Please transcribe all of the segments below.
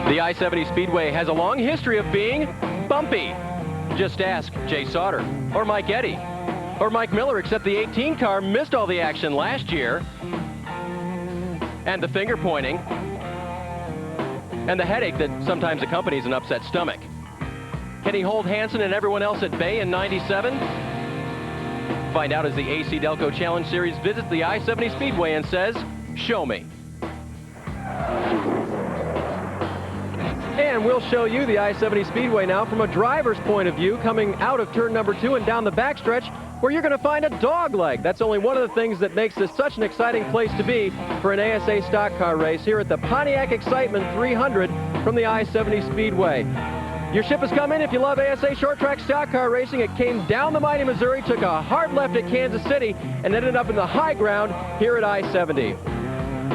The I-70 Speedway has a long history of being bumpy. Just ask Jay Sauter or Mike Eddy or Mike Miller, except the 18 car missed all the action last year. And the finger pointing and the headache that sometimes accompanies an upset stomach. Can he hold Hansen and everyone else at bay in 97? Find out as the AC-Delco Challenge Series visits the I-70 Speedway and says, "Show me." And we'll show you the I-70 Speedway now from a driver's point of view, coming out of turn number 2 and down the backstretch, where you're going to find a dog leg. That's only one of the things that makes this such an exciting place to be for an ASA stock car race here at the Pontiac Excitement 300 from the I-70 Speedway. Your ship has come in if you love ASA short track stock car racing. It came down the mighty Missouri, took a hard left at Kansas City, and ended up in the high ground here at I-70.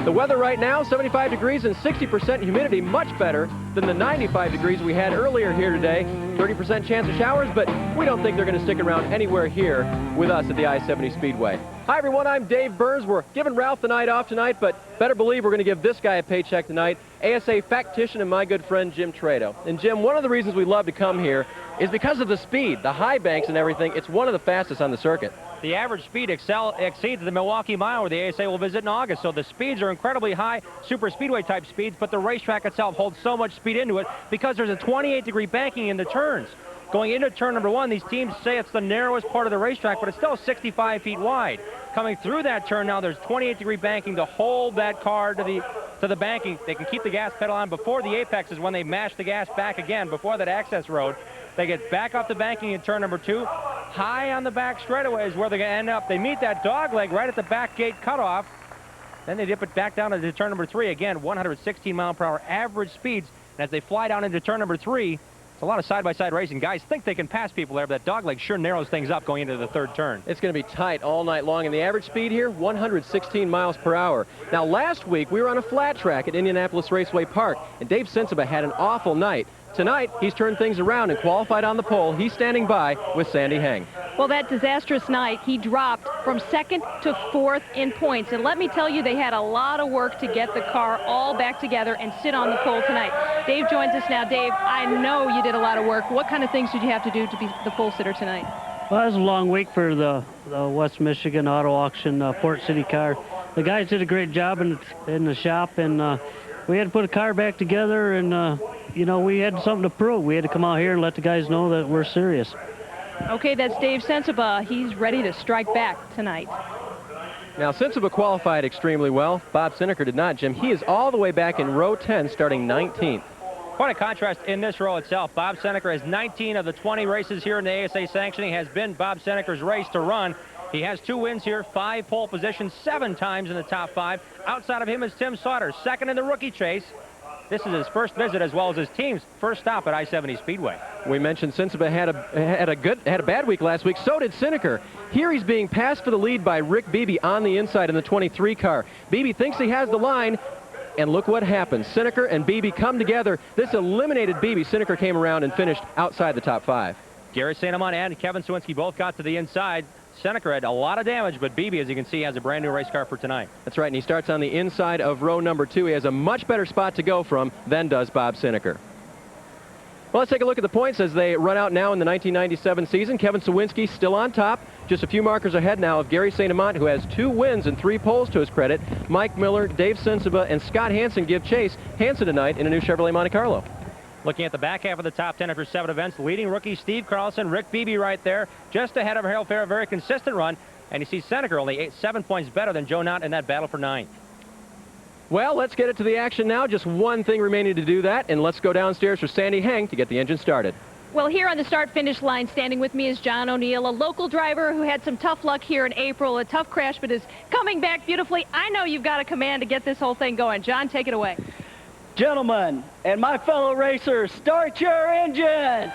The weather right now, 75 degrees and 60% humidity, much better than the 95 degrees we had earlier here today. 30% chance of showers, but we don't think they're going to stick around anywhere here with us at the I-70 Speedway. Hi everyone, I'm Dave Burns. We're giving Ralph the night off tonight, but better believe we're going to give this guy a paycheck tonight. ASA factician and my good friend Jim Trado. And Jim, one of the reasons we love to come here is because of the speed, the high banks and everything. It's one of the fastest on the circuit. The average speed exceeds the Milwaukee Mile, where the ASA will visit in August. So the speeds are incredibly high, super speedway type speeds, but the racetrack itself holds so much speed into it because there's a 28-degree banking in the turns. Going into turn number 1, these teams say it's the narrowest part of the racetrack, but it's still 65 feet wide. Coming through that turn now, there's 28-degree banking to hold that car to the banking. They can keep the gas pedal on before the apex is when they mash the gas back again, before that access road. They get back off the banking in turn number 2. High on the back straightaway is where they're going to end up. They meet that dog leg right at the back gate cutoff. Then they dip it back down into turn number 3. Again, 116 mile per hour average speeds. And as they fly down into turn number 3, it's a lot of side-by-side racing. Guys think they can pass people there, but that dog leg sure narrows things up going into the third turn. It's going to be tight all night long, and the average speed here, 116 miles per hour. Now, last week, we were on a flat track at Indianapolis Raceway Park, and Dave Sensiba had an awful night. Tonight, he's turned things around and qualified on the pole. He's standing by with Sandy Heng. Well, that disastrous night, he dropped from 2nd to 4th in points. And let me tell you, they had a lot of work to get the car all back together and sit on the pole tonight. Dave joins us now. Dave, I know you did a lot of work. What kind of things did you have to do to be the pole sitter tonight? Well, it was a long week for the West Michigan Auto Auction Port City car. The guys did a great job in the shop, and we had to put a car back together, and you know, we had something to prove. We had to come out here and let the guys know that we're serious. Okay, that's Dave Sensiba. He's ready to strike back tonight. Now, Sensiba qualified extremely well. Bob Sineker did not, Jim. He is all the way back in row 10, starting 19th. Quite a contrast in this row itself. Bob Sineker has 19 of the 20 races here in the ASA sanctioning has been Bob Sineker's race to run. He has 2 wins here, 5 pole positions, 7 times in the top 5. Outside of him is Tim Sauter, second in the rookie chase. This is his first visit as well as his team's first stop at I-70 Speedway. We mentioned Sensiba had a bad week last week. So did Sineker. Here he's being passed for the lead by Rick Beebe on the inside in the 23 car. Beebe thinks he has the line, and look what happens. Sineker and Beebe come together. This eliminated Beebe. Sineker came around and finished outside the top 5. Gary St. Amant and Kevin Sawinski both got to the inside. Sineker had a lot of damage, but Beebe, as you can see, has a brand new race car for tonight. That's right, and he starts on the inside of row number 2. He has a much better spot to go from than does Bob Sineker. Well, let's take a look at the points as they run out now in the 1997 season. Kevin Sawinski still on top, just a few markers ahead now of Gary St. Amant, who has 2 wins and 3 poles to his credit. Mike Miller, Dave Sensiba, and Scott Hansen give chase. Hansen tonight in a new Chevrolet Monte Carlo. Looking at the back half of the top 10 after 7 events, leading rookie Steve Carlson, Rick Beebe right there, just ahead of Harold Fair, a very consistent run. And you see Sineker only 7 points better than Joe Knott in that battle for 9th. Well, let's get it to the action now. Just one thing remaining to do that, and let's go downstairs for Sandy Heng to get the engine started. Well, here on the start-finish line, standing with me is John O'Neill, a local driver who had some tough luck here in April, a tough crash, but is coming back beautifully. I know you've got a command to get this whole thing going. John, take it away. Gentlemen, and my fellow racers, start your engines!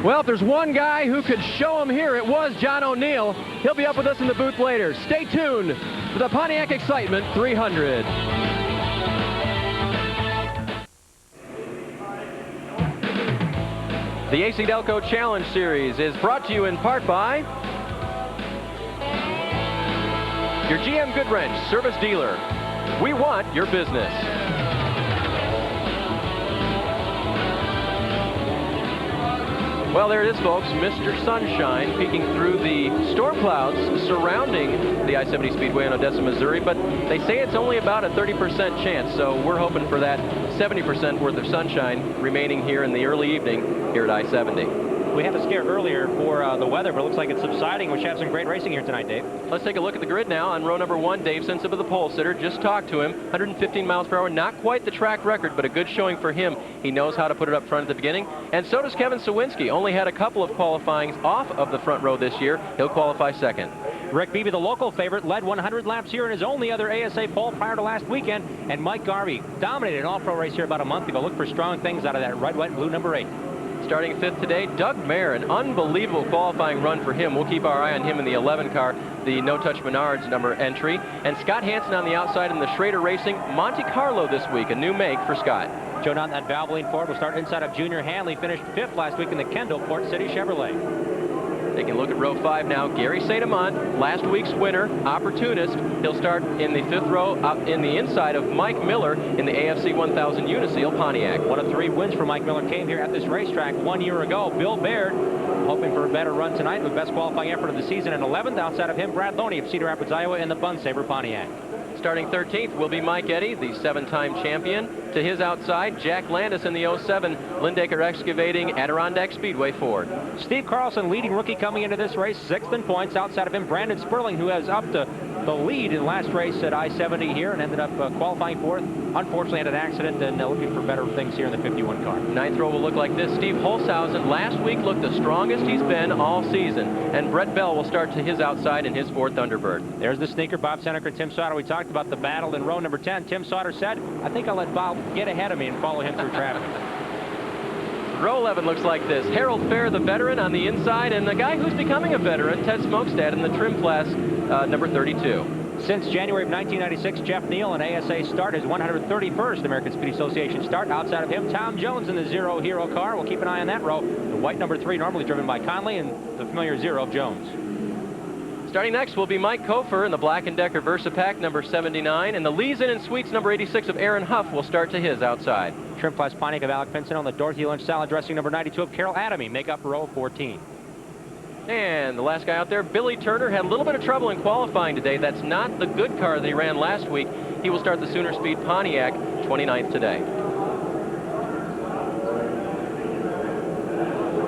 Well, if there's one guy who could show him here, it was John O'Neill. He'll be up with us in the booth later. Stay tuned for the Pontiac Excitement 300. The AC-Delco Challenge Series is brought to you in part by your GM Goodwrench service dealer. We want your business. Well, there it is, folks. Mr. Sunshine peeking through the storm clouds surrounding the I-70 Speedway in Odessa, Missouri. But they say it's only about a 30% chance, so we're hoping for that 70% worth of sunshine remaining here in the early evening here at I-70. We had a scare earlier for the weather, but it looks like it's subsiding. We should have some great racing here tonight, Dave. Let's take a look at the grid now. On row number 1, Dave Sensiba, the pole sitter. Just talked to him. 115 miles per hour. Not quite the track record, but a good showing for him. He knows how to put it up front at the beginning. And so does Kevin Sawinski. Only had a couple of qualifyings off of the front row this year. He'll qualify second. Rick Beebe, the local favorite, led 100 laps here in his only other ASA pole prior to last weekend. And Mike Garvey dominated an all-pro race here about a month ago. Look for strong things out of that red, white, and blue number 8. Starting 5th today, Doug Mayer, an unbelievable qualifying run for him. We'll keep our eye on him in the 11 car, the No Touch Menards number entry. And Scott Hansen on the outside in the Schrader Racing Monte Carlo this week, a new make for Scott. Joe Naughton, that Valvoline Ford, will start inside of Junior Hanley, finished 5th last week in the Kendall Port City Chevrolet. Taking a look at row 5 now. Gary St. Amant, last week's winner, opportunist. He'll start in the 5th row up in the inside of Mike Miller in the AFC 1000 Uniseal Pontiac. One of 3 wins for Mike Miller came here at this racetrack 1 year ago. Bill Baird hoping for a better run tonight with best qualifying effort of the season. And 11th outside of him, Brad Loney of Cedar Rapids, Iowa in the Bun Saber Pontiac. Starting 13th will be Mike Eddy, the 7-time champion. To his outside, Jack Landis in the 07 Lindaker Excavating Adirondack Speedway Ford. Steve Carlson, leading rookie coming into this race, 6th in points. Outside of him, Brandon Sperling, who has upped the lead in last race at I-70 here and ended up qualifying 4th. Unfortunately, had an accident and looking for better things here in the 51 car. 9th row will look like this. Steve Holshausen last week looked the strongest he's been all season. And Brett Bell will start to his outside in his 4 Thunderbird. There's the sneaker, Bob Seneca and Tim Sauter. We talked about the battle in row number 10. Tim Sauter said, I think I'll let Bob get ahead of me and follow him through traffic. Row 11 looks like this. Harold Fair, the veteran, on the inside, and the guy who's becoming a veteran, Ted Smokestad, in the trim class, number 32. Since January of 1996, Jeff Neal, an ASA start, his 131st American Speed Association start. Outside of him, Tom Jones in the Zero Hero car. We'll keep an eye on that row. The white number 3, normally driven by Conley, and the familiar Zero of Jones. Starting next will be Mike Kofer in the Black & Decker Versapack number 79, and the Lee's Inn and Suites number 86 of Aaron Huff will start to his outside. Trim class Pontiac of Alec Pinson on the Dorothy Lynch salad dressing number 92 of Carol Adamy make up row 14. And the last guy out there, Billy Turner, had a little bit of trouble in qualifying today. That's not the good car that he ran last week. He will start the Sooner Speed Pontiac 29th today.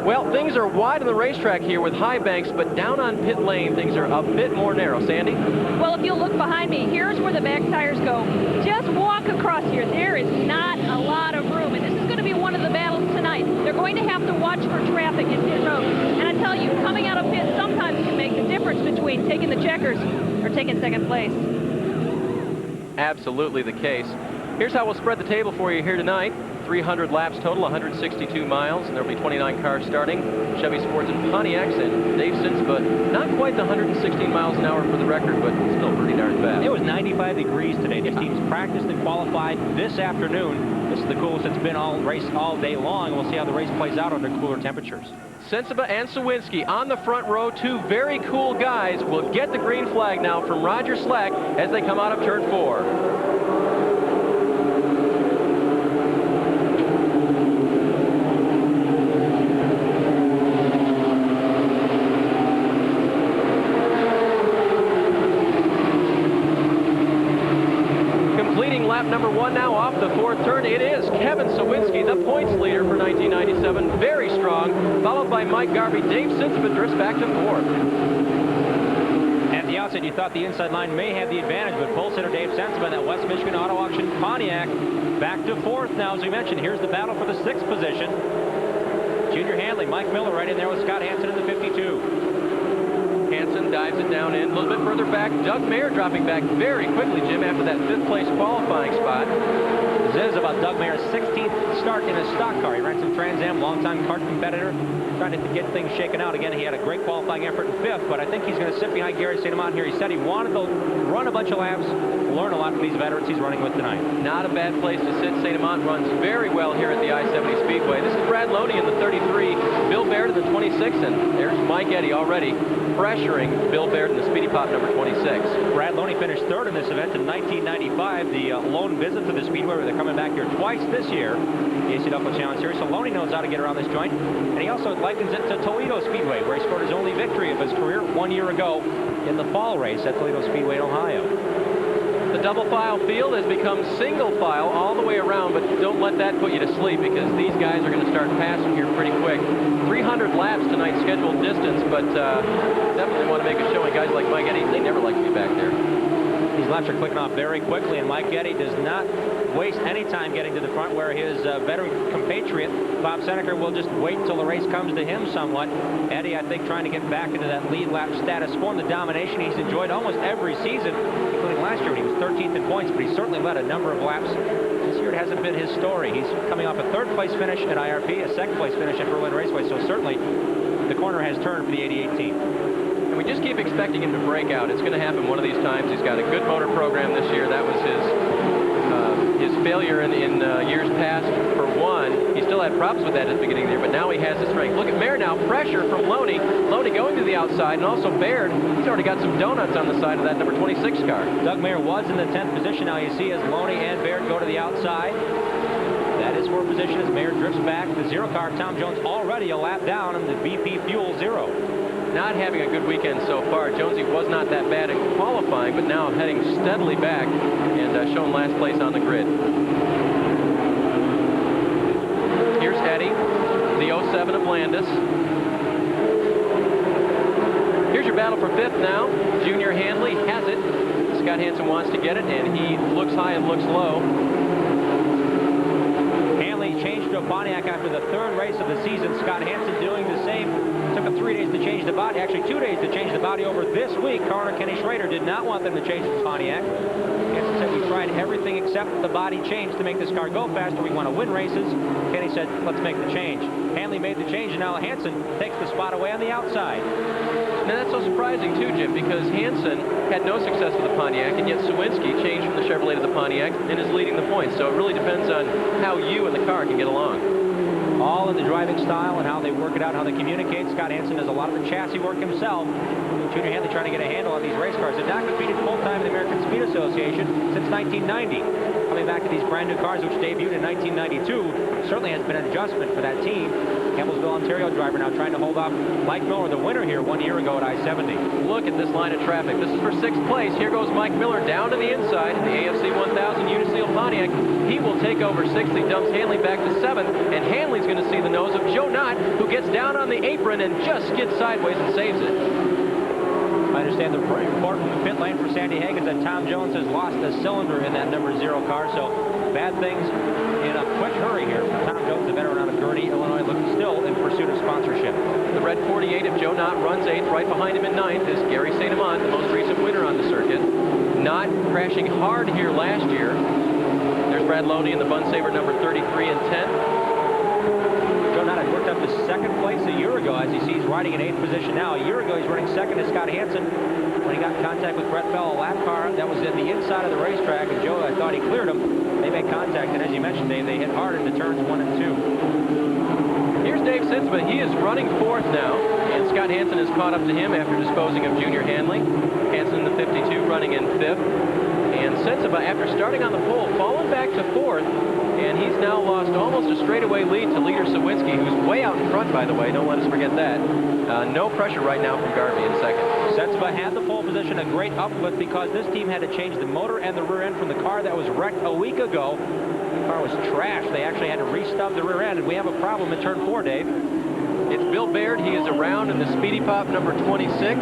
Well, things are wide on the racetrack here with high banks, but down on pit lane, things are a bit more narrow. Sandy? Well, if you look behind me, here's where the back tires go. Just walk across here. There is not a lot of room, and this is going to be one of the battles tonight. They're going to have to watch for traffic in pit road. And I tell you, coming out of pit sometimes can make the difference between taking the checkers or taking second place. Absolutely the case. Here's how we'll spread the table for you here tonight. 300 laps total, 162 miles, and there'll be 29 cars starting. Chevy Sports and Pontiacs, and Dave Sinsba, not quite the 116 miles an hour for the record, but still pretty darn fast. It was 95 degrees today. These teams practiced and qualified this afternoon. This is the coolest it's been all race all day long. We'll see how the race plays out under cooler temperatures. Sensiba and Sawinski on the front row, 2 very cool guys will get the green flag now from Roger Slack as they come out of turn 4. Lap number 1 now off the 4th turn. It is Kevin Sawinski, the points leader for 1997. Very strong, followed by Mike Garvey. Dave Sinsman drifts back to 4th. At the outset, you thought the inside line may have the advantage, but pole sitter Dave Sinsman, that West Michigan Auto Auction Pontiac, back to 4th now. As we mentioned, here's the battle for the 6th position. Junior Hanley, Mike Miller right in there with Scott Hansen in the 52. Hansen dives it down in. A little bit further back, Doug Mayer dropping back very quickly, Jim, after that 5th place qualifying spot. This is about Doug Mayer's 16th start in a stock car. He ran some Trans Am, longtime kart competitor. trying to get things shaken out. Again, he had a great qualifying effort in 5th, but I think he's going to sit behind Gary St. Amant here. He said he wanted to run a bunch of laps, learn a lot from these veterans he's running with tonight. Not a bad place to sit. St. Amant runs very well here at the I-70 Speedway. This is Brad Loney in the 33, Bill Baird in the 26, and there's Mike Eddy already pressuring Bill Baird in the Speedy Pop number 26. Brad Loney finished 3rd in this event in 1995, the lone visit to the Speedway, where they're coming back here twice this year, the AC-Delco Challenge Series. So Loney knows how to get around this joint, and he also likens it to Toledo Speedway, where he scored his only victory of his career 1 year ago in the fall race at Toledo Speedway in Ohio. The double file field has become single file all the way around, but don't let that put you to sleep, because these guys are going to start passing here pretty quick. 300 laps tonight scheduled distance, but definitely want to make a showing. Guys like Mike Eddy, they never like to be back there. These laps are clicking off very quickly, and Mike Eddy does not waste any time getting to the front, where his veteran compatriot, Bob Seneca, will just wait until the race comes to him somewhat. Eddy, I think, trying to get back into that lead lap status form, the domination he's enjoyed almost every season, including last year when he was 13th in points, but he certainly led a number of laps. This year it hasn't been his story. He's coming off a 3rd place finish at IRP, a 2nd place finish at Berlin Raceway, so certainly the corner has turned for the 88 team. We just keep expecting him to break out. It's going to happen one of these times. He's got a good motor program this year. That was his failure in years past. For one, he still had problems with that at the beginning of the year, but now he has the strength. Look at Mayer now, pressure from Loney. Loney going to the outside, and also Baird. He's already got some donuts on the side of that number 26 car. Doug Mayer was in the 10th position. Now you see as Loney and Baird go to the outside. That is 4th position as Mayer drifts back. The 0 car, Tom Jones, already a lap down in the BP Fuel 0. Not having a good weekend so far. Jonesy was not that bad in qualifying, but now heading steadily back and showing last place on the grid. Here's Eddy, the 07 of Landis. Here's your battle for 5th now. Junior Hanley has it. Scott Hansen wants to get it, and he looks high and looks low. Hanley changed to a Pontiac after the 3rd race of the season. Scott Hansen doing the same. Took him 3 days to change the body, actually 2 days to change the body over this week. Coroner Kenny Schrader did not want them to change the Pontiac. Hansen said, we tried everything except the body change to make this car go faster. We want to win races. Kenny said, let's make the change. Hanley made the change, and now Hansen takes the spot away on the outside. Now that's so surprising too, Jim, because Hansen had no success with the Pontiac, and yet Sawinski changed from the Chevrolet to the Pontiac and is leading the points. So it really depends on how you and the car can get along. All in the driving style and how they work it out, how they communicate. Scott Hansen does a lot of the chassis work himself. Junior Hanley trying to get a handle on these race cars. They've not competed full-time in the American Speed Association since 1990. Coming back to these brand new cars, which debuted in 1992, certainly has been an adjustment for that team. Campbellsville, Ontario driver now trying to hold off Mike Miller, the winner here 1 year ago at I-70. Look at this line of traffic. This is for 6th place. Here goes Mike Miller down to the inside in the AFC 1000 Uniseal Pontiac. He will take over 6th. He dumps Hanley back to 7th, and Hanley's going to see the nose of Joe Knott, who gets down on the apron and just skids sideways and saves it. I understand the report from the pit lane for Sandy Hagen that Tom Jones has lost a cylinder in that number 0 car, so bad things in a quick hurry here for Tom Jones, the veteran out of Gurnee, Illinois, looking still in pursuit of sponsorship. The red 48 of Joe Knott runs 8th. Right behind him in 9th is Gary St. Amant, the most recent winner on the circuit. Knott crashing hard here last year. There's Brad Loney in the Bun Saber number 33 and 10th. Joe Knott had worked up to 2nd place a year ago. As you see, he's riding in 8th position now. A year ago, he's running 2nd to Scott Hansen. When he got in contact with Brett Fell, a lap car that was in the inside of the racetrack, and Joe, I thought he cleared him. They made contact, and as you mentioned, Dave, they hit hard into turns 1 and 2. Here's Dave Sinsma. He is running 4th now, and Scott Hansen has caught up to him after disposing of Junior Hanley. Hansen in the 52 running in 5th. And Sinsma, after starting on the pole, fallen back to 4th, and he's now lost almost a straightaway lead to leader Sawinski, who's way out in front, by the way. Don't let us forget that. No pressure right now from Garvey in 2nd. Setsva had the pole position, a great uplift, because this team had to change the motor and the rear end from the car that was wrecked a week ago. The car was trashed. They actually had to restub the rear end, and we have a problem in turn 4, Dave. It's Bill Baird. He is around in the Speedy Pop number 26.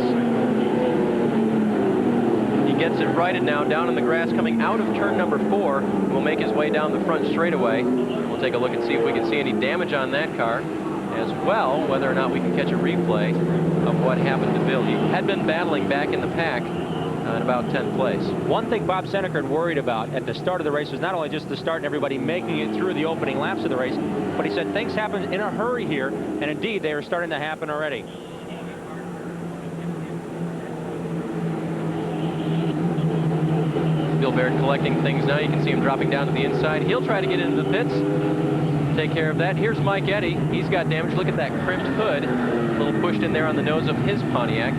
He gets it righted now down in the grass coming out of turn number 4. Will make his way down the front straightaway. We'll take a look and see if we can see any damage on that car, as well whether or not we can catch a replay of what happened to Bill. He had been battling back in the pack at about 10th place. One thing Bob Seneca had worried about at the start of the race was not only just the start and everybody making it through the opening laps of the race, but he said things happen in a hurry here, and indeed they are starting to happen already. Bill Baird collecting things now. You can see him dropping down to the inside. He'll try to get into the pits, take care of that. Here's Mike Eddy. He's got damage. Look at that crimped hood. A little pushed in there on the nose of his Pontiac.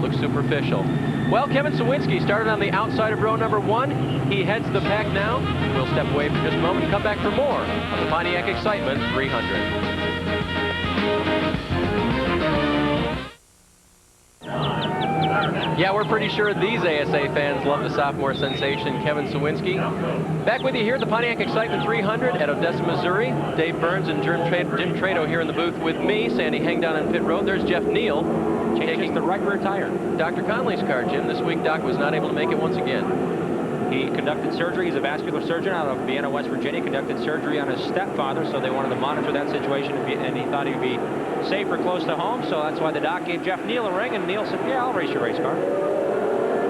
Looks superficial. Well, Kevin Sawinski started on the outside of row number 1. He heads the pack now. We'll step away for just a moment and come back for more on the Pontiac Excitement 300. Yeah, we're pretty sure these ASA fans love the sophomore sensation, Kevin Sawinski. Back with you here at the Pontiac Excitement 300 at Odessa, Missouri. Dave Burns and Jim Trado here in the booth with me. Sandy Hangdown on pit road. There's Jeff Neal. Taking the right rear tire. Dr. Conley's car, Jim. This week, Doc was not able to make it once again. He conducted surgery. He's a vascular surgeon out of Vienna, West Virginia. Conducted surgery on his stepfather, so they wanted to monitor that situation, and he thought he'd be safer close to home, so that's why the doc gave Jeff Neal a ring, and Neal said, yeah, I'll race your race car.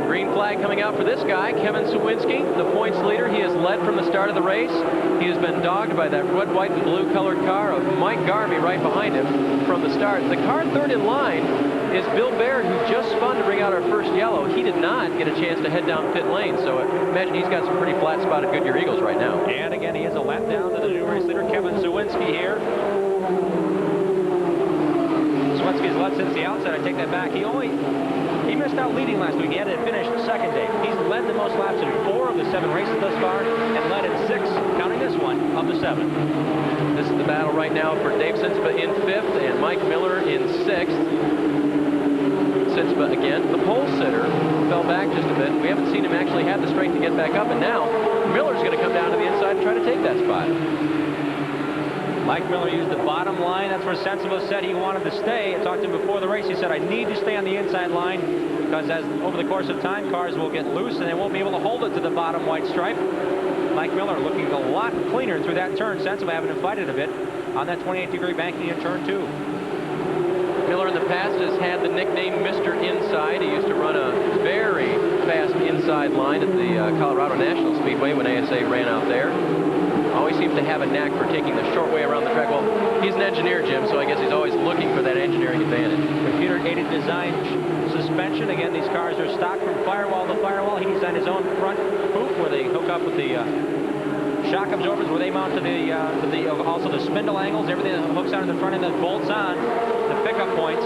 Green flag coming out for this guy, Kevin Sawinski, the points leader. He has led from the start of the race. He has been dogged by that red, white, and blue colored car of Mike Garvey right behind him from the start. The car third in line is Bill Baird, who just spun to bring out our first yellow. He did not get a chance to head down pit lane, so imagine he's got some pretty flat spotted Goodyear Eagles right now. And again, he is a lap down to the new race leader, Kevin Sawinski here. Sawinski's led since the outset. I take that back. He missed out leading last week. He had to finish second, Dave. He's led the most laps in 4 of the 7 races thus far, and led in 6, counting this one, of the 7. This is the battle right now for Dave Sinspa in 5th and Mike Miller in 6th. Sinspa again, the pole sitter, fell back just a bit. We haven't seen him actually have the strength to get back up, and now Miller's going to come down to the inside and try to take that spot. Mike Miller used the bottom line. That's where Sensible said he wanted to stay. I talked to him before the race. He said, I need to stay on the inside line because as over the course of time, cars will get loose and they won't be able to hold it to the bottom white stripe. Mike Miller looking a lot cleaner through that turn. Sensible having to fight it a bit on that 28-degree banking in turn 2. Miller in the past has had the nickname Mr. Inside. He used to run a very fast inside line at the Colorado National Speedway when ASA ran out there. Always seems to have a knack for taking the short way around the track. Well, he's an engineer, Jim, so I guess he's always looking for that engineering advantage. Computer-aided design suspension. Again, these cars are stock from firewall to firewall. He's on his own front hoop where they hook up with the shock absorbers, where they mount to also the spindle angles. Everything that hooks on the front end that bolts on. The pickup points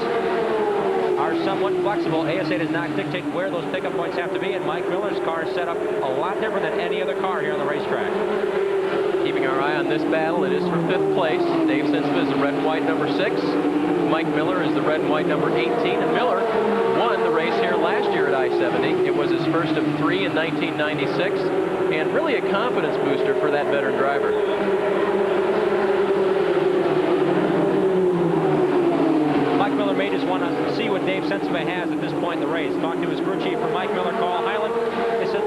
are somewhat flexible. ASA does not dictate where those pickup points have to be, and Mike Miller's car is set up a lot different than any other car here on the racetrack. Keeping our eye on this battle, it is for 5th place. Dave Sinspa is the red and white number 6. Mike Miller is the red and white number 18. And Miller won the race here last year at I-70. It was his first of 3 in 1996, and really a confidence booster for that veteran driver. Mike Miller may just want to see what Dave Sinspa has at this point in the race. Talked to his crew chief for Mike Miller, Carl Hyland. They said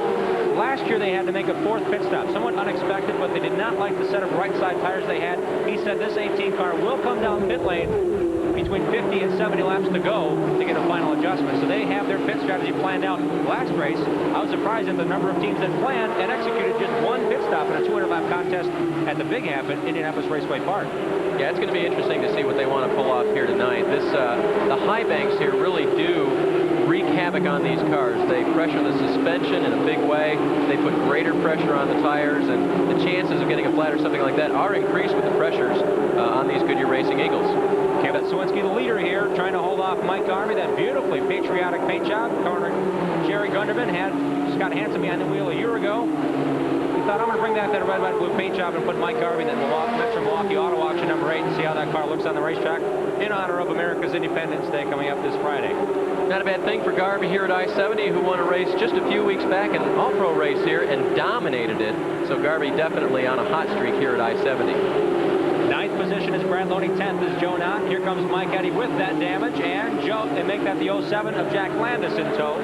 last year they had to make a 4th pit stop. Somewhat unexpected, but they did not like the set of right side tires they had. He said this 18 car will come down pit lane between 50 and 70 laps to go to get a final adjustment. So they have their pit strategy planned out. Last race, I was surprised at the number of teams that planned and executed just 1 pit stop in a 200-lap contest at the Big Half at Indianapolis Raceway Park. Yeah, it's going to be interesting to see what they want to pull off here tonight. The high banks here really do wreak havoc on these cars. They pressure the suspension in a big way. They put greater pressure on the tires, and the chances of getting a flat or something like that are increased with the pressures on these Goodyear Racing Eagles. Kevin Sawinski, the leader here, trying to hold off Mike Garvey. That beautifully patriotic paint job. Corner Jerry Gunderman had Scott Hansen behind the wheel a year ago. He thought, I'm going to bring that red, white, blue paint job and put Mike Garvey in the Metro Milwaukee Auto Auction number 8 and see how that car looks on the racetrack in honor of America's Independence Day coming up this Friday. Not a bad thing for Garvey here at I-70, who won a race just a few weeks back, an all-pro race here, and dominated it. So Garvey definitely on a hot streak here at I-70. 9th position is Brad Loney. 10th is Joe Knott. Here comes Mike Eddy with that damage, and they make that the 07 of Jack Landis in tow.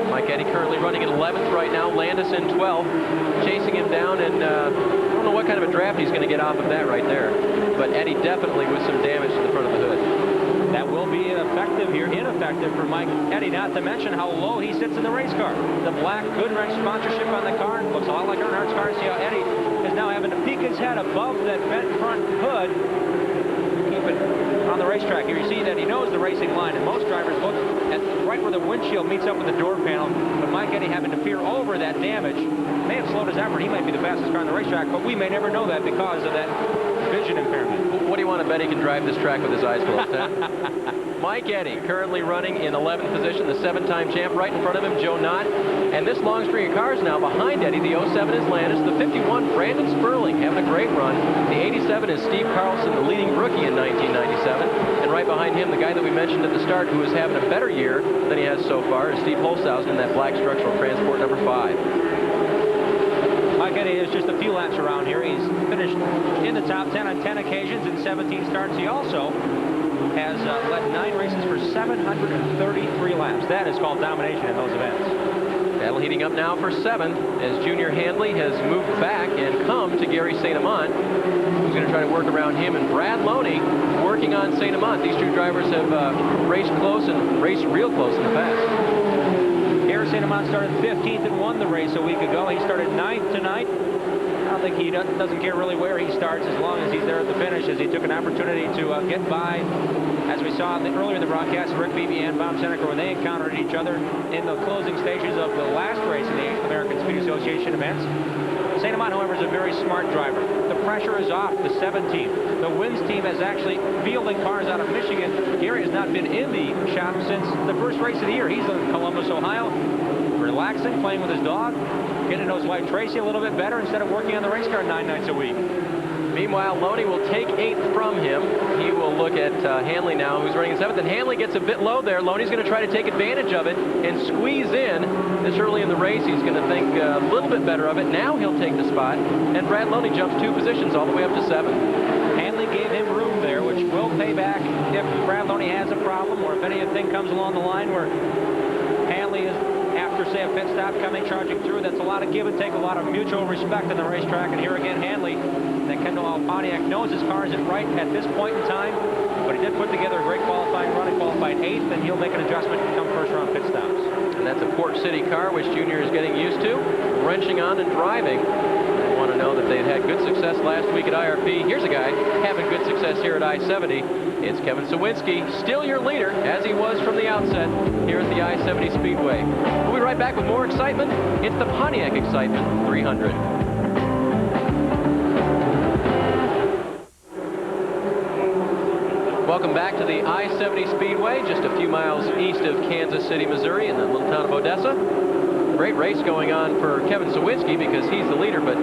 Mike Eddy currently running at 11th right now. Landis in 12th, chasing him down, and I don't know what kind of a draft he's going to get off of that right there. But Eddy definitely with some damage to the front of the hood. That will be ineffective for Mike Eddy, not to mention how low he sits in the race car. The black Goodwrench sponsorship on the car looks a lot like Earnhardt's car. See how Eddy is now having to peek his head above that bent front hood to keep it on the racetrack. Here you see that he knows the racing line, and most drivers look at right where the windshield meets up with the door panel, but Mike Eddy having to peer over that damage may have slowed his effort. He might be the fastest car on the racetrack, but we may never know that because of that vision impairment. What do you want to bet he can drive this track with his eyes closed, huh? Mike Eddy currently running in 11th position, the 7-time champ. Right in front of him, Joe Knott. And this long string of cars now behind Eddy. The 07 is Landis. The 51, Brandon Sperling, having a great run. The 87 is Steve Carlson, the leading rookie in 1997. And right behind him, the guy that we mentioned at the start who is having a better year than he has so far is Steve Holshausen in that black structural transport number 5. Mike Eddy is just a few laps around here. He's finished in the top 10 on 10 occasions in 17 starts. He also has led 9 races for 733 laps. That is called domination in those events. Battle heating up now for 7th as Junior Handley has moved back and come to Gary St. Amant, who's going to try to work around him, and Brad Loney working on St. Amant. These two drivers have raced close and raced real close in the past. Gary St. Amant started 15th and won the race a week ago. He started 9th tonight. I don't think he doesn't care really where he starts as long as he's there at the finish, as he took an opportunity to get by, as we saw earlier in the broadcast, Rick Beebe and Bob Seneca when they encountered each other in the closing stages of the last race in the American Speed Association events. St. Amant, however, is a very smart driver. The pressure is off the 7 team. The Wins team is actually fielding cars out of Michigan. Gary has not been in the shop since the first race of the year. He's in Columbus, Ohio, relaxing, playing with his dog, getting to know his wife Tracy a little bit better instead of working on the race car 9 nights a week. Meanwhile, Loney will take 8th from him. He will look at Handley now, who's running in 7th, and Handley gets a bit low there. Loney's going to try to take advantage of it and squeeze in. This early in the race, he's going to think a little bit better of it. Now he'll take the spot, and Brad Loney jumps 2 positions all the way up to 7th. Handley gave him room there, which will pay back if Brad Loney has a problem, or if anything comes along the line where Handley is, after, say, a pit stop coming charging through. That's a lot of give and take, a lot of mutual respect in the racetrack. And here again, Handley, that Kendall Pontiac knows his car isn't right at this point in time, but he did put together a great qualifying run and qualified 8th, and he'll make an adjustment come first round pit stops. And that's a Port City car, which Junior is getting used to, wrenching on and driving. I want to know that they've had good success last week at IRP. Here's a guy having good success here at I-70. It's Kevin Sawinski, still your leader, as he was from the outset here at the I-70 Speedway. We'll be right back with more excitement. It's the Pontiac Excitement 300. Welcome back to the I-70 Speedway, just a few miles east of Kansas City, Missouri, in the little town of Odessa. Great race going on for Kevin Sawinski because he's the leader, but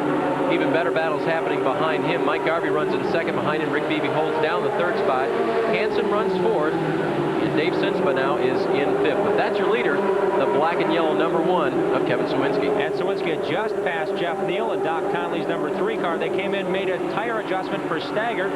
even better battles happening behind him. Mike Garvey runs in 2nd behind him. Rick Beebe holds down the 3rd spot. Hansen runs 4th, and Dave Sinsma now is in 5th. But that's your leader, the black and yellow number 1 of Kevin Sawinski. And Sawinski had just passed Jeff Neal and Doc Conley's number 3 car. They came in, made a tire adjustment for stagger.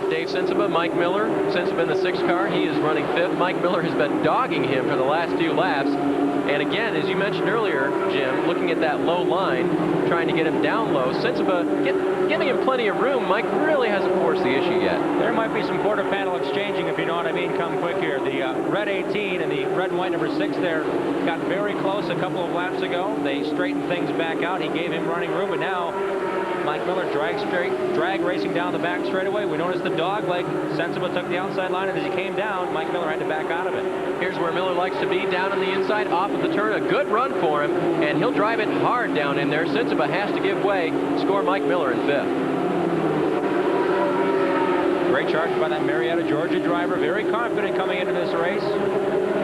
Dave Sinsma, Mike Miller. Sinsma in the 6th car. He is running 5th. Mike Miller has been dogging him for the last few laps. And again, as you mentioned earlier, Jim, looking at that low line, trying to get him down low. Sinsma giving him plenty of room. Mike really hasn't forced the issue yet. There might be some quarter panel exchanging, if you know what I mean, come quick here. The red 18 and the red and white number 6 there got very close a couple of laps ago. They straightened things back out. He gave him running room, but now Mike Miller drag racing down the back straightaway. We noticed the dog leg. Sinsma took the outside line, and as he came down, Mike Miller had to back out of it. Here's where Miller likes to be, down on the inside, off of the turn. A good run for him, and he'll drive it hard down in there. Sinsma has to give way, score Mike Miller in 5th. Great charge by that Marietta, Georgia driver. Very confident coming into this race.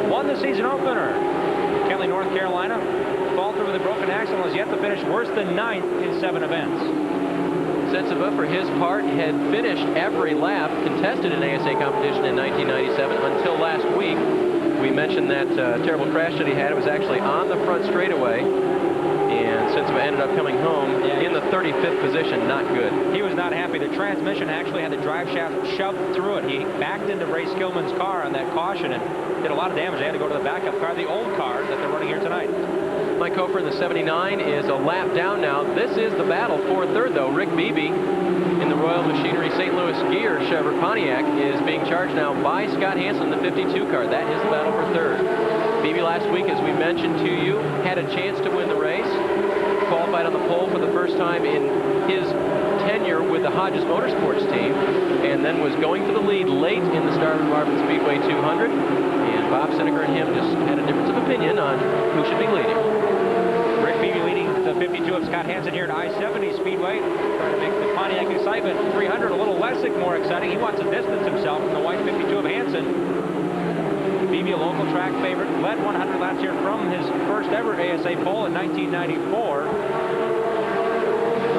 Won the season opener. Kenly, North Carolina. Faltered with a broken axle and has yet to finish worse than 9th in 7 events. Sinsma, for his part, had finished every lap contested in ASA competition in 1997 until last week. We mentioned that terrible crash that he had. It was actually on the front straightaway, and Sinsma ended up coming home in the 35th position. Not good. He was not happy. The transmission actually had the drive shaft shoved through it. He backed into Ray Skillman's car on that caution and did a lot of damage. They had to go to the backup car, the old car that they're running here tonight. Mike Hofer in the 79 is a lap down now. This is the battle for 3rd, though. Rick Beebe in the Royal Machinery St. Louis Gear Chevrolet Pontiac is being charged now by Scott Hansen, the 52 car. That is the battle for 3rd. Beebe last week, as we mentioned to you, had a chance to win the race. qualified on the pole for the first time in his tenure with the Hodges Motorsports team, and then was going for the lead late in the Starvin Marvin Speedway 200. And Bob Seneker and him just had a difference of opinion on who should be leading. Rick Beebe leading the 52 of Scott Hansen here at I-70 Speedway, trying to make the Pontiac Excitement 300 a little less more exciting. He wants to distance himself from the white 52 of Hansen. Beebe, a local track favorite, led 100 laps here from his first ever ASA pole in 1994.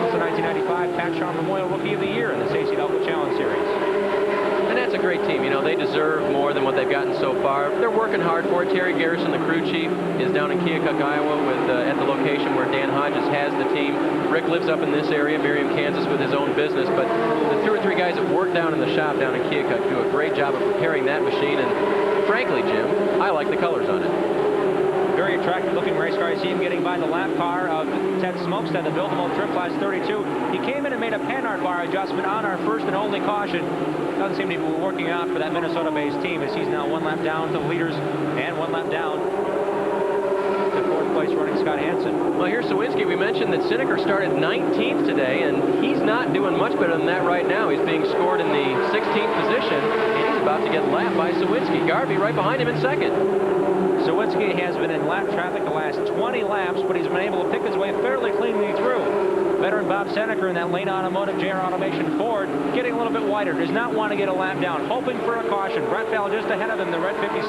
Also 1995 Pat Shaw Memorial Rookie of the Year in the AC-Delco Challenge Series. And that's a great team. You know, they deserve more than what they've gotten so far. They're working hard for it. Terry Garrison, the crew chief, is down in Keokuk, Iowa, with at the location where Dan Hodges has the team. Rick lives up in this area, Merriam, Kansas, with his own business. But the 2 or 3 guys that work down in the shop down in Keokuk do a great job of preparing that machine. And frankly, Jim, I like the colors on it. Very attractive looking race car. I see him getting by the lap car of Ted Smokestead, the Build-A-Mo Trip Class 32. He came in and made a Panhard bar adjustment on our first and only caution. Doesn't seem to be working out for that Minnesota-based team, as he's now 1 lap down to the leaders and 1 lap down to 4th place running Scott Hansen. Well, here's Sawinski. We mentioned that Sineker started 19th today, and he's not doing much better than that right now. He's being scored in the 16th position, and he's about to get lapped by Sawinski. Garvey right behind him in second. Sawinski has been in lap traffic the last 20 laps, but he's been able to pick his way fairly cleanly through. Veteran Bob Seneker in that Lane Automotive JR Automation Ford getting a little bit wider, does not want to get a lap down, hoping for a caution. Brett Bell just ahead of him, the red 56,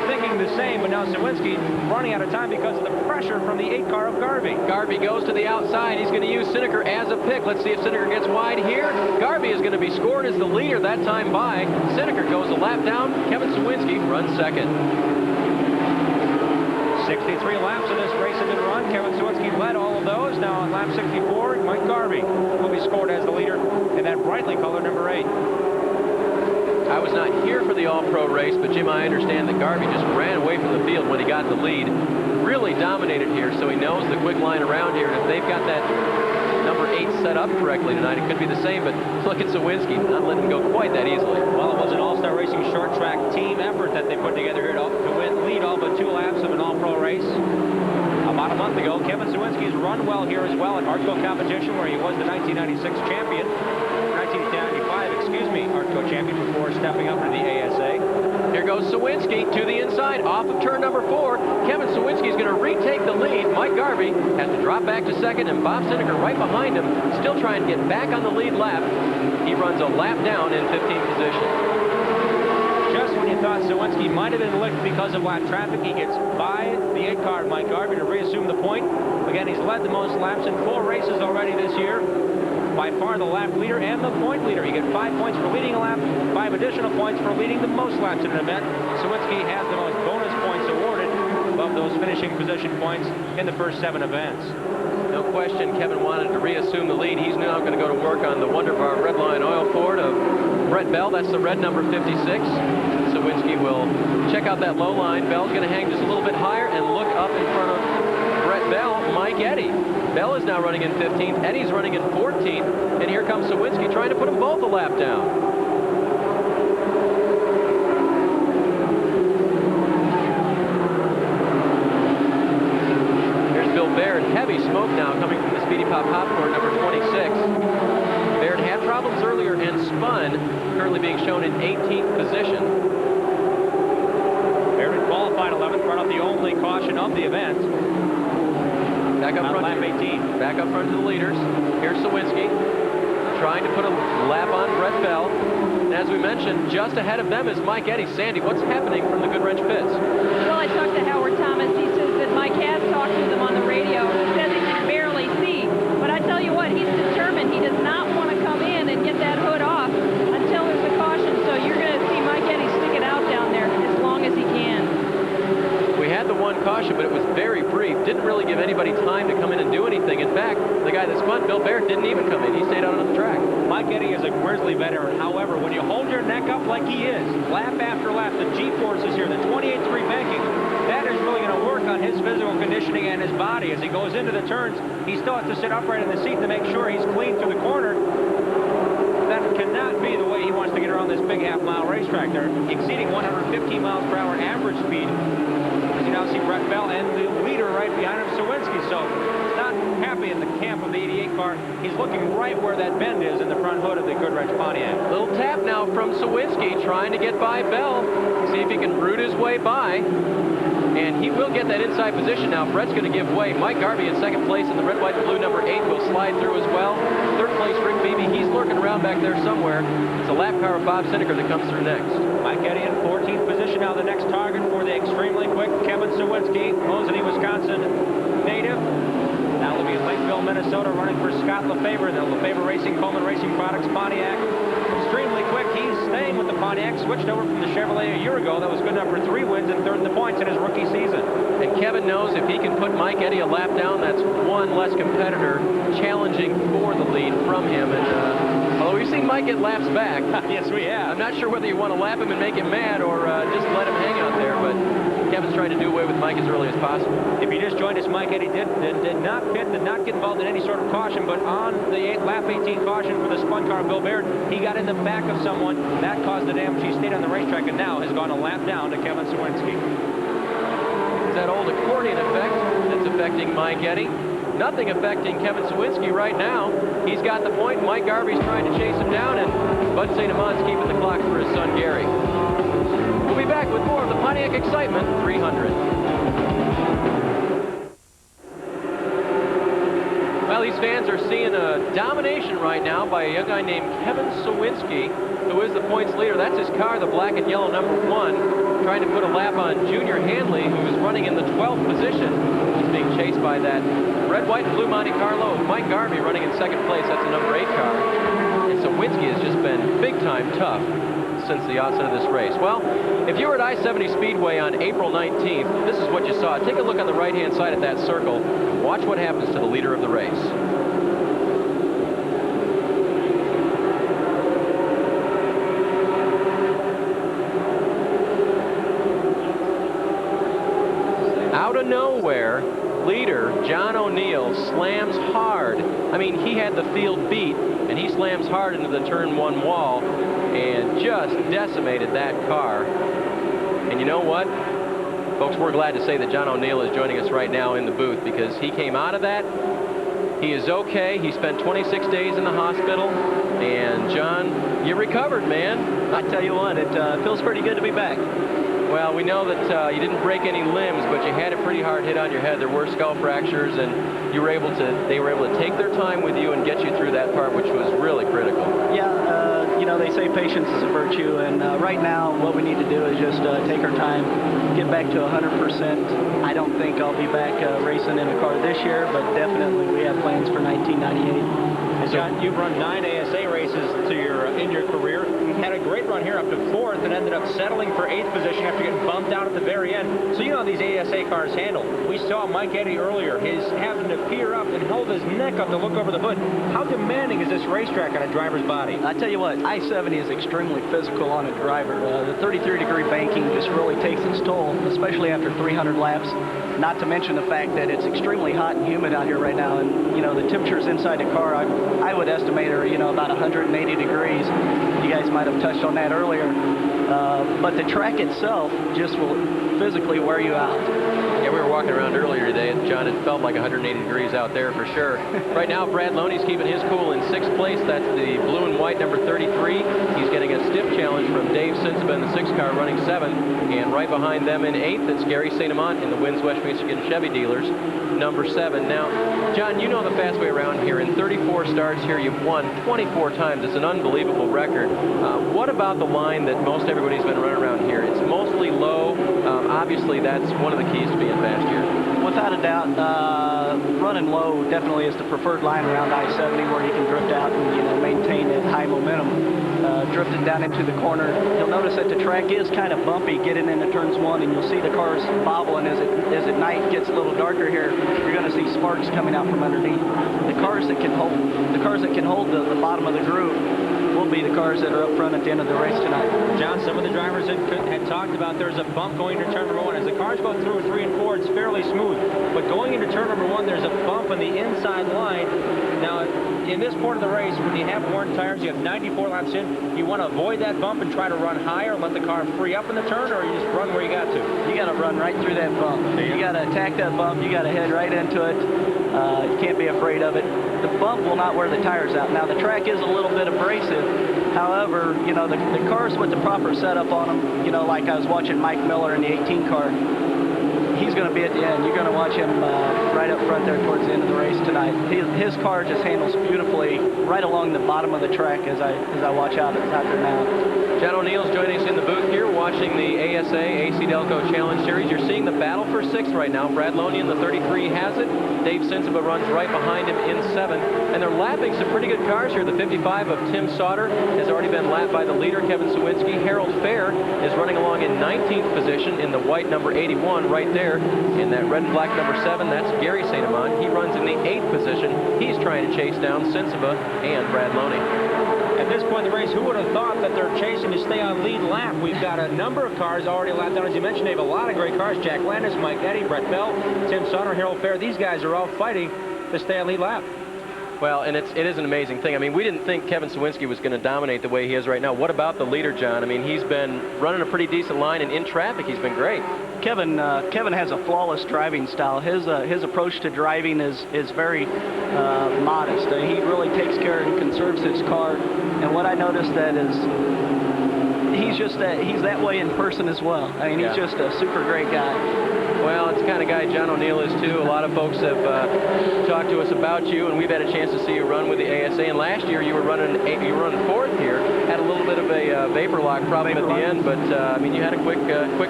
thinking the same, but now Sawinski running out of time because of the pressure from the 8 car of Garvey. Garvey goes to the outside. He's going to use Sineker as a pick. Let's see if Sineker gets wide here. Garvey is going to be scored as the leader that time by. Sineker goes a lap down. Kevin Sawinski runs second. 63 laps of this race have been run. Kevin Sawinski led all of those. Now on lap 64, Mike Garvey will be scored as the leader in that brightly colored number 8. I was not here for the All-Pro race, but Jim, I understand that Garvey just ran away from the field when he got the lead. Really dominated here, so he knows the quick line around here. And if they've got that number 8 set up correctly tonight, it could be the same, but look at Sawinski, not letting him go quite that easily. Well, it was an All-Star Racing short track team effort that they put together here to lead all but 2 laps of an All-Pro race. About a month ago, Kevin Sawinski's run well here as well at Artco competition, where he was the 1996 champion. 1995, Artco champion before stepping up to the ASA. Here goes Sawinski to the inside, off of turn number 4. Kevin Sawinski is going to retake the lead. Mike Garvey has to drop back to second, and Bob Seneker right behind him, still trying to get back on the lead lap. He runs a lap down in 15th position. Just when you thought Sawinski might have been licked because of lap traffic, he gets by the 8 car of Mike Garvey to reassume the point. Again, he's led the most laps in 4 races already this year. By far the lap leader and the point leader. You get 5 points for leading a lap, 5 additional points for leading the most laps in an event. Sawinski has the most bonus points awarded above those finishing position points in the first 7 events. No question, Kevin wanted to reassume the lead. He's now going to go to work on the Wonder Bar Redline Oil Ford of Brett Bell. That's the red number 56. Sawinski will check out that low line. Bell's going to hang just a little bit higher and look up in front of Brett Bell, Mike Eddy. Bell is now running in 15th. Eddy's running in 14th. And here comes Sawinski trying to put them both a lap down. Here's Bill Baird. Heavy smoke now coming from the Speedy Pop Popcorn, number 26. Baird had problems earlier and spun, currently being shown in 18th position. Baird qualified 11th, brought up the only caution of the event. Back up front, lap 18. Back up front to the leaders. Here's Sawinski trying to put a lap on Brett Bell. And as we mentioned, just ahead of them is Mike Eddy. Sandy, what's happening from the Goodwrench pits? Well, I talked to Howard Thomas. He says that Mike has talked to them on the radio. He says he can barely see. But I tell you what, he's determined. He does not want to come in and get that hood off until there's a caution. So you're going to see Mike Eddy stick it out down there as long as he can. We had the one caution, but it was very brief. Didn't really give anybody time to come in and do anything. In fact, the guy that spun, Bill Baird, didn't even come in. He stayed out on the track. Mike Eddy is a grizzly veteran. However, when you hold your neck up like he is, lap after lap, the G-forces here, the 28-3 banking, that is really going to work on his physical conditioning and his body. As he goes into the turns, he still has to sit upright in the seat to make sure he's clean through the corner. That cannot be the way he wants to get around this big half-mile racetrack. They're exceeding 115 miles per hour average speed. As you now see Brett Bell and the leader right behind him, Sawinski. So it's not Garvey in the camp of the 88 car. He's looking right where that bend is in the front hood of the Goodwrench Pontiac. Little tap now from Sawinski trying to get by Bell. See if he can root his way by. And he will get that inside position now. Brett's going to give way. Mike Garvey in second place in the red, white, and blue number 8 will slide through as well. Third place, Rick Beebe. He's lurking around back there somewhere. It's a lap car of Bob Sineker that comes through next. Mike Eddy in 14th position now. The next target for the extremely quick Kevin Sawinski, Mosinee, Wisconsin native. Now will be in Lakeville, Minnesota, running for Scott Lefebvre. The Lefebvre Racing, Coleman Racing Products, Pontiac. Extremely quick. He's staying with the Pontiac. Switched over from the Chevrolet a year ago. That was good enough for 3 wins and third in the points in his rookie season. And Kevin knows if he can put Mike Eddy a lap down, that's one less competitor challenging for the lead from him. And although we've seen Mike get laps back. Yes, we have. I'm not sure whether you want to lap him and make him mad or just let him hang out there, but Kevin's trying to do away with Mike as early as possible. If you just joined us, Mike Eddy did not pit, did not get involved in any sort of caution, but on the lap 18 caution for the spun car Bill Baird, he got in the back of someone. That caused the damage. He stayed on the racetrack and now has gone a lap down to Kevin Sawinski. It's that old accordion effect that's affecting Mike Eddy. Nothing affecting Kevin Sawinski right now. He's got the point. Mike Garvey's trying to chase him down, and Bud St. Amant's keeping the clock for his son Gary. We'll be back with more of the Pontiac Excitement 300. Well, these fans are seeing a domination right now by a young guy named Kevin Sawinski, who is the points leader. That's his car, the black and yellow number 1, trying to put a lap on Junior Hanley, who is running in the 12th position. He's being chased by that red, white, and blue Monte Carlo. Mike Garvey running in second place. That's a number 8 car. And Sawinski has just been big-time tough since the outset of this race. Well, if you were at I-70 Speedway on April 19th, this is what you saw. Take a look on the right-hand side at that circle. Watch what happens to the leader of the race. Out of nowhere, leader John O'Neill slams hard. I mean, he had the field beat, and he slams hard into the turn 1 wall and just decimated that car. And you know what? Folks, we're glad to say that John O'Neill is joining us right now in the booth because he came out of that. He is okay. He spent 26 days in the hospital. And John, you recovered, man. I tell you what, it feels pretty good to be back. Well, we know that you didn't break any limbs, but you had a pretty hard hit on your head. There were skull fractures, and they were able to take their time with you and get you through that part, which was really critical. Yeah, you know, they say patience is a virtue, and right now what we need to do is just take our time, get back to 100%. I don't think I'll be back racing in a car this year, but definitely we have plans for 1998. And John, you've run 9 ASA races in your career. Had a great run here up to 4th and ended up settling for 8th position after getting bumped out at the very end. So you know how these ASA cars handle. We saw Mike Eddy earlier. His having to peer up and hold his neck up to look over the hood. How demanding is this racetrack on a driver's body? I tell you what, I-70 is extremely physical on a driver. The 33-degree banking just really takes its toll, especially after 300 laps. Not to mention the fact that it's extremely hot and humid out here right now, and you know the temperatures inside the car I would estimate are about 180 degrees. You guys might have touched on that earlier, but the track itself just will physically wear you out. Yeah, we were walking around earlier today, and John, it felt like 180 degrees out there for sure. Right now, Brad Loney's keeping his cool in 6th place. That's the blue and white number 33. He's getting a stiff challenge from Dave Sinsba in the 6th car running 7th. And right behind them in 8th, it's Gary St. Amant in the Wins West Michigan Chevy Dealers, number 7. Now, John, you know the fast way around here. In 34 starts here, you've won 24 times. It's an unbelievable record. What about the line that most everybody's been running around here? It's mostly low. Obviously, that's one of the keys to being fast here. Without a doubt, running low definitely is the preferred line around I-70 where you can drift out and maintain that high momentum. Drifting down into the corner, you'll notice that the track is kind of bumpy getting into turns 1, and you'll see the cars bobbling as at night gets a little darker here. You're going to see sparks coming out from underneath. The cars that can hold the bottom of the groove will be the cars that are up front at the end of the race tonight. John, some of the drivers had talked about there's a bump going into turn number 1. As the cars go through 3 and 4, it's fairly smooth. But going into turn number 1, there's a bump on the inside line. Now, in this part of the race, when you have worn tires, you have 94 laps in, you want to avoid that bump and try to run higher, let the car free up in the turn, or you just run where you got to? You got to run right through that bump. You got to attack that bump. You got to head right into it. You can't be afraid of it. The bump will not wear the tires out. Now, the track is a little bit abrasive. However, you know, the cars with the proper setup on them, you know, like I was watching Mike Miller in the 18 car, he's going to be at the end. You're going to watch him right up front there towards the end of the race tonight. His car just handles beautifully right along the bottom of the track as I watch out there now. John O'Neill's joining us in the booth here, watching the ASA AC-Delco Challenge Series. You're seeing the battle for 6th right now. Brad Loney in the 33 has it. Dave Sensiba runs right behind him in 7th. And they're lapping some pretty good cars here. The 55 of Tim Sauter has already been lapped by the leader, Kevin Sawinski. Harold Fair is running along in 19th position in the white number 81 right there. In that red and black number 7, that's Gary St. Amand. He runs in the 8th position. He's trying to chase down Sensiba and Brad Loney. At this point in the race, who would have thought that they're chasing to stay on lead lap? We've got a number of cars already lapped down. As you mentioned, Dave, a lot of great cars. Jack Landis, Mike Eddy, Brett Bell, Tim Sauter, Harold Fair. These guys are all fighting to stay on lead lap. Well, and it is an amazing thing. I mean, we didn't think Kevin Sawinski was going to dominate the way he is right now. What about the leader, John? I mean, he's been running a pretty decent line, and in traffic, he's been great. Kevin has a flawless driving style. His approach to driving is very modest. He really takes care and conserves his car. And what I noticed that is he's that way in person as well. I mean, he's just a super great guy. Well, it's the kind of guy John O'Neill is, too. A lot of folks have talked to us about you, and we've had a chance to see you run with the ASA. And last year, you were running 4th here. Had a little bit of a vapor lock problem at the end, but, I mean, you had a quick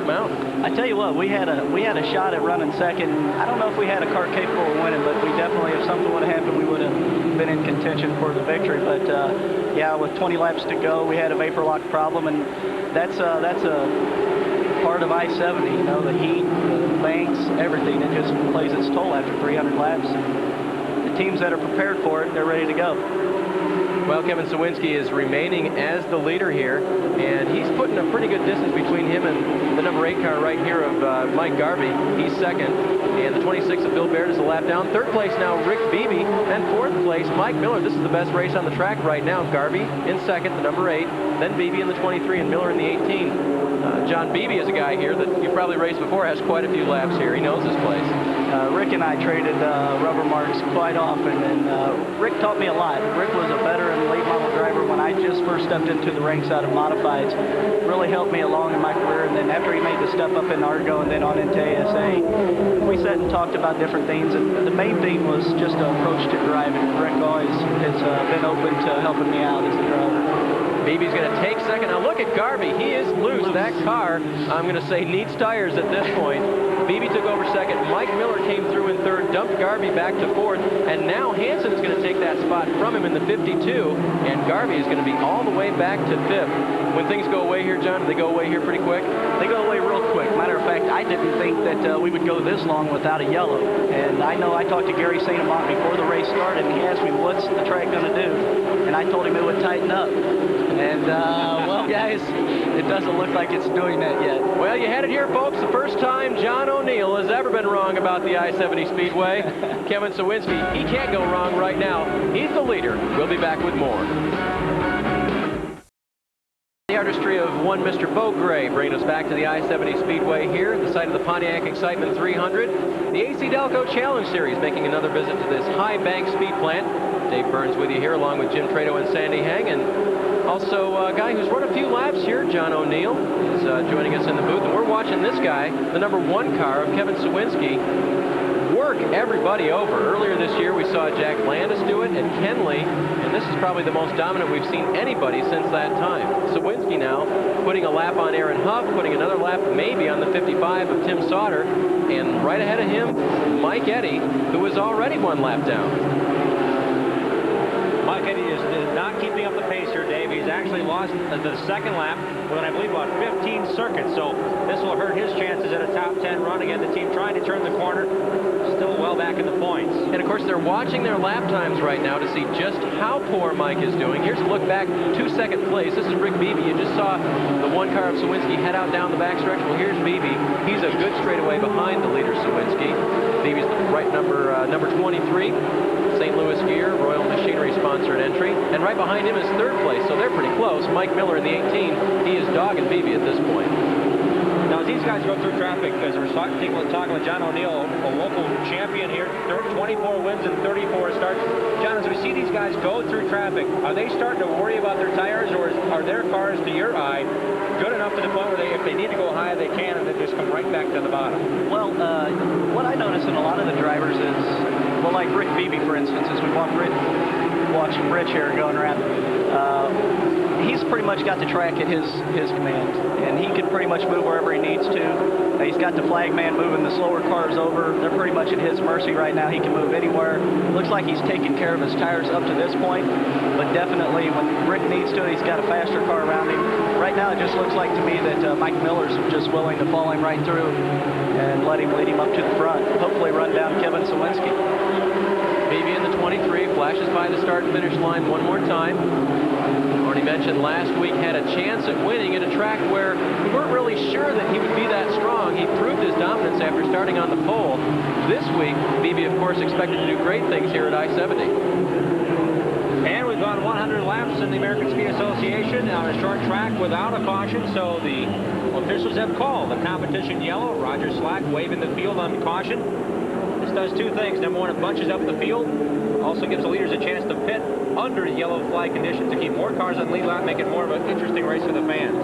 mount. I tell you what, we had a shot at running 2nd. I don't know if we had a car capable of winning, but we definitely, if something would have happened, we would have been in contention for the victory. But, yeah, with 20 laps to go, we had a vapor lock problem, and that's a part of I-70, you know, the heat, the banks, everything. It just plays its toll after 300 laps. The teams that are prepared for it, they're ready to go. Well, Kevin Sawinski is remaining as the leader here, and he's putting a pretty good distance between him and the number 8 car right here of Mike Garvey. He's 2nd, and the 26 of Bill Baird is a lap down. 3rd place now, Rick Beebe, and 4th place, Mike Miller. This is the best race on the track right now. Garvey in 2nd, the number 8, then Beebe in the 23, and Miller in the 18. John Beebe is a guy here that you've probably raced before, has quite a few laps here. He knows this place. Rick and I traded rubber marks quite often, and Rick taught me a lot. Rick was a veteran late model driver when I just first stepped into the ranks out of modifieds. Really helped me along in my career, and then after he made the step up in Argo and then on into ASA, we sat and talked about different things, and the main thing was just an approach to driving. Rick always has been open to helping me out as a driver. Beebe's going to take 2nd. Now look at Garvey. He is loose. That car, I'm going to say, needs tires at this point. Beebe took over 2nd. Mike Miller came through in 3rd, dumped Garvey back to 4th, and now Hansen is going to take that spot from him in the 52, and Garvey is going to be all the way back to 5th. When things go away here, John, do they go away here pretty quick? They go away real quick. Matter of fact, I didn't think that we would go this long without a yellow. And I know I talked to Gary St. Amand before the race started, and he asked me, what's the track going to do? And I told him it would tighten up. And, well, guys, it doesn't look like it's doing that yet. Well, you had it here, folks. The first time John O'Neill has ever been wrong about the I-70 Speedway. Kevin Sawinski, he can't go wrong right now. He's the leader. We'll be back with more. The artistry of one Mr. Bo Gray bringing us back to the I-70 Speedway here at the site of the Pontiac Excitement 300. The AC-Delco Challenge Series making another visit to this high bank speed plant. Dave Burns with you here along with Jim Trado and Sandy Hang, and also a guy who's run a few laps here, John O'Neill, is joining us in the booth, and we're watching this guy, the number 1 car of Kevin Sawinski, work everybody over. Earlier this year we saw Jack Landis do it and Kenley, and this is probably the most dominant we've seen anybody since that time. Sawinski now putting a lap on Aaron Huff, putting another lap maybe on the 55 of Tim Sauter, and right ahead of him, Mike Eddy, who is already 1 lap down. Mike Eddy is not keeping up the pace here, Dave. He's actually lost the 2nd lap with, I believe, about 15 circuits. So this will hurt his chances at a top 10 run. Again, the team trying to turn the corner, still well back in the points. And, of course, they're watching their lap times right now to see just how poor Mike is doing. Here's a look back to 2nd place. This is Rick Beebe. You just saw the 1 car of Sawinski head out down the backstretch. Well, here's Beebe. He's a good straightaway behind the leader, Sawinski. Beebe's right number 23. St. Louis Gear, Royal Machinery sponsored entry. And right behind him is 3rd place, so they're pretty close. Mike Miller in the 18. He is dogging Beebe at this point. Now, these guys go through traffic, as we're talking with John O'Neill, a local champion here, 24 wins and 34 starts. John, as we see these guys go through traffic, are they starting to worry about their tires, or are their cars, to your eye, good enough to the point where if they need to go high, they can, and then just come right back to the bottom? Well, what I notice in a lot of the drivers is, well, like Rick Beebe, for instance, as we watch Rich here going around, he's pretty much got the track at his command, and he can pretty much move wherever he needs to. He's got the flag man moving the slower cars over. They're pretty much at his mercy right now. He can move anywhere. Looks like he's taken care of his tires up to this point, but definitely when Rick needs to, he's got a faster car around him. Right now, it just looks like to me that Mike Miller's just willing to follow him right through and let him lead him up to the front. Hopefully run down Kevin Sawinski. Beebe in the 23 flashes by the start and finish line one more time. Already mentioned last week had a chance at winning at a track where we weren't really sure that he would be that strong. He proved his dominance after starting on the pole. This week, Beebe, of course, expected to do great things here at I-70. And we've gone 100 laps in the American Speed Association on a short track without a caution, so the officials have called the competition yellow. Roger Slack waving the field on caution. This does two things. Number one, it bunches up the field. Also gives the leaders a chance to pit under yellow flag conditions to keep more cars on the lead lap, make it more of an interesting race for the fans.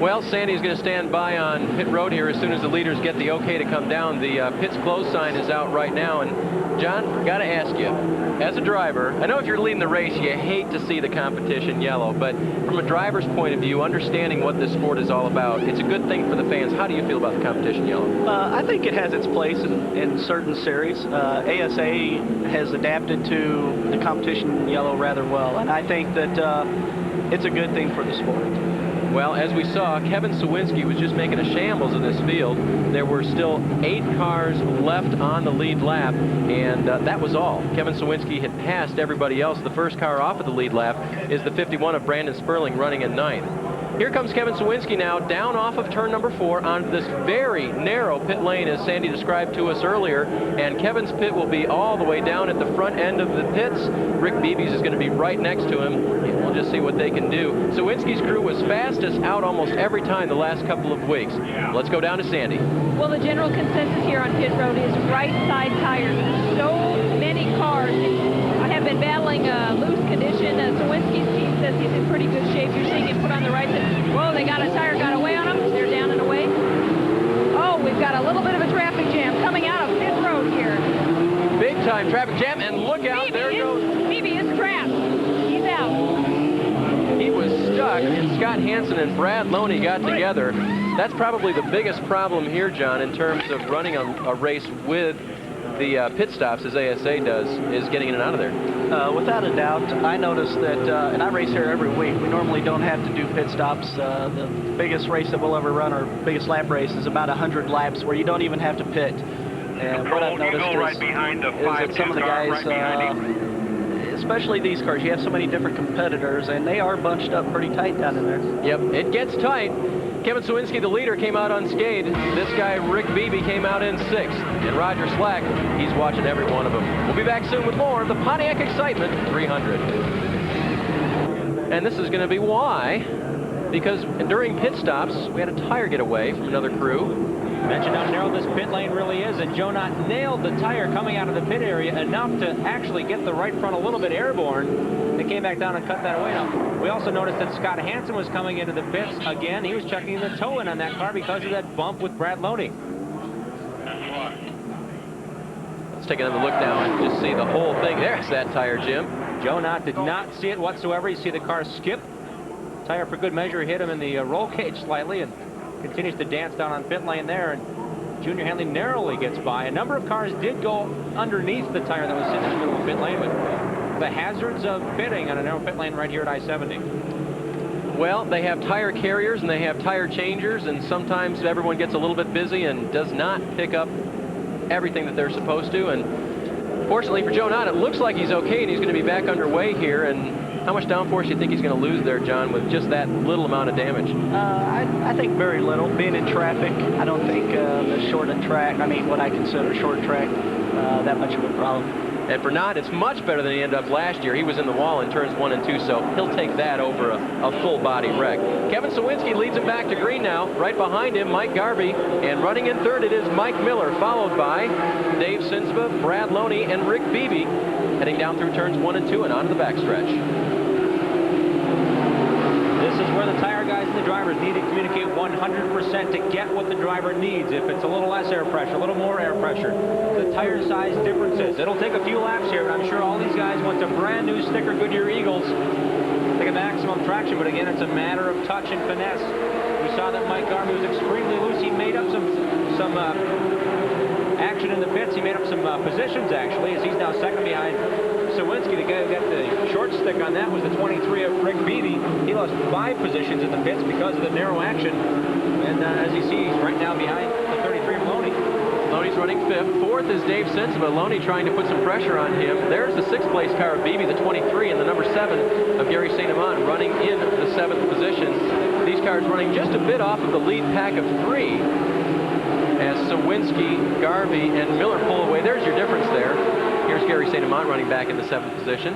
Well, Sandy's going to stand by on pit road here as soon as the leaders get the okay to come down. The pit's closed sign is out right now. And John, got to ask you, as a driver, I know if you're leading the race, you hate to see the competition yellow, but from a driver's point of view, understanding what this sport is all about, it's a good thing for the fans. How do you feel about the competition yellow? I think it has its place in certain series. ASA has adapted to the competition yellow rather well, and I think that it's a good thing for the sport. Well, as we saw, Kevin Sawinski was just making a shambles in this field. There were still 8 cars left on the lead lap, and that was all. Kevin Sawinski had passed everybody else. The first car off of the lead lap is the 51 of Brandon Sperling running in 9th. Here comes Kevin Sawinski now down off of turn number 4 on this very narrow pit lane, as Sandy described to us earlier, and Kevin's pit will be all the way down at the front end of the pits. Rick Beebe's is going to be right next to him, and we'll just see what they can do. Sawinski's crew was fastest out almost every time the last couple of weeks. Let's go down to Sandy. Well, the general consensus here on pit road is right side tires. So many cars have been battling loose condition. Sawinski's team says he's in pretty good shape. You're seeing him put on the right side. Whoa, they got a tire, got away on them. They're down and away. Oh, we've got a little bit of a traffic jam coming out of pit road here. Big time traffic jam, and look out, there goes. Beebe is trapped. He's out. He was stuck, and Scott Hansen and Brad Loney got together. That's probably the biggest problem here, John, in terms of running a race with the pit stops, as ASA does, is getting in and out of there. Without a doubt, I noticed that, and I race here every week, we normally don't have to do pit stops. The biggest race that we'll ever run, our biggest lap race, is about 100 laps where you don't even have to pit. And what I've noticed is that some of the guys, especially these cars, you have so many different competitors, and they are bunched up pretty tight down in there. Yep, it gets tight. Kevin Sawinski, the leader, came out unscathed. This guy, Rick Beebe, came out in 6th. And Roger Slack, he's watching every one of them. We'll be back soon with more of the Pontiac Excitement 300. And this is going to be why, because during pit stops, we had a tire get away from another crew. Mentioned how narrow this pit lane really is, and Joe Knott nailed the tire coming out of the pit area enough to actually get the right front a little bit airborne. They came back down and cut that away. Now, we also noticed that Scott Hansen was coming into the pits again. He was checking the toe in on that car because of that bump with Brad Loney. Let's take another look now and just see the whole thing. There's that tire, Jim. Joe Knott did not see it whatsoever. You see the car skip. Tire, for good measure, hit him in the roll cage slightly and continues to dance down on pit lane there. And Junior Hanley narrowly gets by. A number of cars did go underneath the tire that was sitting in the middle of the pit lane, but the hazards of pitting on a narrow pit lane right here at I-70. Well, they have tire carriers and they have tire changers, and sometimes everyone gets a little bit busy and does not pick up everything that they're supposed to. And fortunately for Joe Knott, it looks like he's okay and he's going to be back underway here. And how much downforce do you think he's going to lose there, John, with just that little amount of damage? I think very little. Being in traffic, I don't think the short track, I mean what I consider short track, that much of a problem. And for Knott, it's much better than he ended up last year. He was in the wall in turns 1 and 2, so he'll take that over a full body wreck. Kevin Sawinski leads him back to green now. Right behind him, Mike Garvey. And running in third, it is Mike Miller, followed by Dave Sinsva, Brad Loney, and Rick Beebe, heading down through turns 1 and 2 and onto the backstretch. This is where the tire guys and the drivers need to communicate 100% to get what the driver needs. If it's a little less air pressure, a little more air pressure, the tire size differences. It'll take a few laps here, and I'm sure all these guys want the brand new sticker Goodyear Eagles to get maximum traction, but again, it's a matter of touch and finesse. We saw that Mike Garvey was extremely loose. He made up some action in the pits. He made up some positions, actually, as he's now second behind Sawinski. The guy who got the short stick on that was the 23 of Rick Beebe. He lost 5 positions in the pits because of the narrow action. And as you see, he's right now behind the 33 of Loney. Loney's running 5th. 4th is Dave Sinsva. Loney trying to put some pressure on him. There's the 6th place car of Beebe, the 23, and the number 7 of Gary St. Amand running in the 7th position. These cars running just a bit off of the lead pack of 3 as Sawinski, Garvey, and Miller pull away. There's your difference there. Here's Gary St. Amand running back in the 7th position.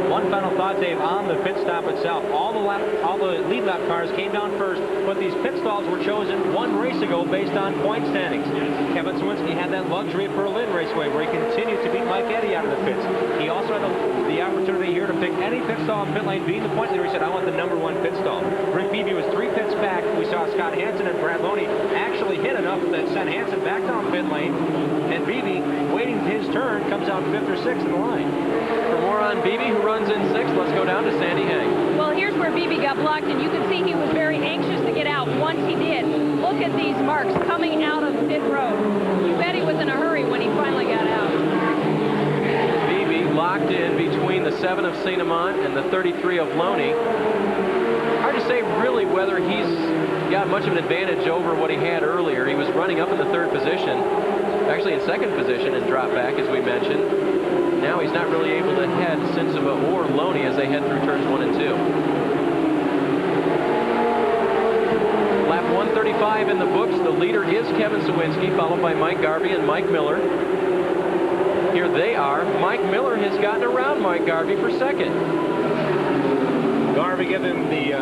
One final thought, Dave, on the pit stop itself. All the lead lap cars came down first, but these pit stalls were chosen 1 race ago based on point standings. Kevin Sawinski had that luxury at Berlin Raceway where he continued to beat Mike Eddy out of the pits. He also had the opportunity here to pick any pit stall in pit lane, being the point leader. He said, I want the #1 pit stall. Rick Beebe was 3 pits back. We saw Scott Hansen and Brad Loney actually hit enough that sent Hansen back down pit lane, and Beebe, waiting his turn, comes out 5th or 6th in the line. For more on Beebe, who runs in 6th, let's go down to Sandy Heng. Well, here's where Beebe got blocked, and you can see he was very anxious to get out once he did. Look at these marks coming out of pit road. You bet he was in a hurry when he finally got out. Beebe locked in between the 7 of St. Amand and the 33 of Loney. Hard to say really whether he's got much of an advantage over what he had earlier. He was running up in the 3rd position, actually in 2nd position, and dropped back, as we mentioned. Now he's not really able to head Sinsva or Loney as they head through turns 1 and 2. Lap 135 in the books. The leader is Kevin Sawinski, followed by Mike Garvey and Mike Miller. Here they are. Mike Miller has gotten around Mike Garvey for 2nd. Garvey gave him the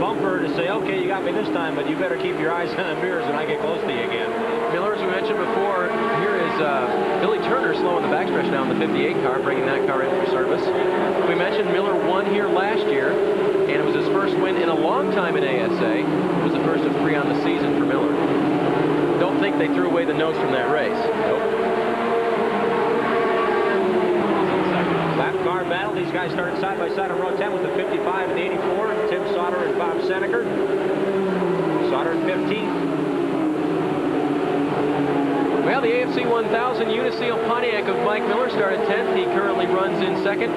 bumper to say, okay, you got me this time, but you better keep your eyes on the mirrors when I get close to you again. Miller, as we mentioned before, here is Billy Turner slowing the backstretch now in the 58 car, bringing that car in for service. We mentioned Miller won here last year, and it was his first win in a long time in ASA. It was the first of 3 on the season for Miller. Don't think they threw away the nose from that race. Nope. Lap car battle. These guys started side by side on row 10 with the 55 and 84. Tim Sauter and Bob Seneker. Sauter in 15th. Well, the AFC 1000 Uniseal Pontiac of Mike Miller started 10th. He currently runs in 2nd.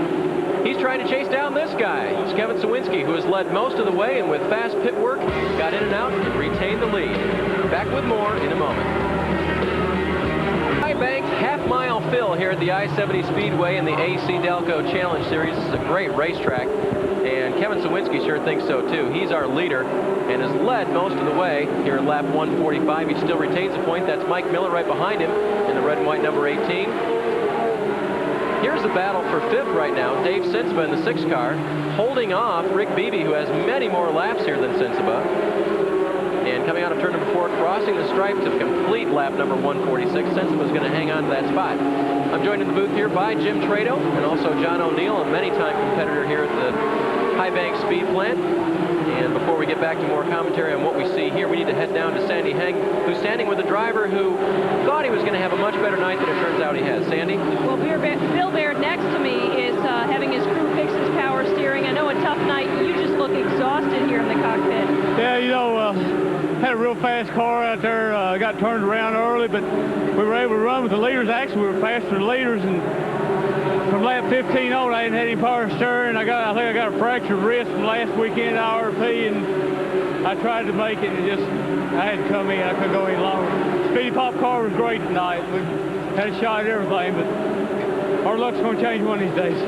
He's trying to chase down this guy. It's Kevin Sawinski, who has led most of the way and with fast pit work, got in and out and retained the lead. Back with more in a moment. High Bank half-mile fill here at the I-70 Speedway in the AC-Delco Challenge Series. This is a great racetrack, and Kevin Sawinski sure thinks so too. He's our leader and has led most of the way here at lap 145. He still retains a point. That's Mike Miller right behind him in the red and white number 18. Here's the battle for 5th right now. Dave Sinsva in the 6th car, holding off Rick Beebe, who has many more laps here than Sinsva. And coming out of turn number 4, crossing the stripe to complete lap number 146. Sinsva was going to hang on to that spot. I'm joined in the booth here by Jim Trado and also John O'Neill, a many-time competitor here at the High Bank Speed Plant. And before we get back to more commentary on what we see here, we need to head down to Sandy Heng, who's standing with a driver who thought he was going to have a much better night than it turns out he has. Sandy? Well, Bill Baird next to me is having his crew fix his power steering. I know a tough night. You just look exhausted here in the cockpit. Yeah, you know, had a real fast car out there. Got turned around early, but we were able to run with the leaders. Actually, we were faster than the leaders, and from lap 15 on, I hadn't had any power steering. I think I got a fractured wrist from last weekend at IRP, and I tried to make it, and I had to come in. I couldn't go any longer. Speedy Pop car was great tonight. We had a shot at everything, but our luck's going to change one of these days.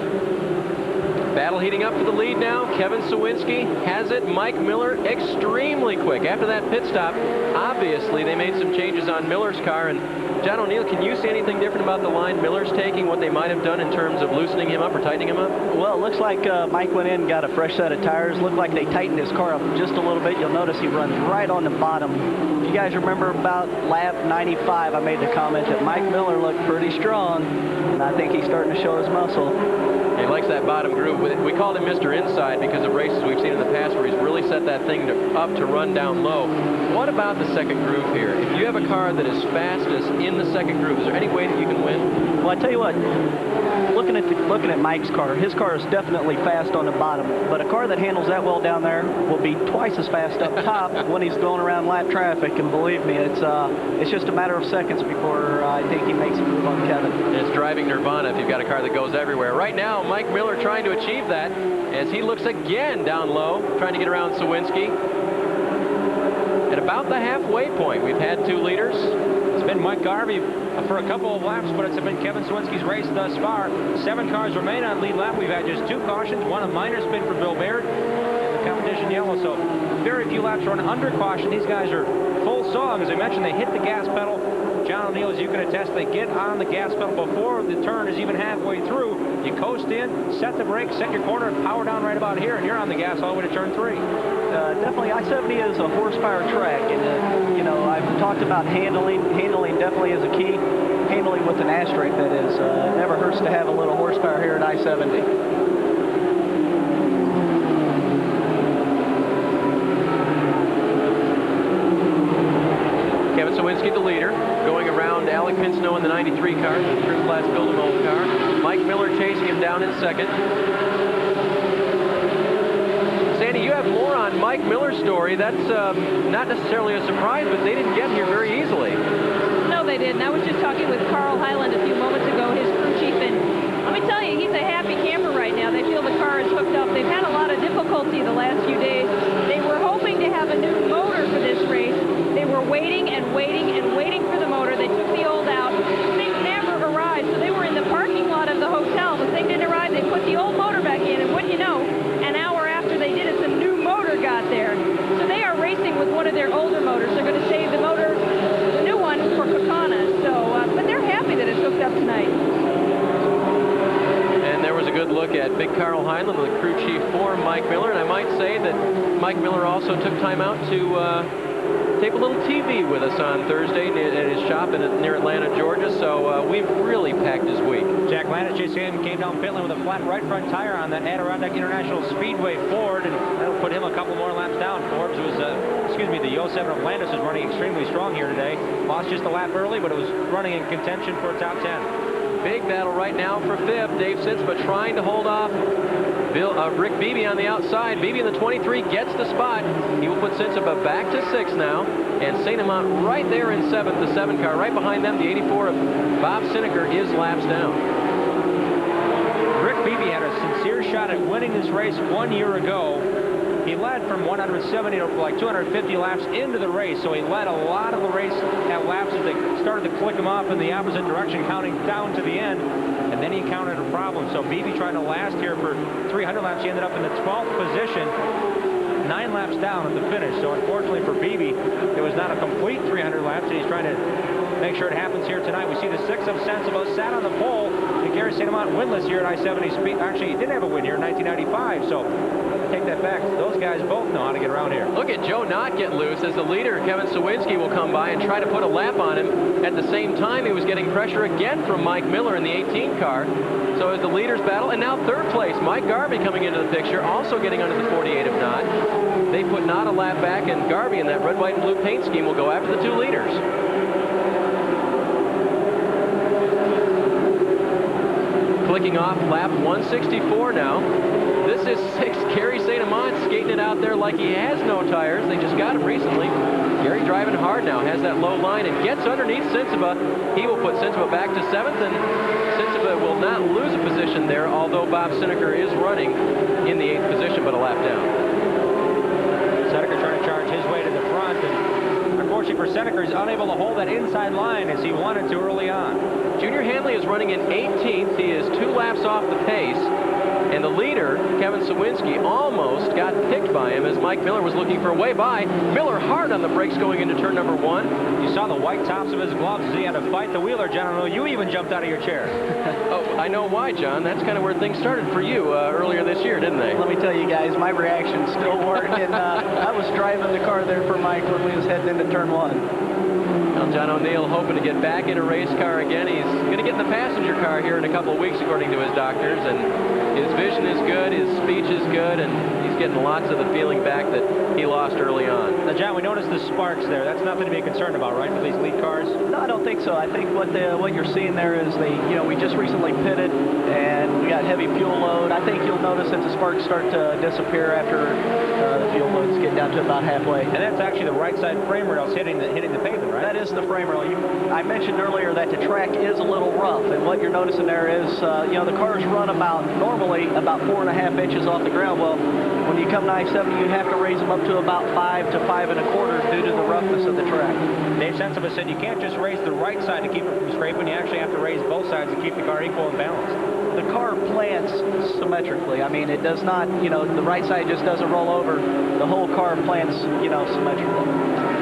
Battle heating up for the lead now. Kevin Sawinski has it. Mike Miller extremely quick. After that pit stop, obviously they made some changes on Miller's car. And John O'Neill, can you see anything different about the line Miller's taking, what they might have done in terms of loosening him up or tightening him up? Well, it looks like Mike went in and got a fresh set of tires. Looked like they tightened his car up just a little bit. You'll notice he runs right on the bottom. If you guys remember about lap 95, I made the comment that Mike Miller looked pretty strong, and I think he's starting to show his muscle. He likes that bottom groove. We called him Mr. Inside because of races we've seen in the past where he's really set that thing up to run down low. What about the second groove here? If you have a car that is fastest in the second groove, is there any way that you can win? Well, I tell you what, looking at Mike's car, his car is definitely fast on the bottom, but a car that handles that well down there will be twice as fast up top when he's going around lap traffic, and believe me, it's just a matter of seconds before I think he makes a move on Kevin. It's driving nirvana if you've got a car that goes everywhere. Right now, Mike Miller trying to achieve that as he looks again down low, trying to get around Sawinski. At about the halfway point, we've had 2 leaders. It's been Mike Garvey for a couple of laps, but it's been Kevin Sawinski's race thus far. 7 cars remain on lead lap. We've had just 2 cautions, one a minor spin for Bill Baird, and the competition yellow. So very few laps run under caution. These guys are full song. As I mentioned, they hit the gas pedal. John O'Neill, as you can attest, they get on the gas pedal before the turn is even halfway through. You coast in, set the brakes, set your corner, and power down right about here, and you're on the gas all the way to turn 3. Definitely, I-70 is a horsepower track, and you know, I've talked about handling. Handling definitely is a key. Handling with an asterisk, that is. It never hurts to have a little horsepower here at I-70. Kevin Sawinski, the leader, going around Alec Pinsnow in the 93 car, the Crew Class Build-A-Mold car. Mike Miller chasing him down in second. Sandy, you have more on Mike Miller's story. That's not necessarily a surprise, but they didn't get here very easily. No, they didn't. I was just talking with Carl Hyland a few moments ago, his crew chief, and let me tell you, he's a happy camper right now. They feel the car is hooked up. They've had a lot of difficulty the last few days. They were hoping to have a new motor for this race. They were waiting and waiting and waiting for the motor. They took the old out. The thing never arrived, so they were in the parking lot of the hotel. The thing didn't arrive. They put the old motor back in, and wouldn't you know, an hour after they did it, the new motor got there. So they are racing with one of their older motors. They're going to save the motor, the new one, for Kokana. So, but they're happy that it's hooked up tonight. And there was a good look at Big Carl Heinlein, the crew chief for Mike Miller. And I might say that Mike Miller also took time out to tape a little TV with us on Thursday at his shop near Atlanta, Georgia. So we've really packed his week. Jack Landis just came down pit lane with a flat right front tire on that Adirondack International Speedway Ford, and that'll put him a couple more laps down. Forbes was, the 07 of Landis is running extremely strong here today. Lost just a lap early, but it was running in contention for a top 10. Big battle right now for 5th. Dave Sinsma trying to hold off Rick Beebe on the outside. Beebe in the 23 gets the spot. He will put Sinsma back to 6th now. And St. Amant right there in 7th, the 7 car. Right behind them, the 84 of Bob Sineker is laps down. Rick Beebe had a sincere shot at winning this race 1 year ago. He led from 170 to like 250 laps into the race, so he led a lot of the race at laps as they started to click him off in the opposite direction, counting down to the end, and then he encountered a problem. So Beebe trying to last here for 300 laps. He ended up in the 12th position, 9 laps down at the finish. So unfortunately for Beebe, it was not a complete 300 laps, and he's trying to make sure it happens here tonight. We see the 6 of Sensible sat on the pole, and Gary St. Amant winless here at I-70 Speed. Actually, he did have a win here in 1995, so take that back. Those guys both know how to get around here. Look at Joe Knott get loose as the leader, Kevin Sawinski, will come by and try to put a lap on him. At the same time, he was getting pressure again from Mike Miller in the 18 car. So as the leaders battle, and now 3rd place, Mike Garvey coming into the picture, also getting under the 48 of Knott. They put Knott a lap back, and Garvey in that red, white, and blue paint scheme will go after the 2 leaders. Clicking off lap 164 now. This is 6th. Gary St. Amant skating it out there like he has no tires. They just got him recently. Gary driving hard now, has that low line and gets underneath Sinsma. He will put Sinsma back to 7th, and Sinsma will not lose a position there, although Bob Sineker is running in the 8th position, but a lap down. Sineker trying to charge his way to the front, and unfortunately for Sineker, he's unable to hold that inside line as he wanted to early on. Junior Hanley is running in 18th. He is 2 laps off the pace. And the leader, Kevin Sawinski, almost got picked by him as Mike Miller was looking for a way by. Miller hard on the brakes going into turn number 1. You saw the white tops of his gloves as he had to fight the wheeler, John. I know you even jumped out of your chair. Oh, I know why, John. That's kind of where things started for you earlier this year, didn't they? Let me tell you guys, my reaction still worked, and I was driving the car there for Mike when we was heading into turn 1. Well, John O'Neill hoping to get back in a race car again. He's going to get in the passenger car here in a couple of weeks, according to his doctors, and his vision is good, his speech is good, and he's getting lots of the feeling back that he lost early on. Now, John, we noticed the sparks there. That's nothing to be concerned about, right, for these lead cars? No, I don't think so. I think what you're seeing there is we just recently pitted, and we got heavy fuel load. I think you'll notice that the sparks start to disappear after the fuel loads get down to about halfway. And that's actually the right side frame rails hitting the pavement, right? That is the frame rail. I mentioned earlier that the track is a little rough, and what you're noticing there is, the cars run normally about 4.5 inches off the ground. Well, when you come to I-70, you have to raise them up to about 5 to 5 1/4 due to the roughness of the track. Dave Sensiva said you can't just raise the right side to keep it from scraping. You actually have to raise both sides to keep the car equal and balanced. The car plants symmetrically. I mean, it does not, the right side just doesn't roll over. The whole car plants, symmetrically.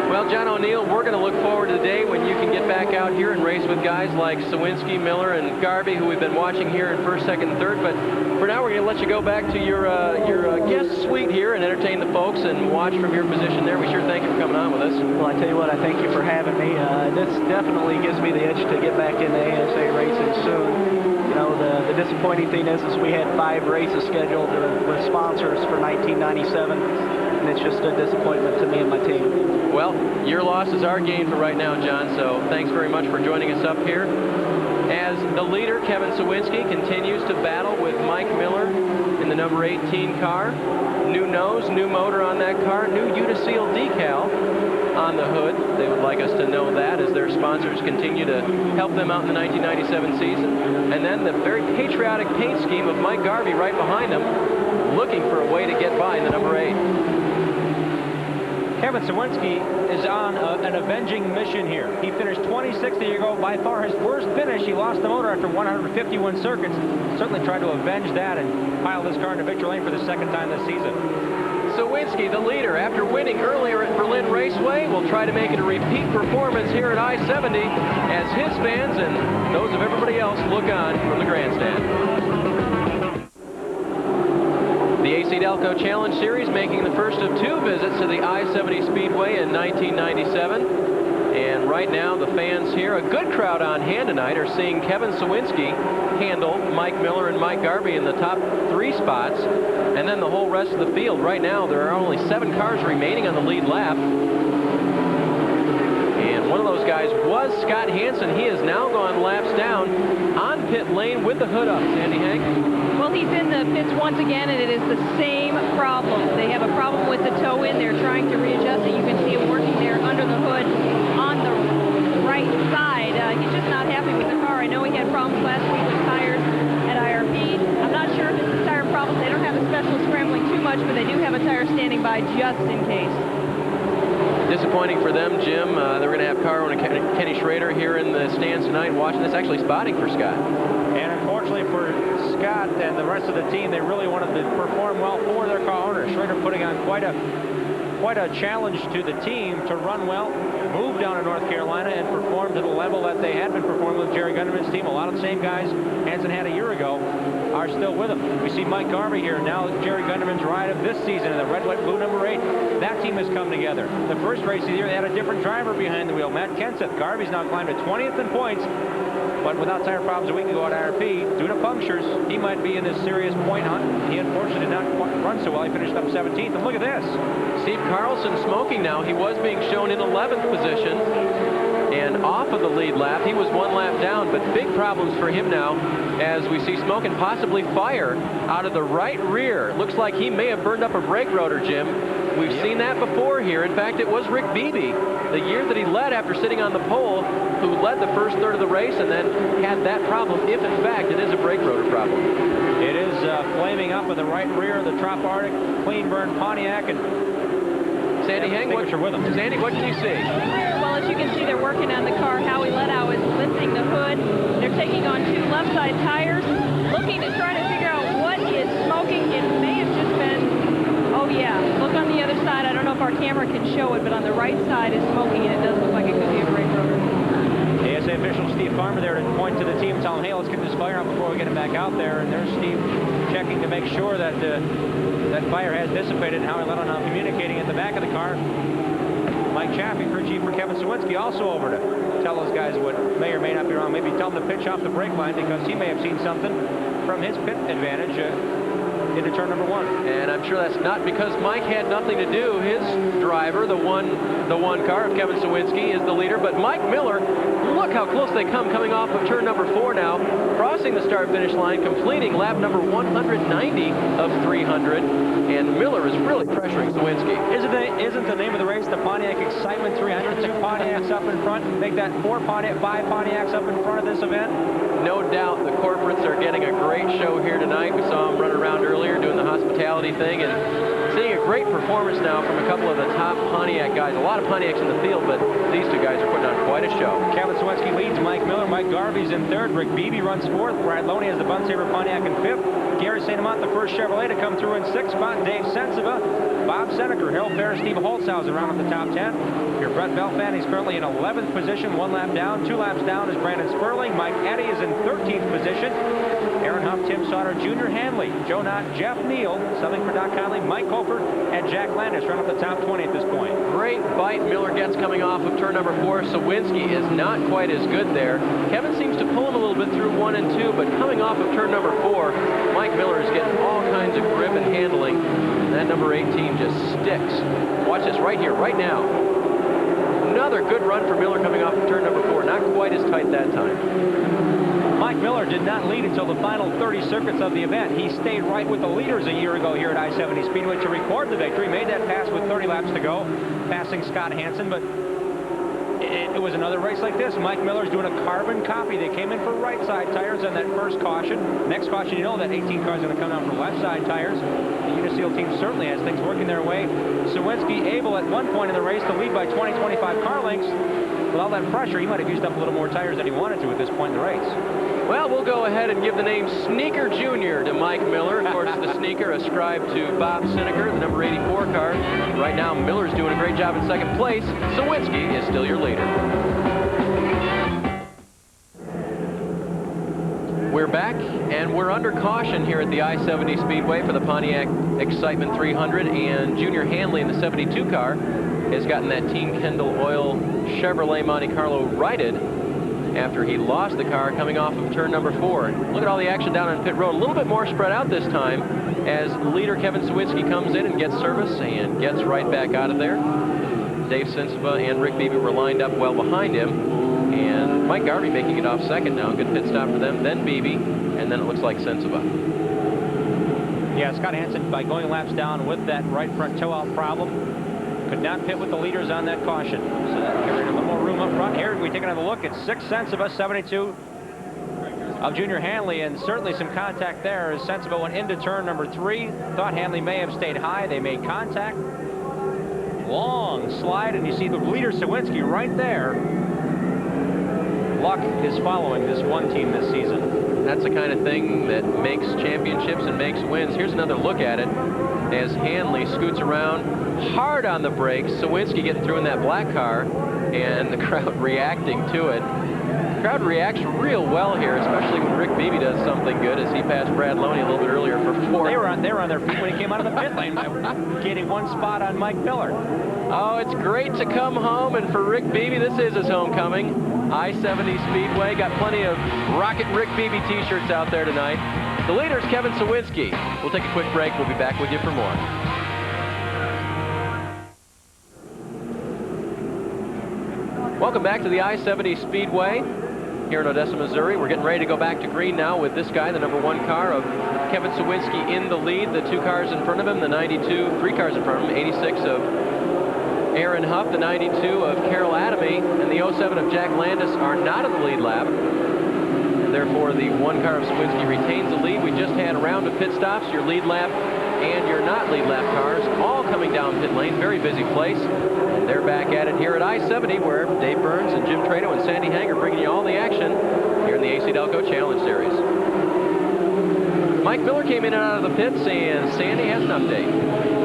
Well, John O'Neill, we're going to look forward to the day when you can get back out here and race with guys like Sawinski, Miller, and Garvey, who we've been watching here in first, second, and third. But for now, we're going to let you go back to your guest suite here and entertain the folks and watch from your position there. We sure thank you for coming on with us. Well, I tell you what, I thank you for having me. This definitely gives me the itch to get back into ASA racing soon. The disappointing thing is we had 5 races scheduled with sponsors for 1997, and it's just a disappointment to me and my team. Well, your loss is our gain for right now, John, so thanks very much for joining us up here. As the leader, Kevin Sawinski, continues to battle with Mike Miller in the number 18 car. New nose, new motor on that car, new Uniseal decal on the hood. They would like us to know that as their sponsors continue to help them out in the 1997 season. And then the very patriotic paint scheme of Mike Garvey right behind them, looking for a way to get by in the number 8. Kevin Sawinski is on an avenging mission here. He finished 26th a year ago, by far his worst finish. He lost the motor after 151 circuits. Certainly tried to avenge that and pile this car into victory lane for the second time this season. Sawinski, the leader, after winning earlier at Berlin Raceway, will try to make it a repeat performance here at I-70 as his fans and those of everybody else look on from the grandstand. The AC-Delco Challenge Series making the first of 2 visits to the I-70 Speedway in 1997. And right now, the fans here, a good crowd on hand tonight, are seeing Kevin Sawinski handle Mike Miller and Mike Garvey in the top 3 spots. And then the whole rest of the field. Right now, there are only 7 cars remaining on the lead lap. And one of those guys was Scott Hansen. He has now gone laps down on pit lane with the hood up. Sandy Hank? Well, he's in the pits once again, and it is the same problem. They have a problem with the toe-in. They're trying to readjust it. You can see him working there under the hood on the right side. He's just not happy with the car. I know he had problems last week with tires at IRP. I'm not sure if it's the tire problems. They don't have a special scrambling too much, but they do have a tire standing by just in case. Disappointing for them, Jim. They're going to have Caro and Kenny Schrader here in the stands tonight watching this, actually spotting for Scott. And unfortunately for Scott and the rest of the team, they really wanted to perform well for their car owner. Schrader putting on quite a challenge to the team to run well, move down to North Carolina, and perform to the level that they had been performing with Jerry Gunderman's team. A lot of the same guys Hansen had a year ago are still with him. We see Mike Garvey here. Now Jerry Gunderman's ride of this season in the red, white, blue number 8. That team has come together. The first race of the year, they had a different driver behind the wheel, Matt Kenseth. Garvey's now climbed to 20th in points, but without tire problems a week ago at IRP, due to punctures, he might be in this serious point hunt. He unfortunately did not run so well. He finished up 17th, and look at this. Steve Carlson smoking now. He was being shown in 11th position and off of the lead lap. He was 1 lap down, but big problems for him now as we see smoke and possibly fire out of the right rear. Looks like he may have burned up a brake rotor, Jim. We've seen that before here. In fact, it was Rick Beebe, the year that he led after sitting on the pole, who led the first third of the race and then had that problem, if in fact it is a brake rotor problem. It is flaming up in the right rear of the Trop Arctic clean burn Pontiac, and Sandy Heng, Sandy, what can you see? Well, as you can see, they're working on the car. Howie Leddow is lifting the hood. They're taking on 2 left side tires, looking to try to figure out what is our camera can show it, but on the right side is smoking, and it does look like it could be a brake rotor. ASA official Steve Farmer there to point to the team, tell them, hey, let's get this fire out before we get it back out there. And there's Steve checking to make sure that that fire has dissipated, and Howie Lennon communicating at the back of the car. Mike Chaffee, crew chief for Kevin Sawinski, also over to tell those guys what may or may not be wrong. Maybe tell them to pitch off the brake line because he may have seen something from his pit advantage into turn number 1. And I'm sure that's not because Mike had nothing to do. His driver, the one car of Kevin Sawinski, is the leader. But Mike Miller, look how close they come coming off of turn number 4 now, crossing the start-finish line, completing lap number 190 of 300. And Miller is really pressuring Sawinski. Isn't the name of the race the Pontiac Excitement 300? 2 Pontiacs up in front. Make that 5 Pontiacs up in front of this event. No doubt the corporates are getting a great show here tonight. We saw them run around earlier doing the hospitality thing, and seeing a great performance now from a couple of the top Pontiac guys. A lot of Pontiacs in the field, but these two guys are putting on quite a show. Kevin Sawinski leads Mike Miller. Mike Garvey's in 3rd. Rick Beebe runs 4th. Brad Loney has the Bunsaver Pontiac in 5th. Gary St. Amant, the first Chevrolet to come through in 6th spot. Dave Sensiva, Bob Seneker, Harold Ferris, Steve Holtzhauser around in the top 10. Your Brett Belfan, he's currently in 11th position, 1 lap down. 2 laps down is Brandon Sperling. Mike Eddy is in 13th position. Aaron Huff, Tim Sauter, Junior Hanley, Joe Knott, Jeff Neal, subbing for Doc Conley, Mike Colford, and Jack Landis run up the top 20 at this point. Great bite Miller gets coming off of turn number 4. Sawinski is not quite as good there. Kevin seems to pull him a little bit through 1 and 2, but coming off of turn number 4, Mike Miller is getting all kinds of grip and handling, and that number 18 just sticks. Watch this right here, right now. Another good run for Miller coming off of turn number 4. Not quite as tight that time. Mike Miller did not lead until the final 30 circuits of the event. He stayed right with the leaders a year ago here at I-70 Speedway to record the victory. Made that pass with 30 laps to go, passing Scott Hansen, but it was another race like this. Mike Miller's doing a carbon copy. They came in for right side tires on that first caution. Next caution, you know that 18 car is going to come down for left side tires. The Uniseal team certainly has things working their way. Sawinski able at one point in the race to lead by 20-25 car lengths. With all that pressure, he might have used up a little more tires than he wanted to at this point in the race. Well, we'll go ahead and give the name Sneaker Jr. to Mike Miller. Of course, the sneaker ascribed to Bob Seneker, the number 84 car. Right now, Miller's doing a great job in 2nd place. Sawinski is still your leader. We're back, and we're under caution here at the I-70 Speedway for the Pontiac Excitement 300, and Junior Hanley in the 72 car has gotten that Team Kendall Oil Chevrolet Monte Carlo righted after he lost the car coming off of turn number 4. Look at all the action down on pit road. A little bit more spread out this time as leader Kevin Sawinski comes in and gets service and gets right back out of there. Dave Sensiva and Rick Beebe were lined up well behind him, and Mike Garvey making it off 2nd now. Good pit stop for them, then Beebe, and then it looks like Sensiva. Yeah, Scott Hansen, by going laps down with that right front toe-out problem, could not pit with the leaders on that caution. So that carried a little more room up front. Here we take another look at 6 Sensiva, 72 of Junior Hanley, and certainly some contact there as Sensiva went into turn number 3. Thought Hanley may have stayed high. They made contact. Long slide, and you see the leader Sawinski right there. Luck is following this one team this season. That's the kind of thing that makes championships and makes wins. Here's another look at it as Hanley scoots around hard on the brakes. Sawinski getting through in that black car, and the crowd reacting to it. The crowd reacts real well here, especially when Rick Beebe does something good as he passed Brad Loney a little bit earlier for 4. They were on their feet when he came out of the pit lane, gaining 1 spot on Mike Miller. Oh, it's great to come home, and for Rick Beebe, this is his homecoming. I-70 Speedway got plenty of Rocket Rick Beebe t-shirts out there tonight. The leader is Kevin Sawinski. We'll take a quick break. We'll be back with you for more. Welcome back to the I-70 Speedway here in Odessa, Missouri. We're getting ready to go back to green now with this guy, the number 1 car of Kevin Sawinski in the lead. The 2 cars in front of him, the 92, 3 cars in front of him, 86 of Aaron Huff, the 92 of Carol Adamy, and the 07 of Jack Landis are not in the lead lap. Therefore, the 1 car of Sawinski retains the lead. We just had a round of pit stops, your lead lap and your not lead lap cars all coming down pit lane. Very busy place. And they're back at it here at I-70, where Dave Burns and Jim Trado and Sandy Hang are bringing you all the action here in the AC-Delco Challenge Series. Mike Miller came in and out of the pits, and Sandy has an update.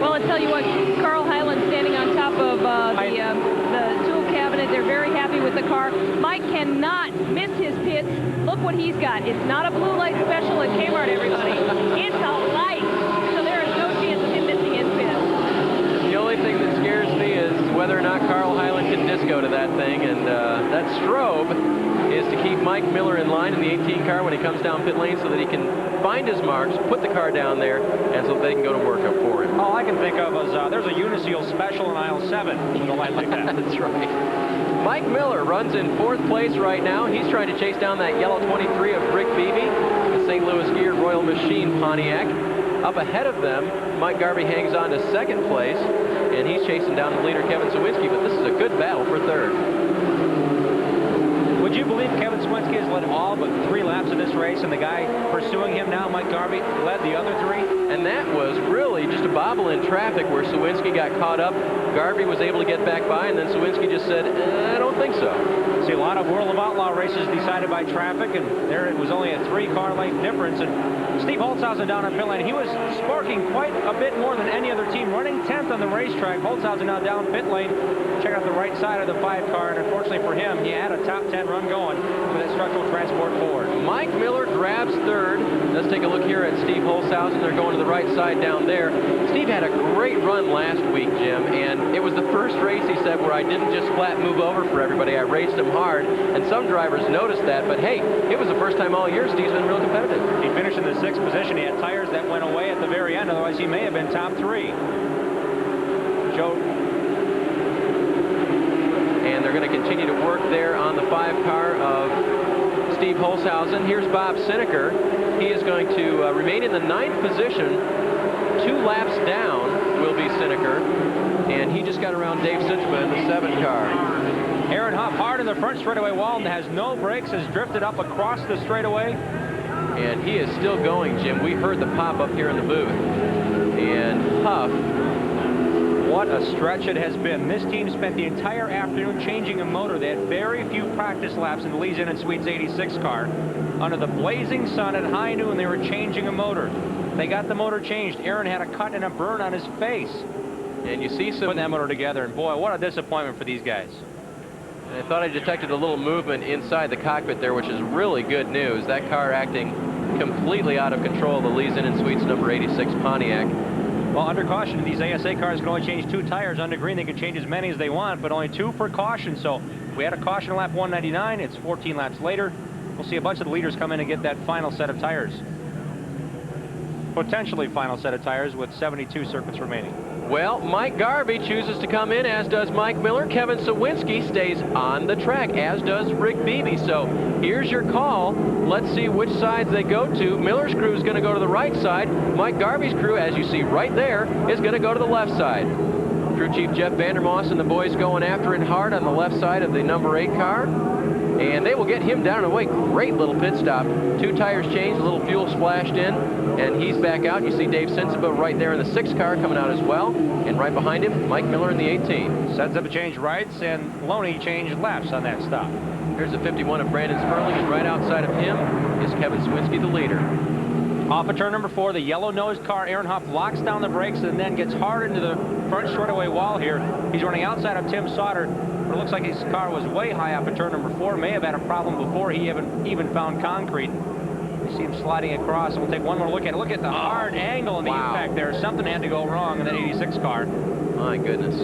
Well, I tell you what, Carl Hyland standing on top off of the tool cabinet. They're very happy with the car. Mike cannot miss his pits. Look what he's got. It's not a blue light special at Kmart, everybody. It's a light. So there is no chance of him missing his pits. The only thing that scares me is whether or not Carl Hyland can disco to that thing, and that strobe is to keep Mike Miller in line in the 18 car when he comes down pit lane so that he can find his marks, put the car down there, and so they can go to work up for him. All I can think of is there's a Uniseal special in aisle 7 with a light like that. That's right. Mike Miller runs in 4th place right now. He's trying to chase down that yellow 23 of Rick Beebe, the St. Louis geared Royal Machine Pontiac. Up ahead of them, Mike Garvey hangs on to 2nd place, and he's chasing down the leader, Kevin Sawinski, but this is a good battle for 3rd. Would you believe Kevin Sawinski has led all but 3 laps of this race, and the guy pursuing him now, Mike Garvey, led the other 3? And that was really just a bobble in traffic where Sawinski got caught up. Garvey was able to get back by, and then Sawinski just said, I don't think so. See, a lot of World of Outlaw races decided by traffic, and there it was only a 3-car length difference. And Steve Holtzhausen down on pit lane, he was sparking quite a bit more than any other team, running 10th on the racetrack. Holtzhausen now down pit lane. Check out the right side of the 5-car, and unfortunately for him, he had a top 10 run going with that structural transport forward. Mike Miller grabs 3rd. Let's take a look here at Steve Holtzhausen. They're going to the right side down there. Steve had a great run last week, Jim, and it was the first race, he said, where I didn't just flat move over for everybody. I raced him hard, and some drivers noticed that, but hey, it was the first time all year Steve's been real competitive. He finished in the 6th position. He had tires that went away at the very end, otherwise he may have been top 3. Joe. And they're going to continue to work there on the 5-car of Steve Holtzhausen. Here's Bob Sineker. He is going to remain in the 9th position. 2 laps down will be Sineker. And he just got around Dave Sitzma in the 7-car. Aaron Huff hard in the front straightaway wall and has no brakes, has drifted up across the straightaway. And he is still going, Jim. We heard the pop up here in the booth. And Huff, what a stretch it has been. This team spent the entire afternoon changing a motor. They had very few practice laps in the Lee's Inn and Suites 86 car. Under the blazing sun at high noon, they were changing a motor. They got the motor changed. Aaron had a cut and a burn on his face. And you see some... putting that motor together, and boy, what a disappointment for these guys. And I thought I detected a little movement inside the cockpit there, which is really good news. That car acting completely out of control, the Lee's Inn and Suites number 86 Pontiac. Well, under caution, these ASA cars can only change 2 tires. Under green, they can change as many as they want, but only 2 per caution. So we had a caution lap 199. It's 14 laps later. We'll see a bunch of the leaders come in and get that final set of tires. Potentially final set of tires with 72 circuits remaining. Well, Mike Garvey chooses to come in, as does Mike Miller. Kevin Sawinski stays on the track, as does Rick Beebe. So here's your call. Let's see which sides they go to. Miller's crew is going to go to the right side. Mike Garvey's crew, as you see right there, is going to go to the left side. Crew Chief Jeff Vandermoss and the boys going after it hard on the left side of the number 8 car. And they will get him down and away. Great little pit stop. 2 tires changed, a little fuel splashed in, and he's back out. You see Dave Sensiba right there in the 6 car coming out as well. And right behind him, Mike Miller in the 18. Sensiba changed rights, and Loney changed lefts on that stop. Here's the 51 of Brandon Sperling, and right outside of him is Kevin Sawinski, the leader. Off of turn number 4, the yellow-nosed car, Aaron Huff, locks down the brakes and then gets hard into the front straightaway wall here. He's running outside of Tim Sauter, but it looks like his car was way high off of turn number 4. May have had a problem before he even found concrete. You see him sliding across, and we'll take one more look at it. Look at the hard angle in the impact there. Something had to go wrong in that 86 car. My goodness.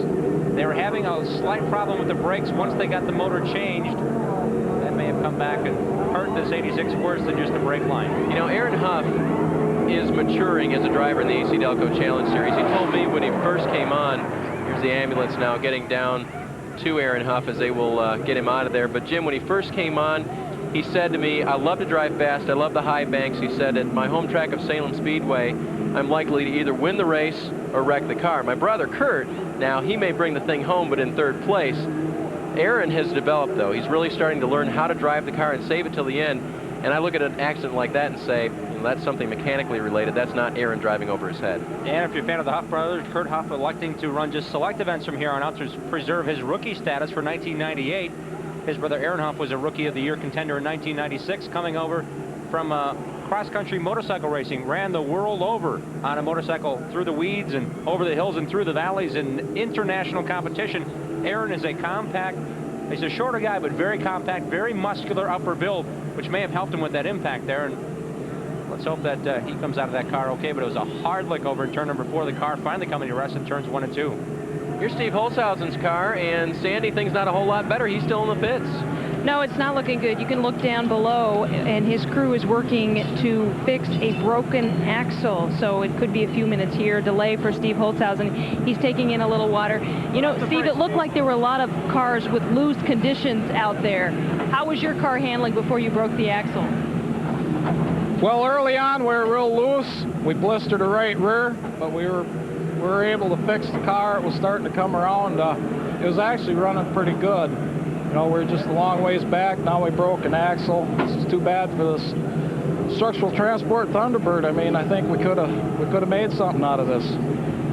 They were having a slight problem with the brakes. Once they got the motor changed, that may have come back and hurt this 86 worse than just the brake line. You know, Aaron Huff is maturing as a driver in the AC-Delco Challenge Series. He told me when he first came on, here's the ambulance now getting down to Aaron Huff as they will get him out of there. But Jim, when he first came on, he said to me, I love to drive fast, I love the high banks. He said, at my home track of Salem Speedway, I'm likely to either win the race or wreck the car. My brother Kurt, now he may bring the thing home, but in 3rd place. Aaron has developed, though. He's really starting to learn how to drive the car and save it till the end. And I look at an accident like that and say, that's something mechanically related. That's not Aaron driving over his head. And if you're a fan of the Huff brothers, Kurt Huff electing to run just select events from here on out to preserve his rookie status for 1998. His brother Aaron Huff was a Rookie of the Year contender in 1996, coming over from cross-country motorcycle racing, ran the world over on a motorcycle through the weeds and over the hills and through the valleys in international competition. Aaron is a compact, he's a shorter guy, but very compact, very muscular upper build, which may have helped him with that impact there. And let's hope that he comes out of that car okay, but it was a hard lick over in turn number 4. The car finally coming to rest in turns 1 and 2. Here's Steve Holzhausen's car, and Sandy, things not a whole lot better. He's still in the pits. No, it's not looking good. You can look down below, and his crew is working to fix a broken axle. So it could be a few minutes here. Delay for Steve Holzhausen. He's taking in a little water. You know, Steve, it looked like there were a lot of cars with loose conditions out there. How was your car handling before you broke the axle? Well, early on, we were real loose. We blistered the right rear, but we were able to fix the car. It was starting to come around. It was actually running pretty good. You know, we're just a long ways back. Now we broke an axle. It's too bad for this structural transport Thunderbird. I mean, I think we could have made something out of this.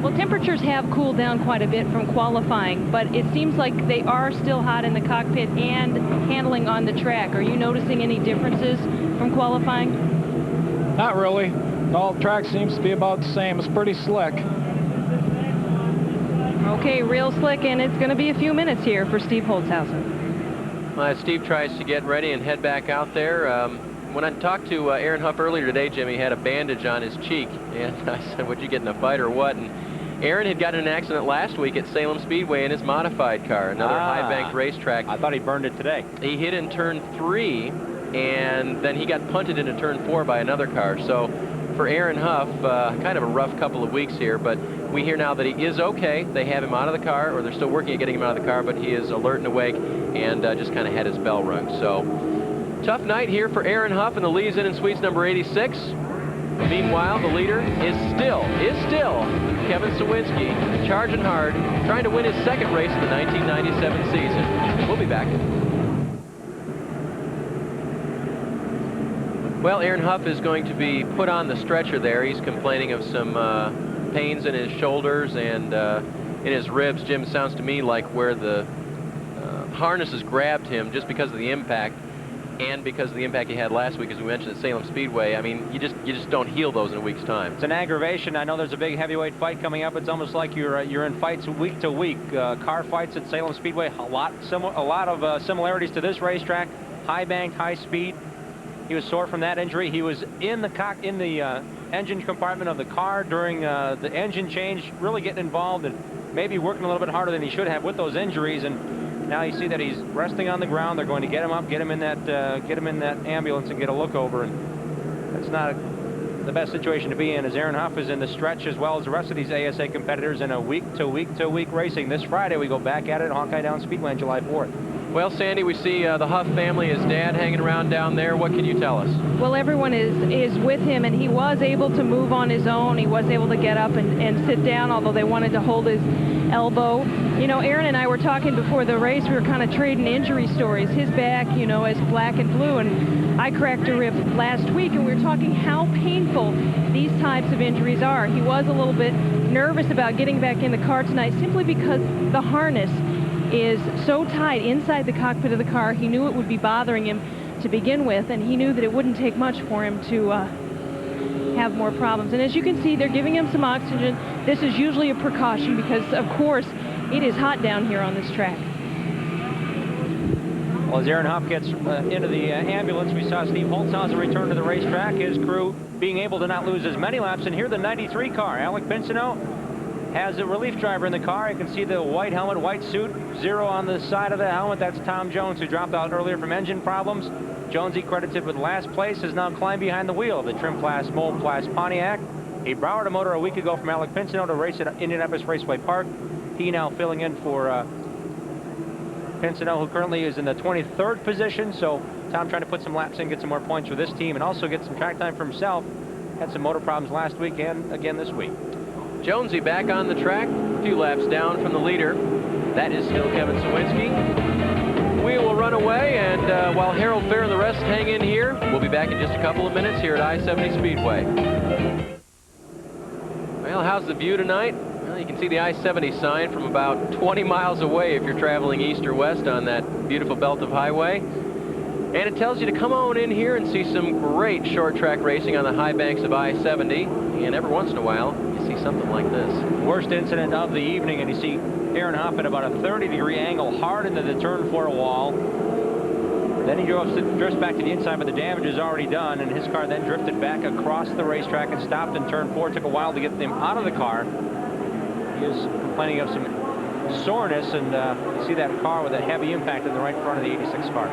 Well, temperatures have cooled down quite a bit from qualifying, but it seems like they are still hot in the cockpit and handling on the track. Are you noticing any differences from qualifying? Not really. No, the track seems to be about the same. It's pretty slick. Okay, real slick, and it's going to be a few minutes here for Steve Holzhausen. Well, as Steve tries to get ready and head back out there, when I talked to Aaron Huff earlier today, Jimmy, he had a bandage on his cheek, and I said, would you get in a fight or what? And Aaron had gotten in an accident last week at Salem Speedway in his modified car, another high-banked racetrack. I thought he burned it today. He hit in turn 3, and then he got punted into turn 4 by another car. So for Aaron Huff, kind of a rough couple of weeks here, but we hear now that he is okay. They have him out of the car, or they're still working at getting him out of the car, but he is alert and awake and just kind of had his bell rung. So tough night here for Aaron Huff in the Lee's Inn and Suites number 86. Meanwhile, the leader is still Kevin Sawinski, charging hard, trying to win his second race in the 1997 season. We'll be back. Well, Aaron Huff is going to be put on the stretcher there. He's complaining of some pains in his shoulders and in his ribs. Jim, sounds to me like where the harnesses grabbed him just because of the impact, and because of the impact he had last week, as we mentioned at Salem Speedway. I mean, you just don't heal those in a week's time. It's an aggravation. I know there's a big heavyweight fight coming up. It's almost like you're in fights week to week. Car fights at Salem Speedway, a lot of similarities to this racetrack. High banked, high speed. He was sore from that injury. He was in the engine compartment of the car during the engine change, really getting involved and maybe working a little bit harder than he should have with those injuries. And now you see that he's resting on the ground. They're going to get him up, get him in that ambulance and get a look over. And that's not the best situation to be in, as Aaron Huff is in the stretch as well as the rest of these ASA competitors in a week-to-week racing. This Friday we go back at it at Hawkeye Down Speedway on July 4th. Well, Sandy, we see the Huff family, his dad hanging around down there. What can you tell us? Well, everyone is with him, and he was able to move on his own. He was able to get up and sit down, although they wanted to hold his elbow. You know, Aaron and I were talking before the race. We were kind of trading injury stories. His back, you know, is black and blue, and I cracked a rib last week, and we were talking how painful these types of injuries are. He was a little bit nervous about getting back in the car tonight simply because the harness is so tight inside the cockpit of the car. He knew it would be bothering him to begin with, and he knew that it wouldn't take much for him to have more problems. And as you can see, they're giving him some oxygen. This is usually a precaution because, of course, it is hot down here on this track. Well, as Aaron Huff gets into the ambulance, we saw Steve Holzhausen return to the racetrack, his crew being able to not lose as many laps. And here the 93 car, Alec Pincino, has a relief driver in the car. You can see the white helmet, white suit, 0 on the side of the helmet. That's Tom Jones, who dropped out earlier from engine problems. Jonesy, credited with last place, has now climbed behind the wheel of the Trim Class, Mold Class Pontiac. He borrowed a motor a week ago from Alec Pincino to race at Indianapolis Raceway Park. He now filling in for Pincino, who currently is in the 23rd position. So Tom trying to put some laps in, get some more points for this team, and also get some track time for himself. Had some motor problems last week and again this week. Jonesy back on the track, a few laps down from the leader. That is still Kevin Sawinski. We will run away, and while Harold Fair and the rest hang in here, we'll be back in just a couple of minutes here at I-70 Speedway. Well, how's the view tonight? Well, you can see the I-70 sign from about 20 miles away if you're traveling east or west on that beautiful belt of highway. And it tells you to come on in here and see some great short track racing on the high banks of I-70. And every once in a while, you see something like this. Worst incident of the evening, and you see Aaron Hopp at about a 30-degree angle hard into the turn 4 wall. Then he drifts back to the inside, but the damage is already done, and his car then drifted back across the racetrack and stopped in turn 4. It took a while to get them out of the car. He is complaining of some soreness, and you see that car with a heavy impact in the right front of the 86 car.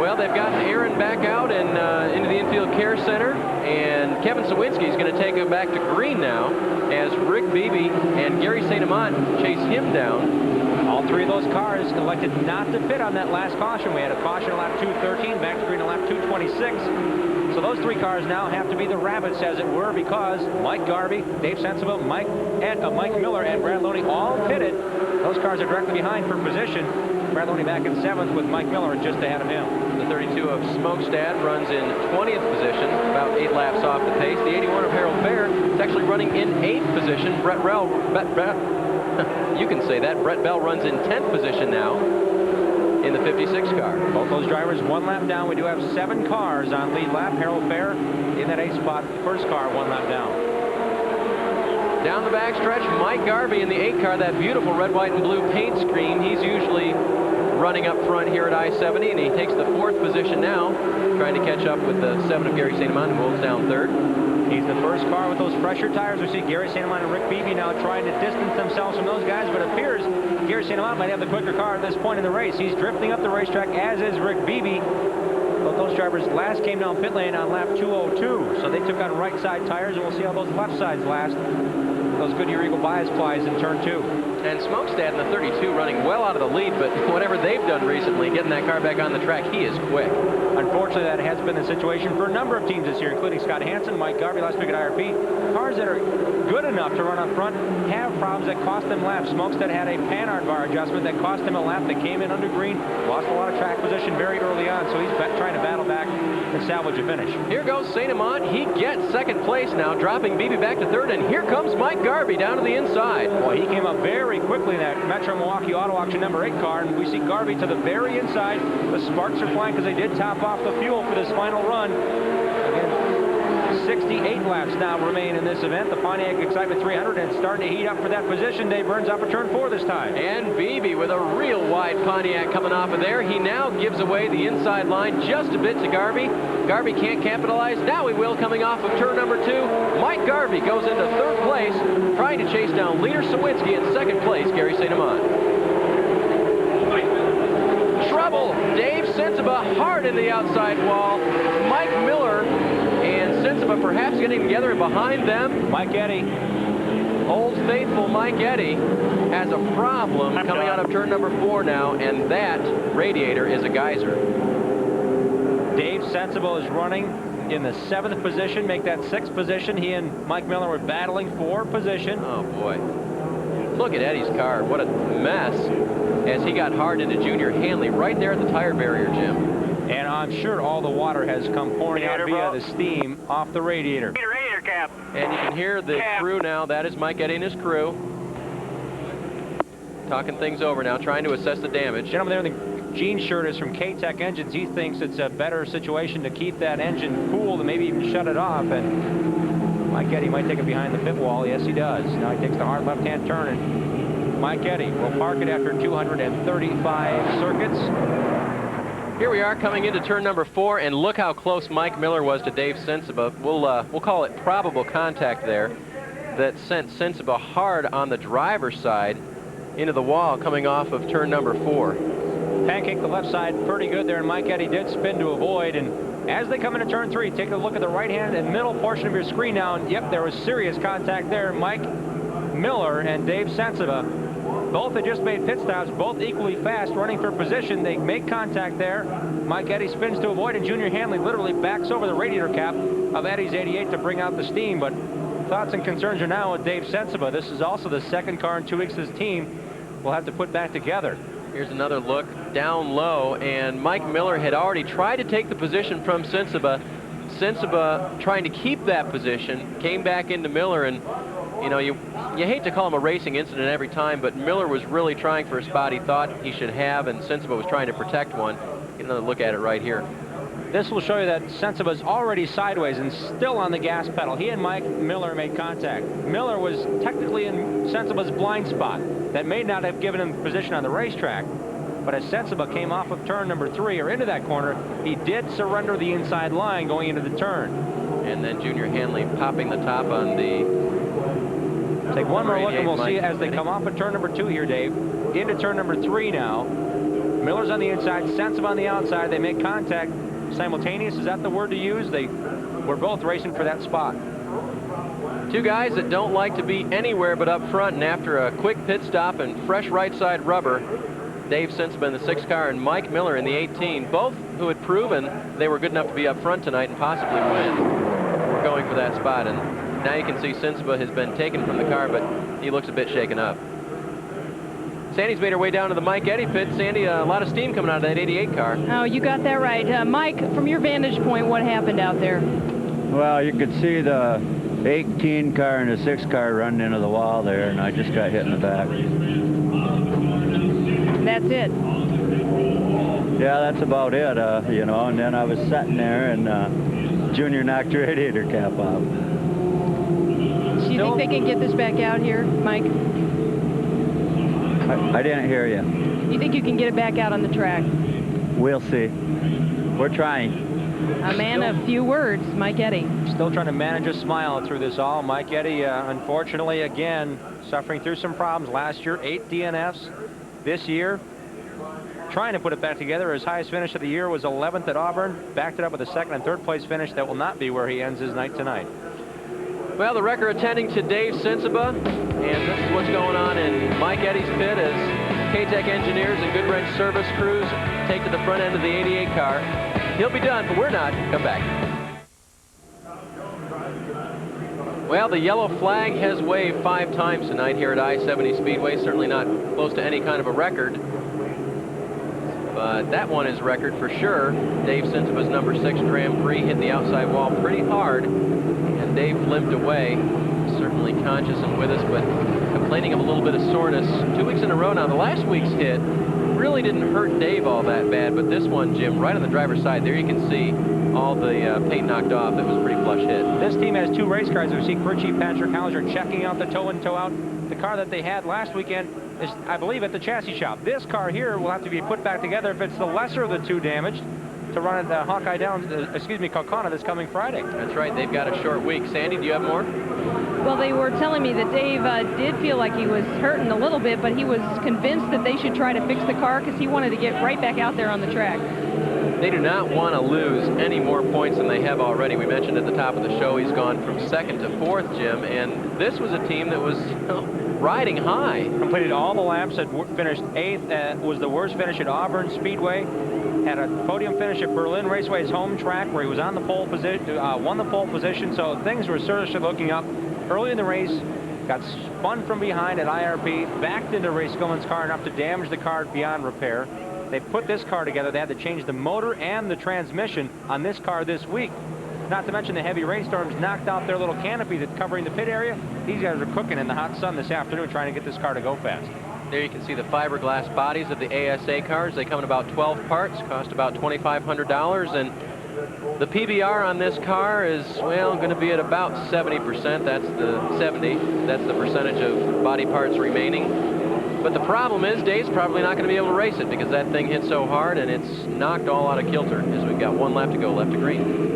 Well, they've gotten Aaron back out and into the infield care center, and Kevin Sawinski is going to take him back to green now as Rick Beebe and Gary St. Amant chase him down. All three of those cars elected not to fit on that last caution. We had a caution at lap 213, back to green at lap 226. So those three cars now have to be the rabbits, as it were, because Mike Garvey, Dave Sensible, Mike Miller, and Brad Loney all pitted. Those cars are directly behind for position. Brad Loney back in 7th with Mike Miller just ahead of him. The 32 of Smokestad runs in 20th position, about 8 laps off the pace. The 81 of Harold Fair is actually running in 8th position. You can say that. Brett Bell runs in 10th position now in the 56 car. Both those drivers 1 lap down. We do have 7 cars on lead lap. Harold Fair in that 8th spot. First car 1 lap down. Down the backstretch, Mike Garvey in the 8 car, that beautiful red, white, and blue paint scheme. He's usually running up front here at I-70, and he takes the 4th position now, trying to catch up with the 7 of Gary St. Amant, who holds down 3rd. He's the first car with those fresher tires. We see Gary St. Amant and Rick Beebe now trying to distance themselves from those guys, but it appears Gary St. Amant might have the quicker car at this point in the race. He's drifting up the racetrack, as is Rick Beebe. But those drivers last came down pit lane on lap 202, so they took on right side tires, and we'll see how those left sides last. Those Goodyear Eagle bias plies in turn 2. And Smokestad in the 32 running well out of the lead, but whatever they've done recently, getting that car back on the track, he is quick. Unfortunately, that has been the situation for a number of teams this year, including Scott Hansen, Mike Garvey last week at IRP. Cars that are good enough to run up front have problems that cost them laps. Smokestad had a Panhard bar adjustment that cost him a lap that came in under green, lost a lot of track position very early on, so he's trying to battle back and salvage a finish. Here goes St. Amant. He gets 2nd place now, dropping Beebe back to 3rd, and here comes Mike Garvey down to the inside. Well, he came up very quickly in that Metro Milwaukee Auto Auction number 8 car, and we see Garvey to the very inside. The sparks are flying because they did top off the fuel for this final run. Again, 68 laps now remain in this event. The Pontiac Excitement 300 and starting to heat up for that position. Dave Burns up at turn 4 this time. And Beebe with a real wide Pontiac coming off of there. He now gives away the inside line just a bit to Garvey. Garvey can't capitalize. Now he will, coming off of turn number 2. Mike Garvey goes into 3rd place, trying to chase down leader Sawinski in 2nd place, Gary St. Amant. Trouble. Dave Sensiba hard in the outside wall. Mike Miller and Sensiba perhaps getting together, and behind them, Mike Eddy. Old faithful Mike Eddy has a problem coming out of turn number 4 now, and that radiator is a geyser. Dave Sensible is running in the 7th position, make that 6th position. He and Mike Miller were battling for position. Oh boy. Look at Eddie's car. What a mess as he got hard into Junior Hanley right there at the tire barrier, Jim. And I'm sure all the water has come pouring out via the steam off the radiator. Radiator cap. And you can hear the crew now. That is Mike Eddy and his crew. Talking things over now, trying to assess the damage. Gentlemen there in the jean shirt is from K-Tech Engines. He thinks it's a better situation to keep that engine cool than maybe even shut it off. And Mike Eddy might take it behind the pit wall. Yes, he does. Now he takes the hard left-hand turn, and Mike Eddy will park it after 235 circuits. Here we are coming into turn number 4, and look how close Mike Miller was to Dave Sensiba. We'll call it probable contact there that sent Sensiba hard on the driver's side into the wall coming off of turn number 4. Pancake the left side pretty good there, and Mike Eddy did spin to avoid. And as they come into turn 3, take a look at the right hand and middle portion of your screen now, and yep, there was serious contact there. Mike Miller and Dave Sensiba both had just made pit stops, both equally fast, running for position. They make contact there. Mike Eddy spins to avoid, and Junior Hanley literally backs over the radiator cap of Eddy's 88 to bring out the steam. But thoughts and concerns are now with Dave Sensiba. This is also the 2nd car in 2 weeks his team will have to put back together. Here's another look down low, and Mike Miller had already tried to take the position from Sensiba. Sensiba trying to keep that position, came back into Miller, and you know, you hate to call him a racing incident every time, but Miller was really trying for a spot he thought he should have, and Sensiba was trying to protect one. Get another look at it right here. This will show you that Sensiba's already sideways and still on the gas pedal. He and Mike Miller made contact. Miller was technically in Sensiba's blind spot. That may not have given him position on the racetrack. But as Sensiba came off of turn number 3 or into that corner, he did surrender the inside line going into the turn. And then Junior Hanley popping the top on the... Take one more look and we'll see as they come off of turn number 2 here, Dave. Into turn number 3 now. Miller's on the inside, Sensiba on the outside. They make contact. Simultaneous, is that the word to use? They were both racing for that spot. Two guys that don't like to be anywhere but up front, and after a quick pit stop and fresh right side rubber, Dave Sensiba in the 6 car and Mike Miller in the 18, both who had proven they were good enough to be up front tonight and possibly win, were going for that spot. And now you can see Sensiba has been taken from the car, but he looks a bit shaken up. Sandy's made her way down to the Mike Eddy pit. Sandy, a lot of steam coming out of that 88 car. Oh, you got that right. Mike, from your vantage point, what happened out there? Well, you could see the 18 car and the 6 car running into the wall there, and I just got hit in the back. That's it. Yeah, that's about it, you know, and then I was sitting there, and Junior knocked the radiator cap off. Do you think they can get this back out here, Mike? I didn't hear you. You think you can get it back out on the track? We'll see. We're trying. A man of few words, Mike Eddy. Still trying to manage a smile through this all. Mike Eddy, unfortunately, again, suffering through some problems. Last year, 8 DNFs. This year, trying to put it back together. His highest finish of the year was 11th at Auburn. Backed it up with a 2nd and 3rd place finish. That will not be where he ends his night tonight. Well, the wrecker attending to Dave Sensiba, and this is what's going on in Mike Eddy's pit as K-Tech engineers and Good Wrench service crews take to the front end of the 88 car. He'll be done, but we're not. Come back. Well, the yellow flag has waved 5 times tonight here at I-70 Speedway. Certainly not close to any kind of a record. But that one is record for sure. Dave Sensiba's number 6 Grand Prix hit the outside wall pretty hard. And Dave limped away. Certainly conscious and with us, but complaining of a little bit of soreness 2 weeks in a row now. The last week's hit really didn't hurt Dave all that bad, but this one, Jim, right on the driver's side, there you can see all the paint knocked off. That was a pretty flush hit. This team has 2 race cars. We see crew chief Patrick Hauser checking out the toe-in, toe-out. The car that they had last weekend is, I believe, at the chassis shop. This car here will have to be put back together if it's the lesser of the 2 damaged to run at the Hawkeye Downs, Kaukauna this coming Friday. That's right. They've got a short week. Sandy, do you have more? Well, they were telling me that Dave did feel like he was hurting a little bit, but he was convinced that they should try to fix the car because he wanted to get right back out there on the track. They do not want to lose any more points than they have already. We mentioned at the top of the show he's gone from 2nd to 4th, Jim, and this was a team that was riding high. Completed all the laps, had finished 8th, was the worst finish at Auburn Speedway. Had a podium finish at Berlin Raceway's home track where he was on the pole position, won the pole position, so things were seriously looking up. Early in the race, got spun from behind at IRP, backed into Ray Skillman's car enough to damage the car beyond repair. They put this car together. They had to change the motor and the transmission on this car this week. Not to mention the heavy rainstorms knocked out their little canopy that's covering the pit area. These guys are cooking in the hot sun this afternoon trying to get this car to go fast. There you can see the fiberglass bodies of the ASA cars. They come in about 12 parts, cost about $2,500, and the PBR on this car is, well, going to be at about 70%. That's the 70. That's the percentage of body parts remaining. But the problem is Dave's probably not going to be able to race it because that thing hit so hard and it's knocked all out of kilter as we've got 1 lap to go, left to green.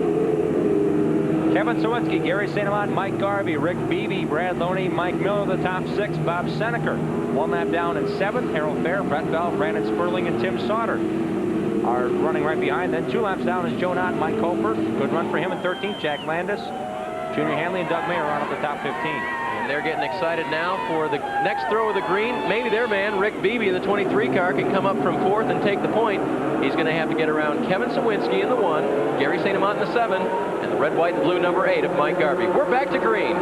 Kevin Sawinski, Gary St. Amant, Mike Garvey, Rick Beebe, Brad Loney, Mike Miller, the top 6, Bob Seneker. 1 lap down in 7th, Harold Fair, Brett Bell, Brandon Sperling, and Tim Sauter are running right behind. Then 2 laps down is Joe Knott and Mike Coper. Good run for him in 13th. Jack Landis, Junior Hanley, and Doug Mayer on up the top 15. And they're getting excited now for the next throw of the green. Maybe their man, Rick Beebe in the 23 car, can come up from 4th and take the point. He's going to have to get around Kevin Sawinski in the 1, Gary St. Amant in the 7, and the red, white, and blue number 8 of Mike Garvey. We're back to green.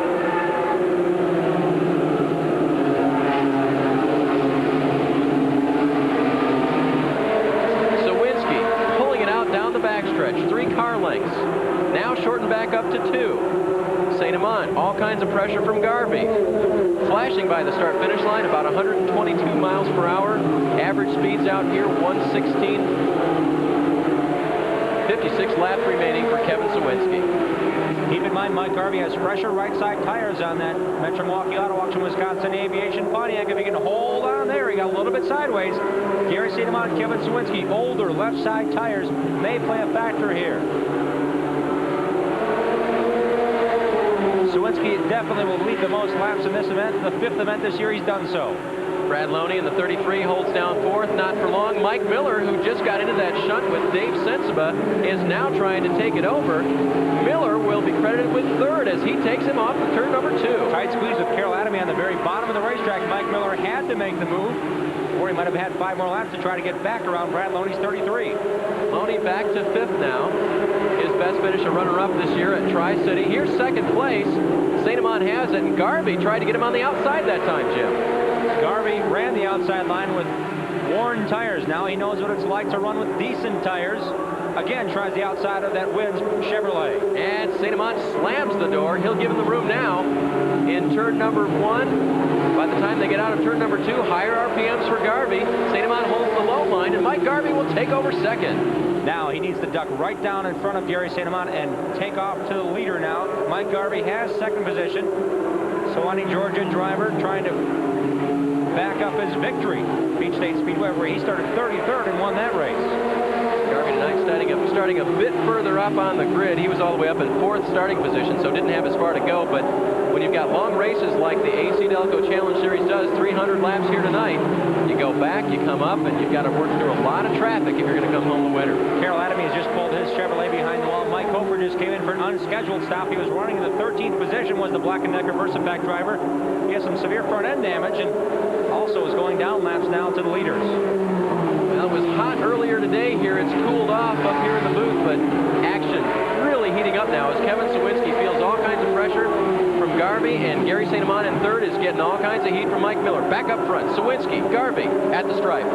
Sawinski pulling it out down the backstretch, 3 car lengths. Now shortened back up to 2. St. Amant, all kinds of pressure from Garvey. Flashing by the start-finish line, about 122 miles per hour. Average speeds out here, 116. 56 laps remaining for Kevin Sawinski. Keep in mind, Mike Garvey has fresher right side tires on that Metro Milwaukee Auto Auction Wisconsin Aviation Pontiac. If he can hold on there, he got a little bit sideways. Gary St. Amant, Kevin Sawinski, older left side tires may play a factor here. Sawinski definitely will lead the most laps in this event. The 5th event this year, he's done so. Brad Loney in the 33 holds down 4th, not for long. Mike Miller, who just got into that shunt with Dave Sensiba, is now trying to take it over. Miller will be credited with 3rd as he takes him off to turn number 2. Tight squeeze with Carroll Adamy on the very bottom of the racetrack. Mike Miller had to make the move, or he might have had 5 more laps to try to get back around Brad Loney's 33. Loney back to 5th now. His best finish, a runner-up this year at Tri-City. Here's 2nd place. St. Amant has it, and Garvey tried to get him on the outside that time, Jim. Garvey ran the outside line with worn tires. Now he knows what it's like to run with decent tires. Again, tries the outside of that Wins Chevrolet. And St. Amant slams the door. He'll give him the room now in turn number 1. By the time they get out of turn number 2, higher RPMs for Garvey. St. Amant holds the low line, and Mike Garvey will take over 2nd. Now he needs to duck right down in front of Gary St. Amant and take off to the leader now. Mike Garvey has 2nd position. Sewanee, Georgia driver trying to back up his victory. Peach State Speedway, where he started 33rd and won that race. Garvey tonight starting a bit further up on the grid. He was all the way up in 4th starting position, so didn't have as far to go. But when you've got long races like the AC-Delco Challenge Series does, 300 laps here tonight, you go back, you come up, and you've got to work through a lot of traffic if you're going to come home the winner. Carroll Adamy has just pulled his Chevrolet behind the wall. Mike Hofer just came in for an unscheduled stop. He was running in the 13th position, was the Black & Decker Versapack driver. He has some severe front end damage and also is going down laps now to the leaders. Well, it was hot earlier today here. It's cooled off up here in the booth, but action really heating up now as Kevin Sawinski feels all kinds of pressure from Garvey, and Gary St. Amant in 3rd is getting all kinds of heat from Mike Miller. Back up front, Sawinski, Garvey at the stripe.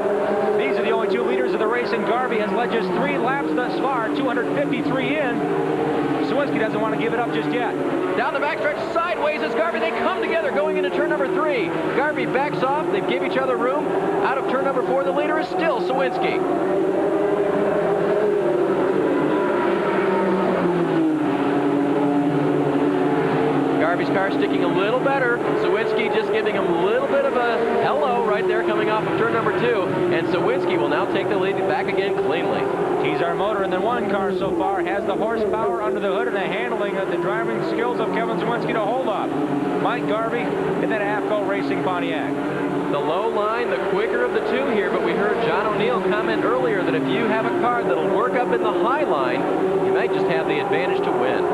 These are the only 2 leaders of the race, and Garvey has led just 3 laps thus far, 253 in. Sawinski doesn't want to give it up just yet. Down the backstretch, sideways is Garvey. They come together going into turn number 3. Garvey backs off. They give each other room. Out of turn number 4, the leader is still Sawinski. Garvey's car sticking a little better. Sawinski just giving him a little bit of a hello right there coming off of turn number 2. And Sawinski will now take the lead back again cleanly. He's our motor, and then one car so far has the horsepower under the hood and the handling of the driving skills of Kevin Sawinski to hold up. Mike Garvey in that AFCO Racing Pontiac. The low line, the quicker of the 2 here, but we heard John O'Neill comment earlier that if you have a car that'll work up in the high line, you might just have the advantage to win.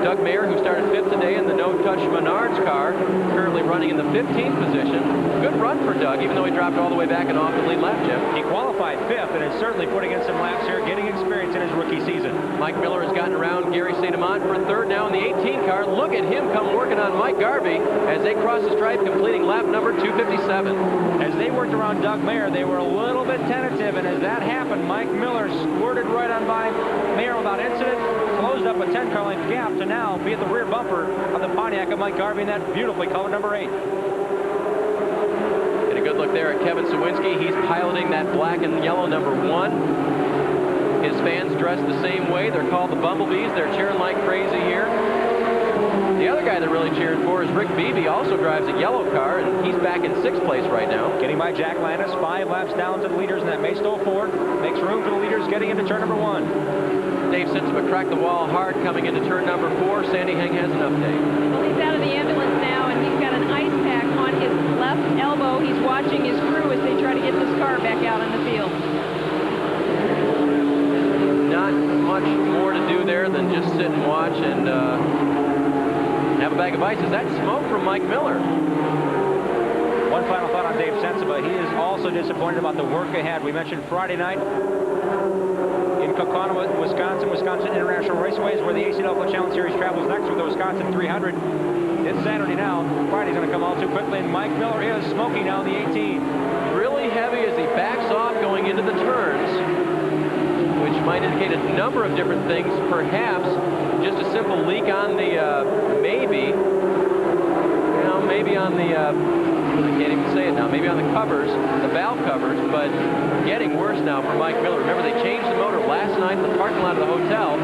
Doug Mayer, who started 5th today in the no-touch Menards car, currently running in the 15th position. Good run for Doug, even though he dropped all the way back and off the lead lap, Jim. He qualified 5th and is certainly putting in some laps here, getting experience in his rookie season. Mike Miller has gotten around Gary St. Amant for 3rd now in the 18 car. Look at him come working on Mike Garvey as they cross the stripe, completing lap number 257. As they worked around Doug Mayer, they were a little bit tentative, and as that happened, Mike Miller squirted right on by Mayer without incident, closed up a 10-car length gap to now be at the rear bumper of the Pontiac of Mike Garvey in that beautifully colored number 8. And a good look there at Kevin Sawinski. He's piloting that black and yellow number 1. His fans dressed the same way. They're called the Bumblebees. They're cheering like crazy here. The other guy they're really cheering for is Rick Beebe. Also drives a yellow car, and he's back in 6th place right now. Getting by Jack Landis, 5 laps down to the leaders in that Maisto Ford. Makes room for the leaders getting into turn number 1. Dave Sensiba cracked the wall hard coming into turn number 4. Sandy Heng has an update. Well, he's out of the ambulance now, and he's got an ice pack on his left elbow. He's watching his crew as they try to get this car back out in the field. Not much more to do there than just sit and watch and have a bag of ice. Is that smoke from Mike Miller? One final thought on Dave Sensiba. He is also disappointed about the work ahead. We mentioned Friday night in Kokona, Wisconsin International Raceways, where the AC-Delco Challenge Series travels next with the Wisconsin 300. It's Saturday now. Friday's going to come all too quickly, and Mike Miller is smoking down the 18. Really heavy as he backs off going into the turns, which might indicate a number of different things. Perhaps just a simple leak on the, maybe on the, I can't even say it now, maybe on the covers, the valve covers, but getting worse now for Mike Miller. Remember, they changed the motor last night in the parking lot of the hotel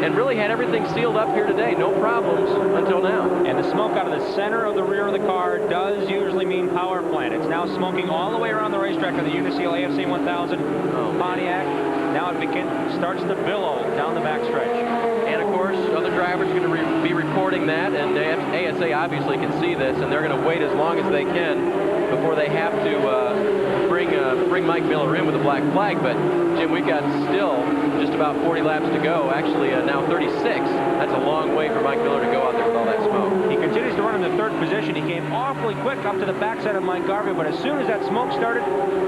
and really had everything sealed up here today. No problems until now. And the smoke out of the center of the rear of the car does usually mean power plant. It's now smoking all the way around the racetrack of the Uniseal AFC 1000 Pontiac. Now it starts to billow down the backstretch. And of course, other drivers are going to be reporting that, and ASA obviously can see this, and they're going to wait as long as they can before they have to bring Mike Miller in with a black flag. But Jim, we've got still just about 40 laps to go. Actually, now 36. That's a long way for Mike Miller to go out there with all that smoke. He continues to run in the third position. He came awfully quick up to the backside of Mike Garvey, but as soon as that smoke started,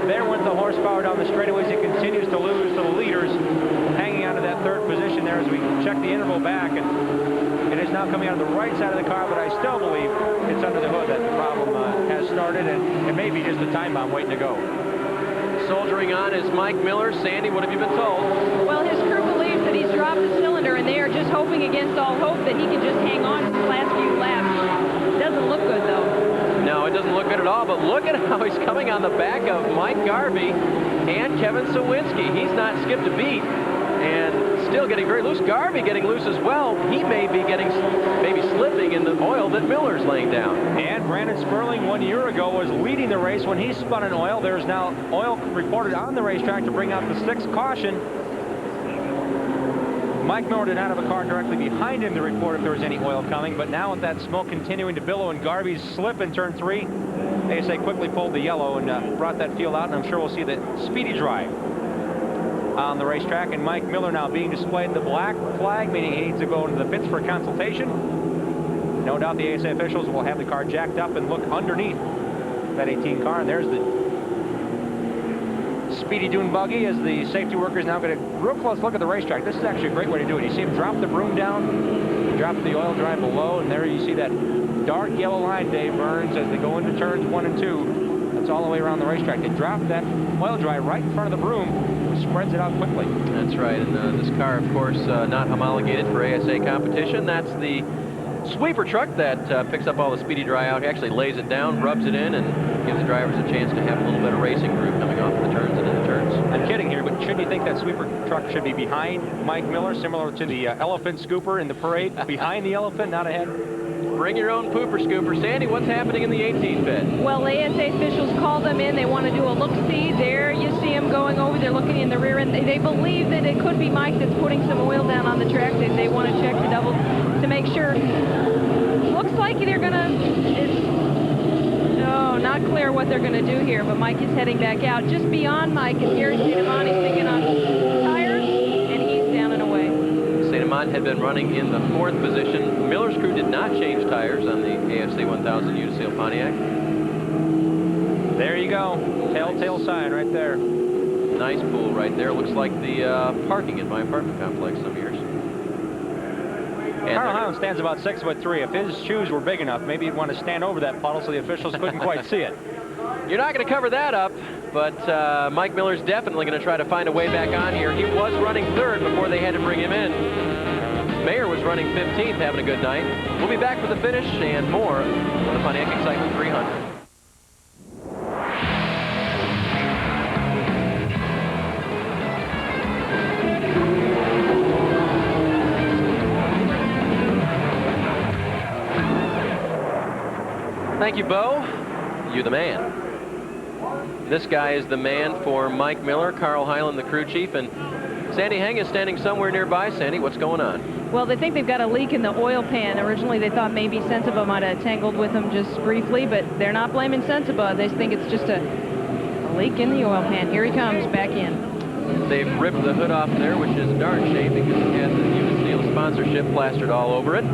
there went the horsepower down the straightaways. He continues to lose to the leaders, hanging on to that third position there as we check the interval back. And it is now coming out of the right side of the car, but I still believe it's under the hood that the problem has started, and it may be just a time bomb waiting to go. Soldiering on is Mike Miller. Sandy, what have you been told? Well, his crew believes that he's dropped the cylinder, and they are just hoping against all hope that he can just hang on for the last few laps. Doesn't look good, though. No, it doesn't look good at all, but look at how he's coming on the back of Mike Garvey and Kevin Sawinski. He's not skipped a beat and still getting very loose. Garvey getting loose as well. He may be maybe slipping in the oil that Miller's laying down. And Brandon Sperling 1 year ago was leading the race when he spun in oil. There's now oil reported on the racetrack to bring out the 6th caution. Mike Miller did not have a car directly behind him to report if there was any oil coming, but now with that smoke continuing to billow and Garvey's slip in turn 3, ASA quickly pulled the yellow and brought that field out, and I'm sure we'll see the speedy drive on the racetrack. And Mike Miller now being displayed the black flag, meaning he needs to go into the pits for consultation. No doubt the ASA officials will have the car jacked up and look underneath that 18 car, and there's the speedy dune buggy as the safety workers now get a real close look at the racetrack. This is actually a great way to do it. You see him drop the broom down, drop the oil dry below, and there you see that dark yellow line, Dave Burns, as they go into turns 1 and 2. That's all the way around the racetrack. They drop that oil dry right in front of the broom, spreads it out quickly. That's right, and this car, of course, not homologated for ASA competition. That's the sweeper truck that picks up all the speedy dry out. He actually lays it down, rubs it in, and gives the drivers a chance to have a little bit of racing groove coming off the turns and in the turns. I'm kidding here, but shouldn't you think that sweeper truck should be behind Mike Miller, similar to the elephant scooper in the parade? Behind the elephant, not ahead? Bring your own pooper scooper. Sandy, what's happening in the 18 pit? Well, ASA officials called them in. They want to do a look-see. There you see them going over. They're looking in the rear end. They believe that it could be Mike that's putting some oil down on the track. They want to check to make sure. Looks like they're going to... No, not clear what they're going to do here, but Mike is heading back out. Just beyond Mike is Gary St. He's sticking on tires, and he's down and away. St. Amant had been running in the 4th position. Miller's crew did not change tires on the AFC 1000 Uniseal Pontiac. There you go. Telltale sign right there. Nice pool right there. Looks like the parking in my apartment complex some years. Carl Highland stands about 6'3". If his shoes were big enough, maybe he'd want to stand over that puddle so the officials couldn't quite see it. You're not going to cover that up, but Mike Miller's definitely going to try to find a way back on here. He was running 3rd before they had to bring him in. Mayer was running 15th, having a good night. We'll be back with the finish and more on the Pontiac Excitement 300. Thank you, Bo. You the man. This guy is the man for Mike Miller, Carl Highland, the crew chief, and Sandy Heng is standing somewhere nearby. Sandy, what's going on? Well, they think they've got a leak in the oil pan. Originally, they thought maybe Sensiba might have tangled with them just briefly, but they're not blaming Sensiba. They think it's just a leak in the oil pan. Here he comes back in. They've ripped the hood off there, which is a darn shame because it has the Uniseal sponsorship plastered all over it.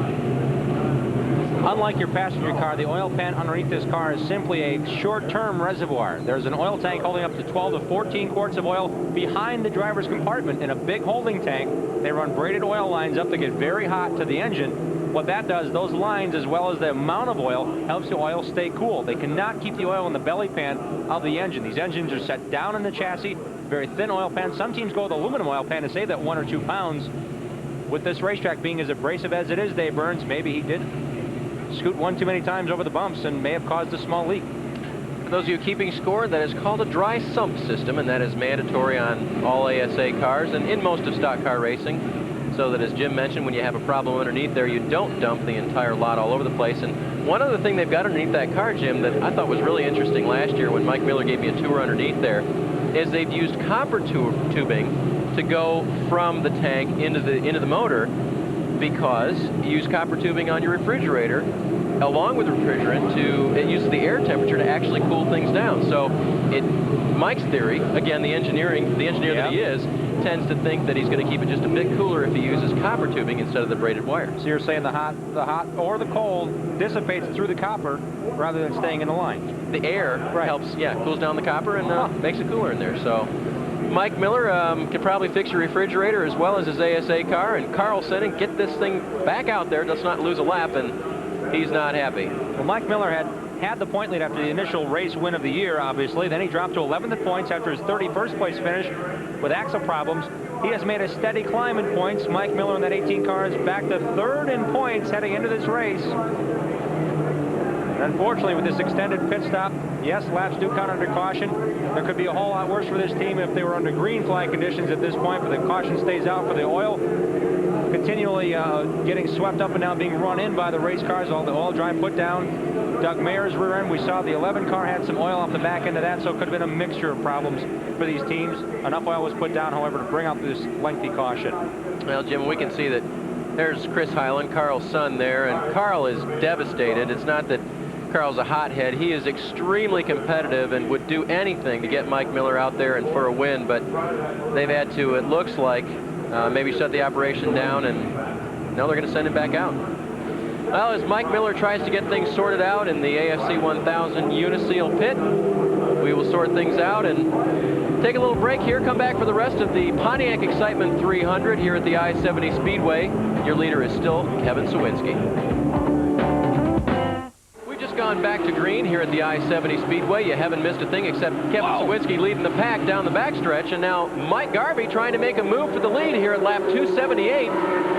Unlike your passenger car, the oil pan underneath this car is simply a short-term reservoir. There's an oil tank holding up to 12 to 14 quarts of oil behind the driver's compartment in a big holding tank. They run braided oil lines up that get very hot to the engine. What that does, those lines, as well as the amount of oil, helps the oil stay cool. They cannot keep the oil in the belly pan of the engine. These engines are set down in the chassis, very thin oil pan. Some teams go with aluminum oil pan to save that 1 or 2 pounds. With this racetrack being as abrasive as it is, Dave Burns, maybe he did scoot one too many times over the bumps and may have caused a small leak. those of you keeping score, that is called a dry sump system, and that is mandatory on all ASA cars and in most of stock car racing, so that, as Jim mentioned, when you have a problem underneath there, you don't dump the entire lot all over the place. And one other thing they've got underneath that car, Jim, that I thought was really interesting last year when Mike Miller gave me a tour underneath there, is they've used copper tubing to go from the tank into the motor, because you use copper tubing on your refrigerator along with the refrigerant it uses the air temperature to actually cool things down. So Mike's theory, again, the engineer that he is, tends to think that he's going to keep it just a bit cooler if he uses copper tubing instead of the braided wire. So you're saying the hot or the cold dissipates through the copper rather than staying in the line? The air helps, cools down the copper and makes it cooler in there. So Mike Miller can probably fix your refrigerator as well as his ASA car, and Carl Senning get this thing back out there. Let's not lose a lap, and he's not happy. Well, Mike Miller had the point lead after the initial race win of the year, obviously. Then he dropped to 11th in points after his 31st place finish with axle problems. He has made a steady climb in points. Mike Miller in that 18 car is back to 3rd in points heading into this race. Unfortunately, with this extended pit stop, yes, laps do count under caution. There could be a whole lot worse for this team if they were under green flag conditions at this point, but the caution stays out for the oil. Continually getting swept up and down, being run in by the race cars, all the oil dry put down. Doug Mayer's rear end, we saw the 11 car had some oil off the back end of that, so it could have been a mixture of problems for these teams. Enough oil was put down, however, to bring out this lengthy caution. Well, Jim, we can see that there's Chris Hyland, Carl's son there, and Carl is devastated. It's not that Carl's a hothead. He is extremely competitive and would do anything to get Mike Miller out there and for a win, but they've had to, it looks like, maybe shut the operation down, and now they're going to send it back out. Well, as Mike Miller tries to get things sorted out in the AFC 1000 Uniseal pit, we will sort things out and take a little break here, come back for the rest of the Pontiac Excitement 300 here at the I-70 Speedway. Your leader is still Kevin Sawinski. Gone back to green here at the I-70 Speedway. You haven't missed a thing except Kevin Sawinski leading the pack down the backstretch, and now Mike Garvey trying to make a move for the lead here at lap 278.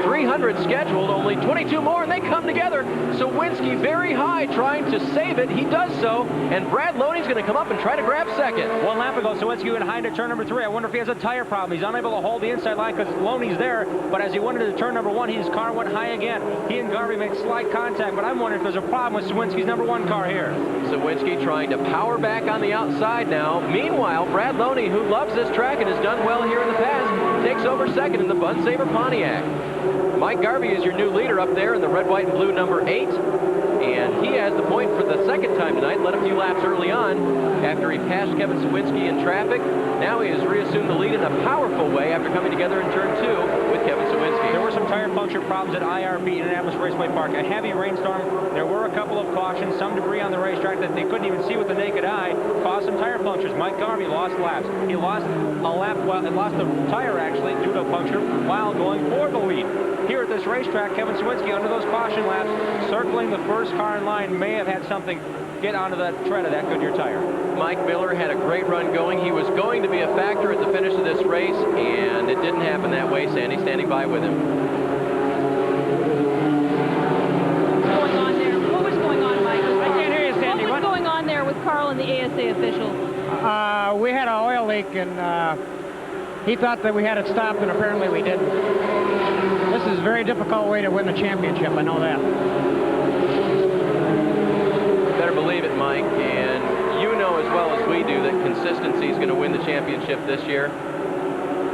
300 scheduled, only 22 more, and they come together. Sawinski very high trying to save it. He does so, and Brad Loney's going to come up and try to grab second. 1 lap ago, Sawinski went high into turn number 3. I wonder if he has a tire problem. He's unable to hold the inside line because Loney's there, but as he went into turn number 1, his car went high again. He and Garvey made slight contact, but I'm wondering if there's a problem with Sawinski's number 1 car here. Sawinski trying to power back on the outside now. Meanwhile, Brad Loney, who loves this track and has done well here in the past, takes over second in the Bun Saver Pontiac. Mike Garvey is your new leader up there in the red, white, and blue number 8. And he has the point for the second time tonight. Led a few laps early on after he passed Kevin Sawinski in traffic. Now he has reassumed the lead in a powerful way after coming together in turn 2 with Kevin Sawinski. There were some tire puncture problems at IRB, Indianapolis Raceway Park. A heavy rainstorm. There were a couple of cautions, some debris on the racetrack that they couldn't even see with the naked eye. Caused some tire punctures. Mike Garvey lost laps. He lost a lap, well, lost a tire actually due to a puncture while going for the lead. Here at this racetrack, Kevin Sawinski under those caution laps, circling the first car in line, may have had something get onto that tread of that Goodyear tire. Mike Miller had a great run going. He was going to be a factor at the finish of this race, and it didn't happen that way. Sandy standing by with him. What's going on there? What was going on, Michael? I can't hear you, Sandy. What was going on there with Carl and the ASA officials? We had an oil leak, and he thought that we had it stopped, and apparently we didn't. This is a very difficult way to win the championship, I know that. Better believe it, Mike, and you know as well as we do that consistency is going to win the championship this year.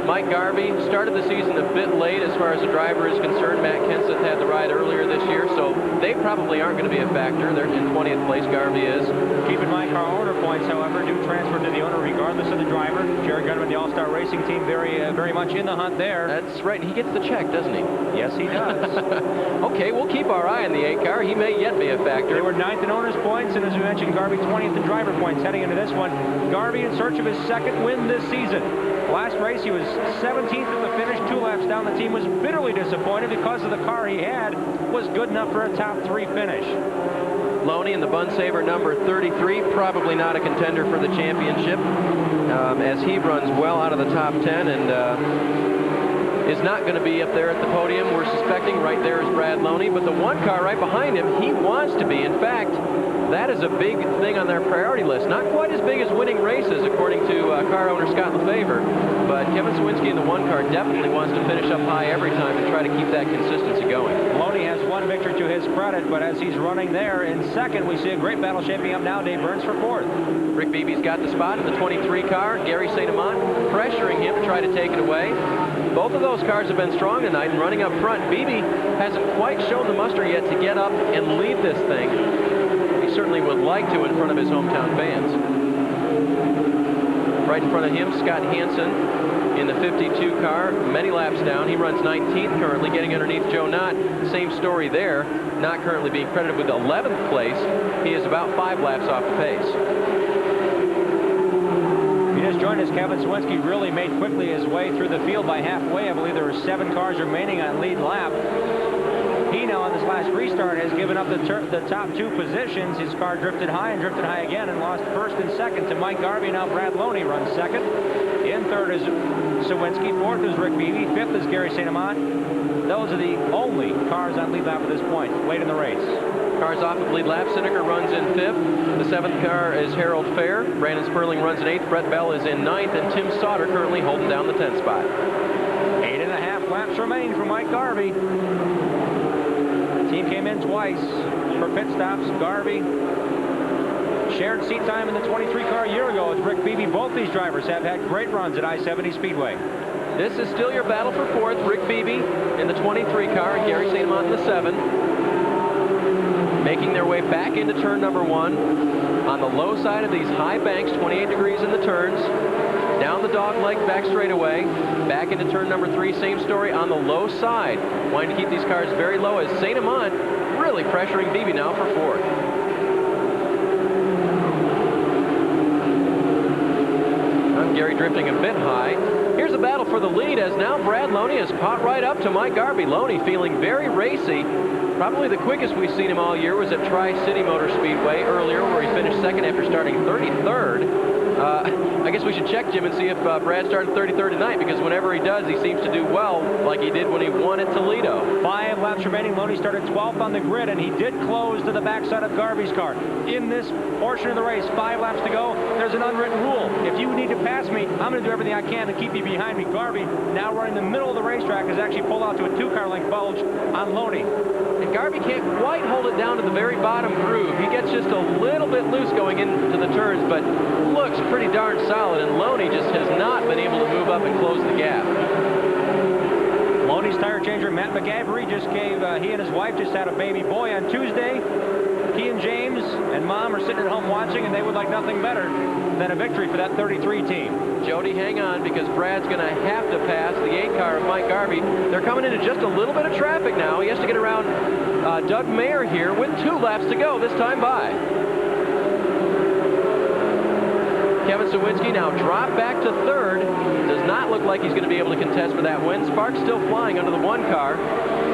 Mike Garvey started the season a bit late as far as the driver is concerned. Matt Kenseth had the ride earlier this year, so they probably aren't going to be a factor. They're in 20th place, Garvey is. Keep in mind, car owner points, however, do transfer to the owner regardless of the driver. Jerry Gunman, the All-Star Racing Team, very much in the hunt there. That's right, and he gets the check, doesn't he? Yes, he does. Okay, we'll keep our eye on the 8 car. He may yet be a factor. They were 9th in owner's points, and as we mentioned, Garvey 20th in driver points heading into this one. Garvey in search of his second win this season. Last race, he was 17th in the finish, 2 laps down. The team was bitterly disappointed because of the car he had was good enough for a top 3 finish. Loney in the Bun Saver number 33, probably not a contender for the championship, as he runs well out of the top 10 and is not going to be up there at the podium. We're suspecting right there is Brad Loney, but the 1 car right behind him, he wants to be. In fact, that is a big thing on their priority list. Not quite as big as winning races, according to car owner Scott Lefevre, but Kevin Sawinski in the 1 car definitely wants to finish up high every time and try to keep that consistency going. Maloney has 1 victory to his credit, but as he's running there in second, we see a great battle shaping up now. Dave Burns for 4th. Rick Beebe's got the spot in the 23 car. Gary St. Amant pressuring him to try to take it away. Both of those cars have been strong tonight and running up front. Beebe hasn't quite shown the muster yet to get up and lead this thing. He certainly would like to in front of his hometown fans. Right in front of him, Scott Hansen in the 52 car, many laps down. He runs 19th currently, getting underneath Joe Knott. Same story there. Not currently being credited with 11th place. He is about 5 laps off the pace. He just joined us. Kevin Sawinski really made quickly his way through the field by halfway. I believe there were 7 cars remaining on lead lap. He now on this last restart has given up the top 2 positions. His car drifted high again and lost first and second to Mike Garvey. Now Brad Loney runs second. In third is Sawinski. Fourth is Rick Beebe. Fifth is Gary St. Amant. Those are the only cars on lead lap at this point, late in the race. Cars off of lead lap. Sineker runs in 5th. The 7th car is Harold Fair. Brandon Sperling runs in 8th. Brett Bell is in 9th. And Tim Sauter currently holding down the 10th spot. 8.5 laps remain for Mike Garvey. Team came in twice for pit stops. Garvey shared seat time in the 23 car a year ago with Rick Beebe. Both these drivers have had great runs at I-70 Speedway. This is still your battle for 4th. Rick Beebe in the 23 car and Gary St. Amant in the 7. Making their way back into turn number 1 on the low side of these high banks, 28 degrees in the turns. Down the dog leg back straightaway, back into turn number 3, same story on the low side. Wanting to keep these cars very low as St. Amant really pressuring Beebe now for 4th. Gary drifting a bit high. Here's a battle for the lead as now Brad Loney has caught right up to Mike Garvey. Loney feeling very racy. Probably the quickest we've seen him all year was at Tri-City Motor Speedway earlier, where he finished second after starting 33rd. I guess we should check, Jim, and see if Brad started 33rd tonight, because whenever he does, he seems to do well, like he did when he won at Toledo. 5 laps remaining. Loney started 12th on the grid, and he did close to the backside of Garvey's car. In this portion of the race, 5 laps to go, there's an unwritten rule. If you need to pass me, I'm going to do everything I can to keep you behind me. Garvey, now running the middle of the racetrack, has actually pulled out to a 2-car length bulge on Loney. And Garvey can't quite hold it down to the very bottom groove. He gets just a little bit loose going into the turns, but looks pretty darn solid, and Loney just has not been able to move up and close the gap. Loney's tire changer, Matt McGavery, just gave, he and his wife just had a baby boy on Tuesday. He and James and Mom are sitting at home watching, and they would like nothing better than a victory for that 33 team. Jody, hang on, because Brad's going to have to pass the 8 car of Mike Garvey. They're coming into just a little bit of traffic now. He has to get around Doug Mayer here with 2 laps to go, this time by. Kevin Sawinski now dropped back to 3rd. Does not look like he's going to be able to contest for that win. Sparks still flying under the 1 car.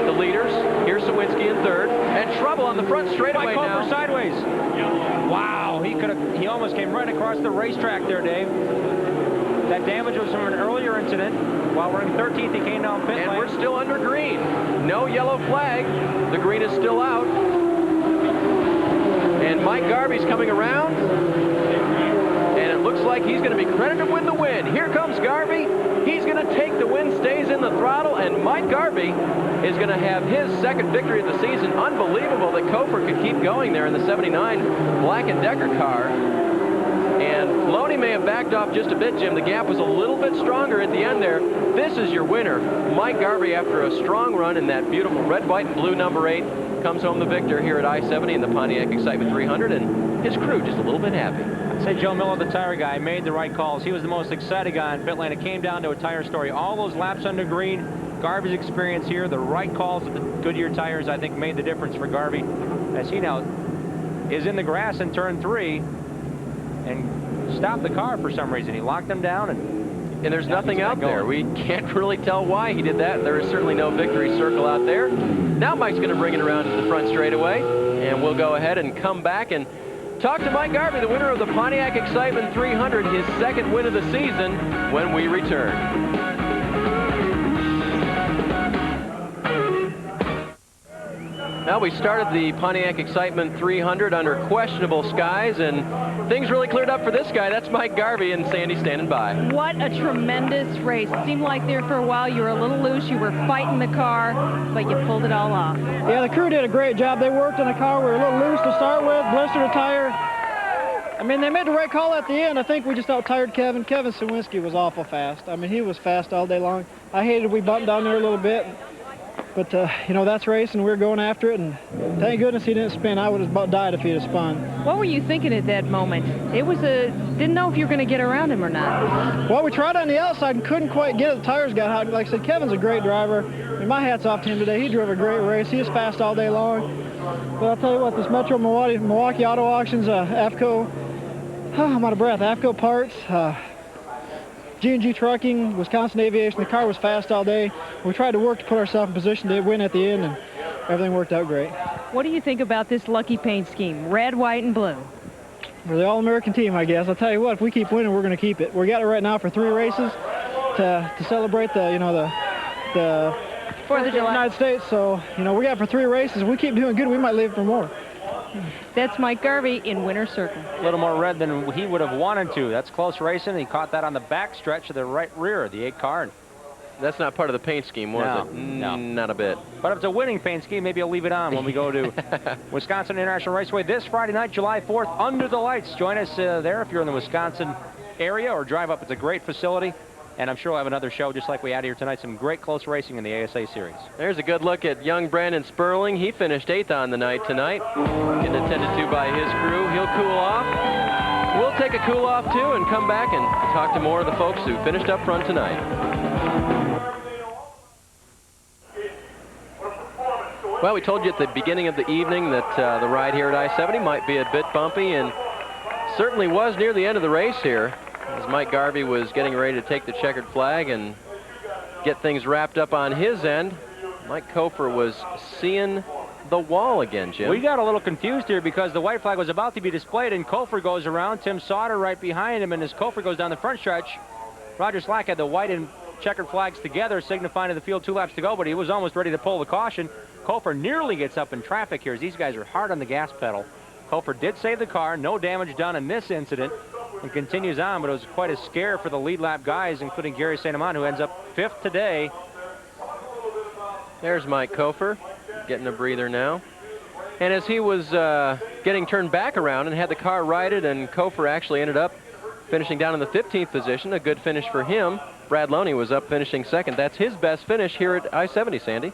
The leaders, here's Sawinski in 3rd. And trouble on the front straightaway now. Mike sideways. Wow, he almost came right across the racetrack there, Dave. That damage was from an earlier incident. While we're in 13th, he came down pit lane. And we're still under green. No yellow flag. The green is still out. And Mike Garvey's coming around. And it looks like he's going to be credited with the win. Here comes Garvey. He's going to take the win, stays in the throttle, and Mike Garvey is going to have his 2nd victory of the season. Unbelievable that Kofor could keep going there in the 79 Black & Decker car. And Loney may have backed off just a bit, Jim. The gap was a little bit stronger at the end there. This is your winner. Mike Garvey, after a strong run in that beautiful red, white, and blue number 8, comes home the victor here at I-70 in the Pontiac Excitement 300, and his crew just a little bit happy. I'd say Joe Miller, the tire guy, made the right calls. He was the most excited guy in pit lane. It came down to a tire story. All those laps under green, Garvey's experience here, the right calls with the Goodyear tires, I think, made the difference for Garvey, as he now is in the grass in turn 3 and stopped the car for some reason. He locked them down, and there's nothing out there. We can't really tell why he did that. There is certainly no victory circle out there. Now Mike's going to bring it around to the front straightaway, and we'll go ahead and come back and talk to Mike Garvey, the winner of the Pontiac Excitement 300, his 2nd win of the season, when we return. Well, we started the Pontiac Excitement 300 under questionable skies, and things really cleared up for this guy. That's Mike Garvey, and Sandy standing by. What a tremendous race. It seemed like there for a while you were a little loose, you were fighting the car, but you pulled it all off. Yeah, the crew did a great job. They worked on the car. We were a little loose to start with, blistered a tire. I mean, they made the right call at the end. I think we just out-tired Kevin. Kevin Sawinski was awful fast. I mean, he was fast all day long. I hated we bumped down there a little bit. But, you know, that's racing. We were going after it, and thank goodness he didn't spin. I would have about died if he had spun. What were you thinking at that moment? It was didn't know if you were going to get around him or not. Well, we tried on the outside and couldn't quite get it. The tires got hot. Like I said, Kevin's a great driver. I mean, my hat's off to him today. He drove a great race. He was fast all day long. But I'll tell you what, this Metro Milwaukee Auto Auctions, AFCO, I'm out of breath. AFCO Parts, G&G Trucking, Wisconsin Aviation, the car was fast all day. We tried to work to put ourselves in position to win at the end, and everything worked out great. What do you think about this lucky paint scheme, red, white, and blue? We're the All-American team, I guess. I'll tell you what, if we keep winning, we're going to keep it. We got it right now for 3 races to celebrate the 4th of July. United States. So, you know, we got it for 3 races. If we keep doing good, we might live for more. That's Mike Garvey in winner's circle. A little more red than he would have wanted to. That's close racing. He caught that on the back stretch of the right rear of the 8 car. That's not part of the paint scheme, was it? No. Not a bit. But if it's a winning paint scheme, maybe I'll leave it on when we go to Wisconsin International Raceway this Friday night, July 4th, under the lights. Join us there if you're in the Wisconsin area, or drive up. It's a great facility. And I'm sure we'll have another show just like we had here tonight. Some great close racing in the ASA series. There's a good look at young Brandon Sperling. He finished 8th on the night tonight. Getting attended to by his crew. He'll cool off. We'll take a cool off too and come back and talk to more of the folks who finished up front tonight. Well, we told you at the beginning of the evening that the ride here at I-70 might be a bit bumpy, and certainly was near the end of the race here, as Mike Garvey was getting ready to take the checkered flag and get things wrapped up on his end. Mike Kofer was seeing the wall again, Jim. We got a little confused here because the white flag was about to be displayed, and Kofer goes around. Tim Sauter right behind him, and as Kofer goes down the front stretch, Roger Slack had the white and checkered flags together, signifying to the field 2 laps to go, but he was almost ready to pull the caution. Kofer nearly gets up in traffic here as these guys are hard on the gas pedal. Kofer did save the car, no damage done in this incident, and continues on, but it was quite a scare for the lead lap guys, including Gary St. Amand, who ends up 5th today. There's Mike Kofer getting a breather now. And as he was getting turned back around and had the car righted, and Kofer actually ended up finishing down in the 15th position, a good finish for him. Brad Loney was up finishing 2nd. That's his best finish here at I-70, Sandy.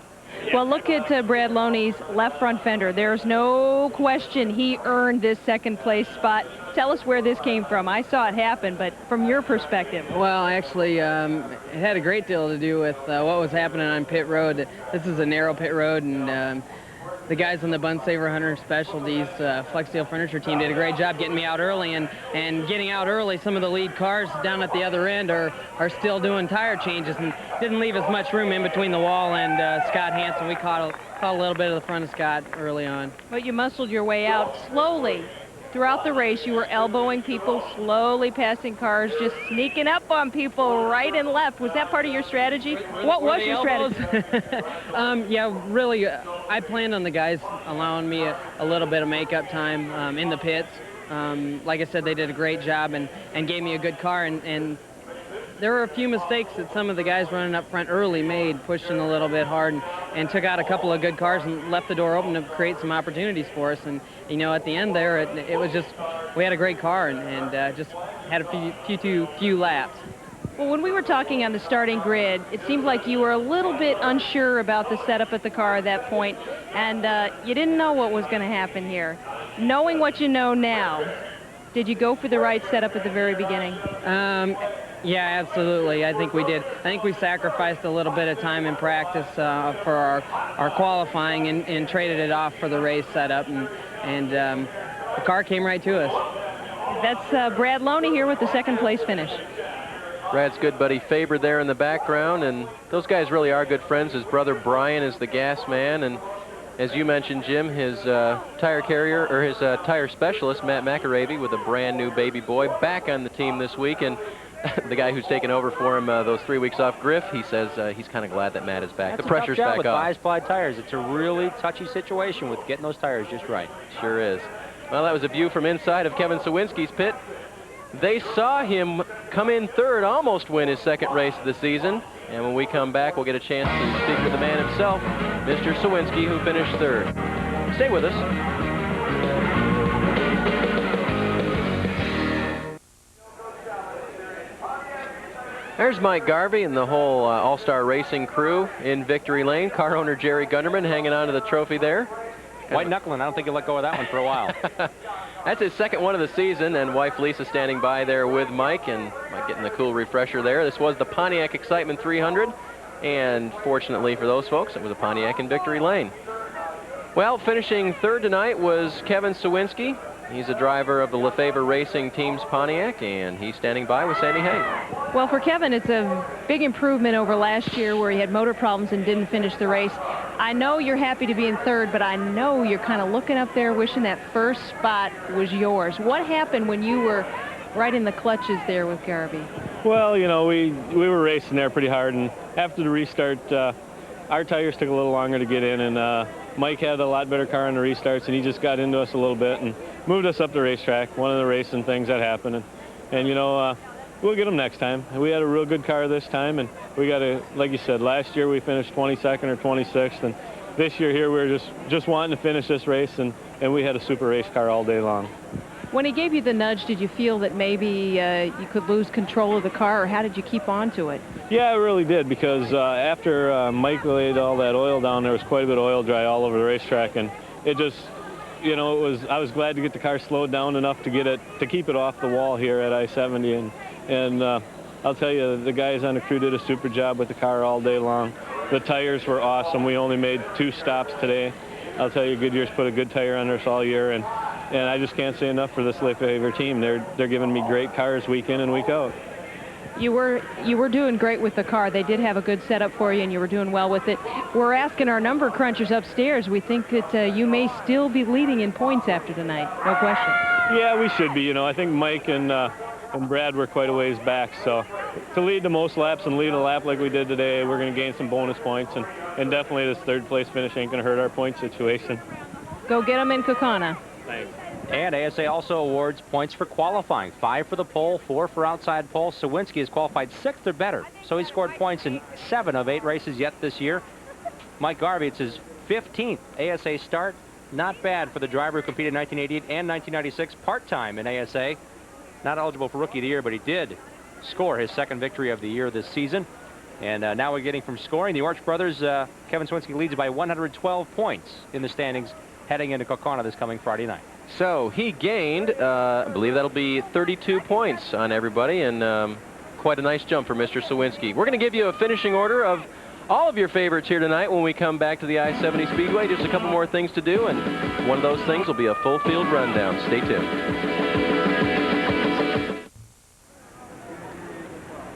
Well, look at Brad Loney's left front fender. There's no question he earned this 2nd place spot. Tell us where this came from. I saw it happen, but from your perspective. Well, actually, it had a great deal to do with what was happening on pit road. This is a narrow pit road, and the guys on the Bun Saver Hunter Specialties Flex Steel Furniture team did a great job getting me out early, and getting out early. Some of the lead cars down at the other end are still doing tire changes and didn't leave as much room in between the wall and Scott Hansen. We caught a little bit of the front of Scott early on. But you muscled your way out slowly. Throughout the race, you were elbowing people, slowly passing cars, just sneaking up on people right and left. Was that part of your strategy? What was your strategy? Yeah, really, I planned on the guys allowing me a little bit of makeup time in the pits. Like I said, they did a great job and gave me a good car. And there were a few mistakes that some of the guys running up front early made, pushing a little bit hard and took out a couple of good cars and left the door open to create some opportunities for us. And, you know, at the end there, it was just, we had a great car and just had a few laps. Well, when we were talking on the starting grid, it seemed like you were a little bit unsure about the setup at the car at that point, and you didn't know what was going to happen here. Knowing what you know now, did you go for the right setup at the very beginning? Yeah, absolutely. I think we did. I think we sacrificed a little bit of time in practice for our qualifying and traded it off for the race setup, and the car came right to us. That's Brad Loney here with the 2nd place finish. Brad's good buddy Faber there in the background, and those guys really are good friends. His brother Brian is the gas man, and as you mentioned, Jim, his tire carrier, or his tire specialist, Matt McAravey, with a brand new baby boy, back on the team this week. And the guy who's taken over for him those 3 weeks off, Griff, he says he's kind of glad that Matt is back. That's the pressure's a tough job back with off. bias-plied tires. It's a really touchy situation with getting those tires just right. Sure is. Well, that was a view from inside of Kevin Sawinski's pit. They saw him come in third, almost win his second race of the season. And when we come back, we'll get a chance to speak with the man himself, Mr. Sawinski, who finished third. Stay with us. There's Mike Garvey and the whole All-Star Racing crew in Victory Lane. Car owner Jerry Gunderman hanging on to the trophy there. White knuckling, I don't think he'll let go of that one for a while. That's his second one of the season, and wife Lisa standing by there with Mike, and Mike getting the cool refresher there. This was the Pontiac Excitement 300, and fortunately for those folks, it was a Pontiac in Victory Lane. Well, finishing third tonight was Kevin Sawinski. He's a driver of the Lefevre Racing Team's Pontiac, and he's standing by with Sandy Hay. Well, for Kevin, it's a big improvement over last year where he had motor problems and didn't finish the race. I know you're happy to be in third, but I know you're kind of looking up there wishing that first spot was yours. What happened when you were right in the clutches there with Garvey? Well, you know, we were racing there pretty hard, and after the restart, our tires took a little longer to get in, and Mike had a lot better car on the restarts, and he just got into us a little bit and moved us up the racetrack. One of the racing things that happened, and you know, we'll get him next time. We had a real good car this time, and we got to, like you said, last year we finished 22nd or 26th, and this year here we were just wanting to finish this race, and we had a super race car all day long. When he gave you the nudge, did you feel that maybe you could lose control of the car, or how did you keep on to it? Yeah, I really did, because after Mike laid all that oil down, there was quite a bit of oil dry all over the racetrack, and it just, you know, I was glad to get the car slowed down enough to keep it off the wall here at I-70, and I'll tell you, the guys on the crew did a super job with the car all day long. The tires were awesome. We only made 2 stops today. I'll tell you, Goodyear's put a good tire on us all year, and I just can't say enough for this Lefevre team. They're giving me great cars week in and week out. You were doing great with the car. They did have a good setup for you, and you were doing well with it. We're asking our number crunchers upstairs. We think that you may still be leading in points after tonight. No question. Yeah, we should be. You know, I think Mike and Brad were quite a ways back. So to lead the most laps and lead a lap like we did today, we're going to gain some bonus points, and definitely this third place finish ain't going to hurt our point situation. Go get them in Kokana. Thanks. And ASA also awards points for qualifying. 5 for the pole, 4 for outside pole. Sawinski has qualified 6th or better, so he scored points in 7 of 8 races yet this year. Mike Garvey, it's his 15th ASA start. Not bad for the driver who competed in 1988 and 1996 part-time in ASA. Not eligible for Rookie of the Year, but he did score his 2nd victory of the year this season. And now we're getting from scoring. The Orch brothers, Kevin Sawinski leads by 112 points in the standings heading into Kokana this coming Friday night. So he gained, I believe that'll be 32 points on everybody, and quite a nice jump for Mr. Sawinski. We're going to give you a finishing order of all of your favorites here tonight when we come back to the I-70 Speedway. Just a couple more things to do, and one of those things will be a full field rundown. Stay tuned.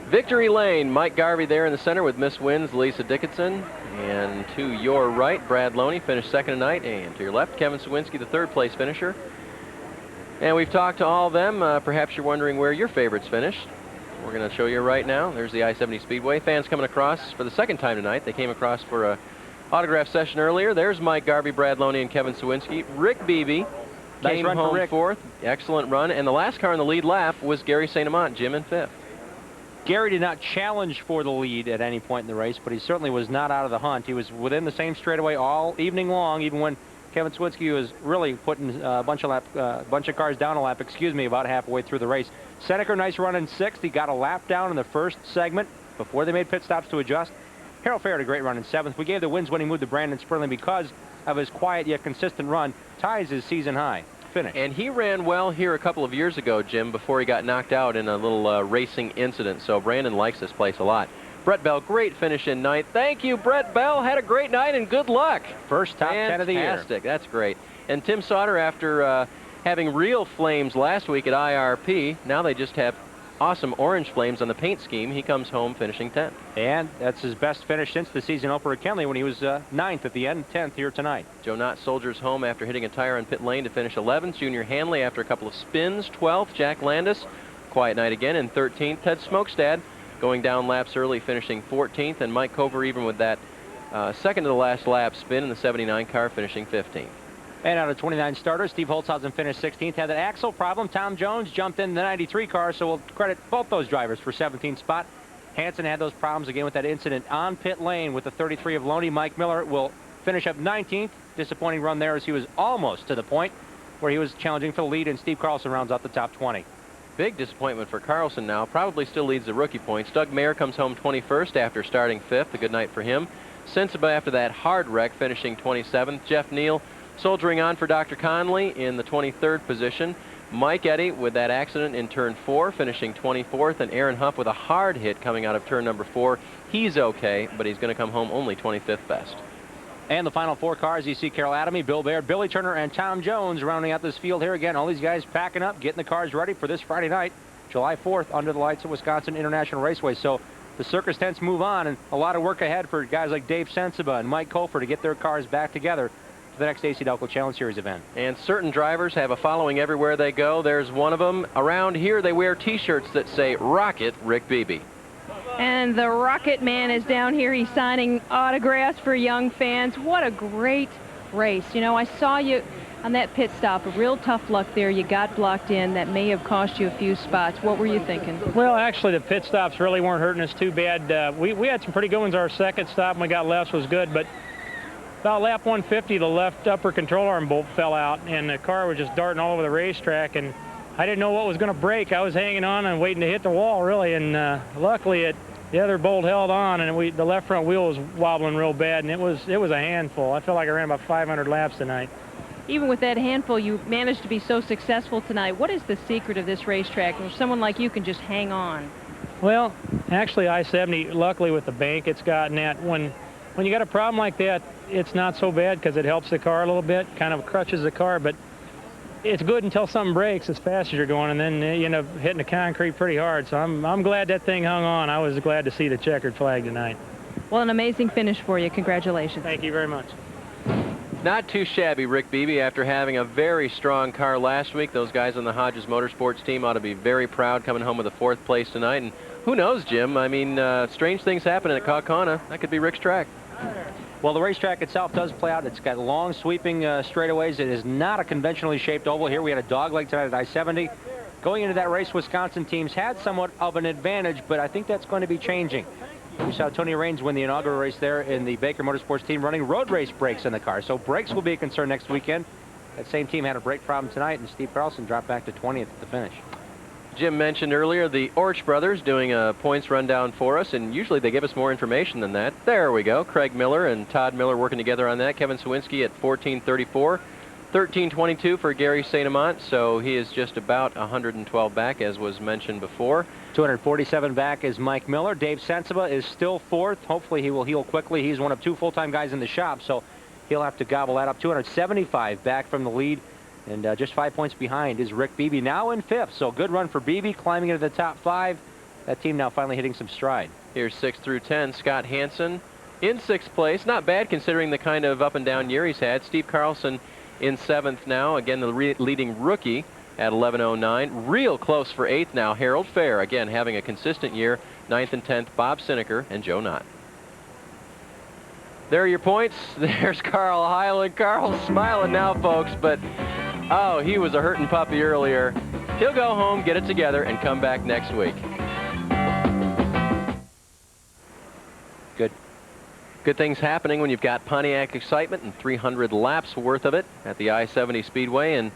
Victory Lane, Mike Garvey there in the center with Miss Wins, Lisa Dickinson. And to your right, Brad Loney finished 2nd tonight. And to your left, Kevin Sawinski, the 3rd place finisher. And we've talked to all of them. Perhaps you're wondering where your favorites finished. We're going to show you right now. There's the I-70 Speedway. Fans coming across for the 2nd time tonight. They came across for a autograph session earlier. There's Mike Garvey, Brad Loney, and Kevin Sawinski. Rick Beebe came home 4th. Excellent run. And the last car in the lead lap was Gary St. Amant, Jim in 5th. Gary did not challenge for the lead at any point in the race, but he certainly was not out of the hunt. He was within the same straightaway all evening long, even when Kevin Sawinski was really putting a bunch of cars down a lap, about halfway through the race. Seneca, nice run in 6th. He got a lap down in the 1st segment before they made pit stops to adjust. Harold Fair had a great run in 7th. We gave the wins winning move to Brandon Sperling because of his quiet yet consistent run. Ties his season high. Finish. And he ran well here a couple of years ago, Jim, before he got knocked out in a little racing incident. So Brandon likes this place a lot. Brett Bell, great finish in 9th. Thank you, Brett Bell. Had a great night and good luck. First top 10 of the year. Fantastic. That's great. And Tim Sauter, after having real flames last week at IRP, now they just have awesome orange flames on the paint scheme. He comes home finishing 10th. And that's his best finish since the season opener at Kenley when he was 9th at the end, 10th here tonight. Joe Knott soldiers home after hitting a tire on pit lane to finish 11th. Junior Hanley after a couple of spins, 12th. Jack Landis quiet night again. In 13th, Ted Smokestad going down laps early, finishing 14th, and Mike Cover, even with that second to the last lap spin in the 79 car, finishing 15th. And out of 29 starters, Steve Holtzhausen finished 16th. Had that axle problem. Tom Jones jumped in the 93 car, so we'll credit both those drivers for 17th spot. Hansen had those problems again with that incident on pit lane with the 33 of Loney. Mike Miller will finish up 19th. Disappointing run there as he was almost to the point where he was challenging for the lead, and Steve Carlson rounds out the top 20. Big disappointment for Carlson now. Probably still leads the rookie points. Doug Mayer comes home 21st after starting 5th. A good night for him. Sensiba, after that hard wreck, finishing 27th. Jeff Neal soldiering on for Dr. Conley in the 23rd position. Mike Eddy with that accident in turn 4, finishing 24th. And Aaron Huff with a hard hit coming out of turn number 4. He's okay, but he's going to come home only 25th best. And the final 4 cars, you see Carroll Adamy, Bill Baird, Billy Turner, and Tom Jones rounding out this field here again. All these guys packing up, getting the cars ready for this Friday night, July 4th, under the lights of Wisconsin International Raceway. So the circus tents move on, and a lot of work ahead for guys like Dave Sensiba and Mike Kofer to get their cars back together for the next AC-Delco Challenge Series event. And certain drivers have a following everywhere they go. There's one of them. Around here, they wear T-shirts that say Rocket Rick Beebe. And the Rocket Man is down here. He's signing autographs for young fans. What a great race. You know, I saw you on that pit stop. A real tough luck there. You got blocked in. That may have cost you a few spots. What were you thinking? Well, actually, the pit stops really weren't hurting us too bad. We had some pretty good ones. Our second stop when we got lefts was good, but about lap 150, the left upper control arm bolt fell out, and the car was just darting all over the racetrack, and I didn't know what was going to break. I was hanging on and waiting to hit the wall, really, and luckily the other bolt held on, and the left front wheel was wobbling real bad, and it was a handful. I felt like I ran about 500 laps tonight. Even with that handful, you managed to be so successful tonight. What is the secret of this racetrack where someone like you can just hang on? Well, actually, I-70, luckily with the bank it's gotten at, when you got a problem like that, it's not so bad because it helps the car a little bit, kind of crutches the car, but it's good until something breaks as fast as you're going, and then you end up hitting the concrete pretty hard. So I'm glad that thing hung on. I was glad to see the checkered flag tonight. Well, an amazing finish for you. Congratulations. Thank you very much. Not too shabby, Rick Beebe, after having a very strong car last week. Those guys on the Hodges Motorsports team ought to be very proud coming home with a 4th place tonight. And who knows, Jim? I mean, strange things happen at Kaukauna. That could be Rick's track. Well, the racetrack itself does play out. It's got long sweeping straightaways. It is not a conventionally shaped oval here. We had a dogleg tonight at I-70. Going into that race, Wisconsin teams had somewhat of an advantage, but I think that's going to be changing. We saw Tony Raines win the inaugural race there in the Baker Motorsports team running road race brakes in the car. So brakes will be a concern next weekend. That same team had a brake problem tonight, and Steve Carlson dropped back to 20th at the finish. Jim mentioned earlier the Orch brothers doing a points rundown for us, and usually they give us more information than that. There we go. Craig Miller and Todd Miller working together on that. Kevin Sawinski at 14:34. 13:22 for Gary St. Amant, so he is just about 112 back, as was mentioned before. 247 back is Mike Miller. Dave Sensiba is still 4th. Hopefully he will heal quickly. He's one of 2 full-time guys in the shop, so he'll have to gobble that up. 275 back from the lead. And just 5 points behind is Rick Beebe, now in 5th. So good run for Beebe, climbing into the top 5. That team now finally hitting some stride. Here's 6 through 10. Scott Hansen in 6th place. Not bad considering the kind of up and down year he's had. Steve Carlson in 7th now. Again, the leading rookie at 11:09. Real close for 8th now. Harold Fair, again, having a consistent year. 9th and 10th, Bob Sineker and Joe Knott. There are your points. There's Carl Hyland. Carl's smiling now, folks, but oh, he was a hurting puppy earlier. He'll go home, get it together, and come back next week. Good things happening when you've got Pontiac Excitement and 300 laps worth of it at the I-70 Speedway. And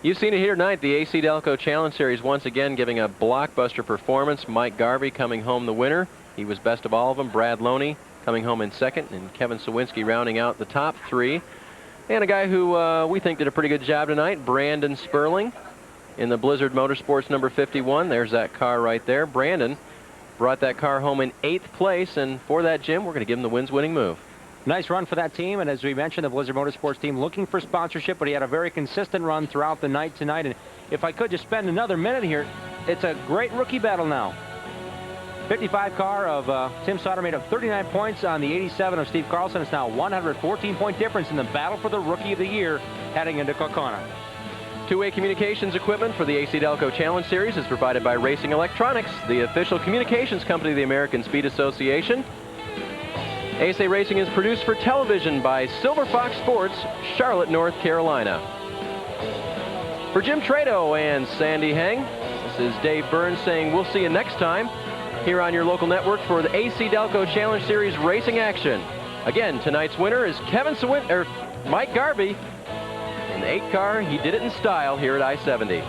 you've seen it here tonight. The AC-Delco Challenge Series once again giving a blockbuster performance. Mike Garvey coming home the winner. He was best of all of them. Brad Loney coming home in 2nd, and Kevin Sawinski rounding out the top 3. And a guy who we think did a pretty good job tonight, Brandon Sperling, in the Blizzard Motorsports number 51. There's that car right there. Brandon brought that car home in 8th place, and for that, Jim, we're going to give him the wins-winning move. Nice run for that team, and as we mentioned, the Blizzard Motorsports team looking for sponsorship, but he had a very consistent run throughout the night tonight. And if I could just spend another minute here, it's a great rookie battle now. 55 car of Tim Sauter made up 39 points on the 87 of Steve Carlson. It's now a 114-point difference in the battle for the Rookie of the Year heading into Kaukauna. Two-way communications equipment for the AC-Delco Challenge Series is provided by Racing Electronics, the official communications company of the American Speed Association. ASA Racing is produced for television by Silver Fox Sports, Charlotte, North Carolina. For Jim Trado and Sandy Heng, this is Dave Burns saying we'll see you next time here on your local network for the AC-Delco Challenge Series racing action. Again, tonight's winner is Mike Garvey. In the 8 car, he did it in style here at I-70.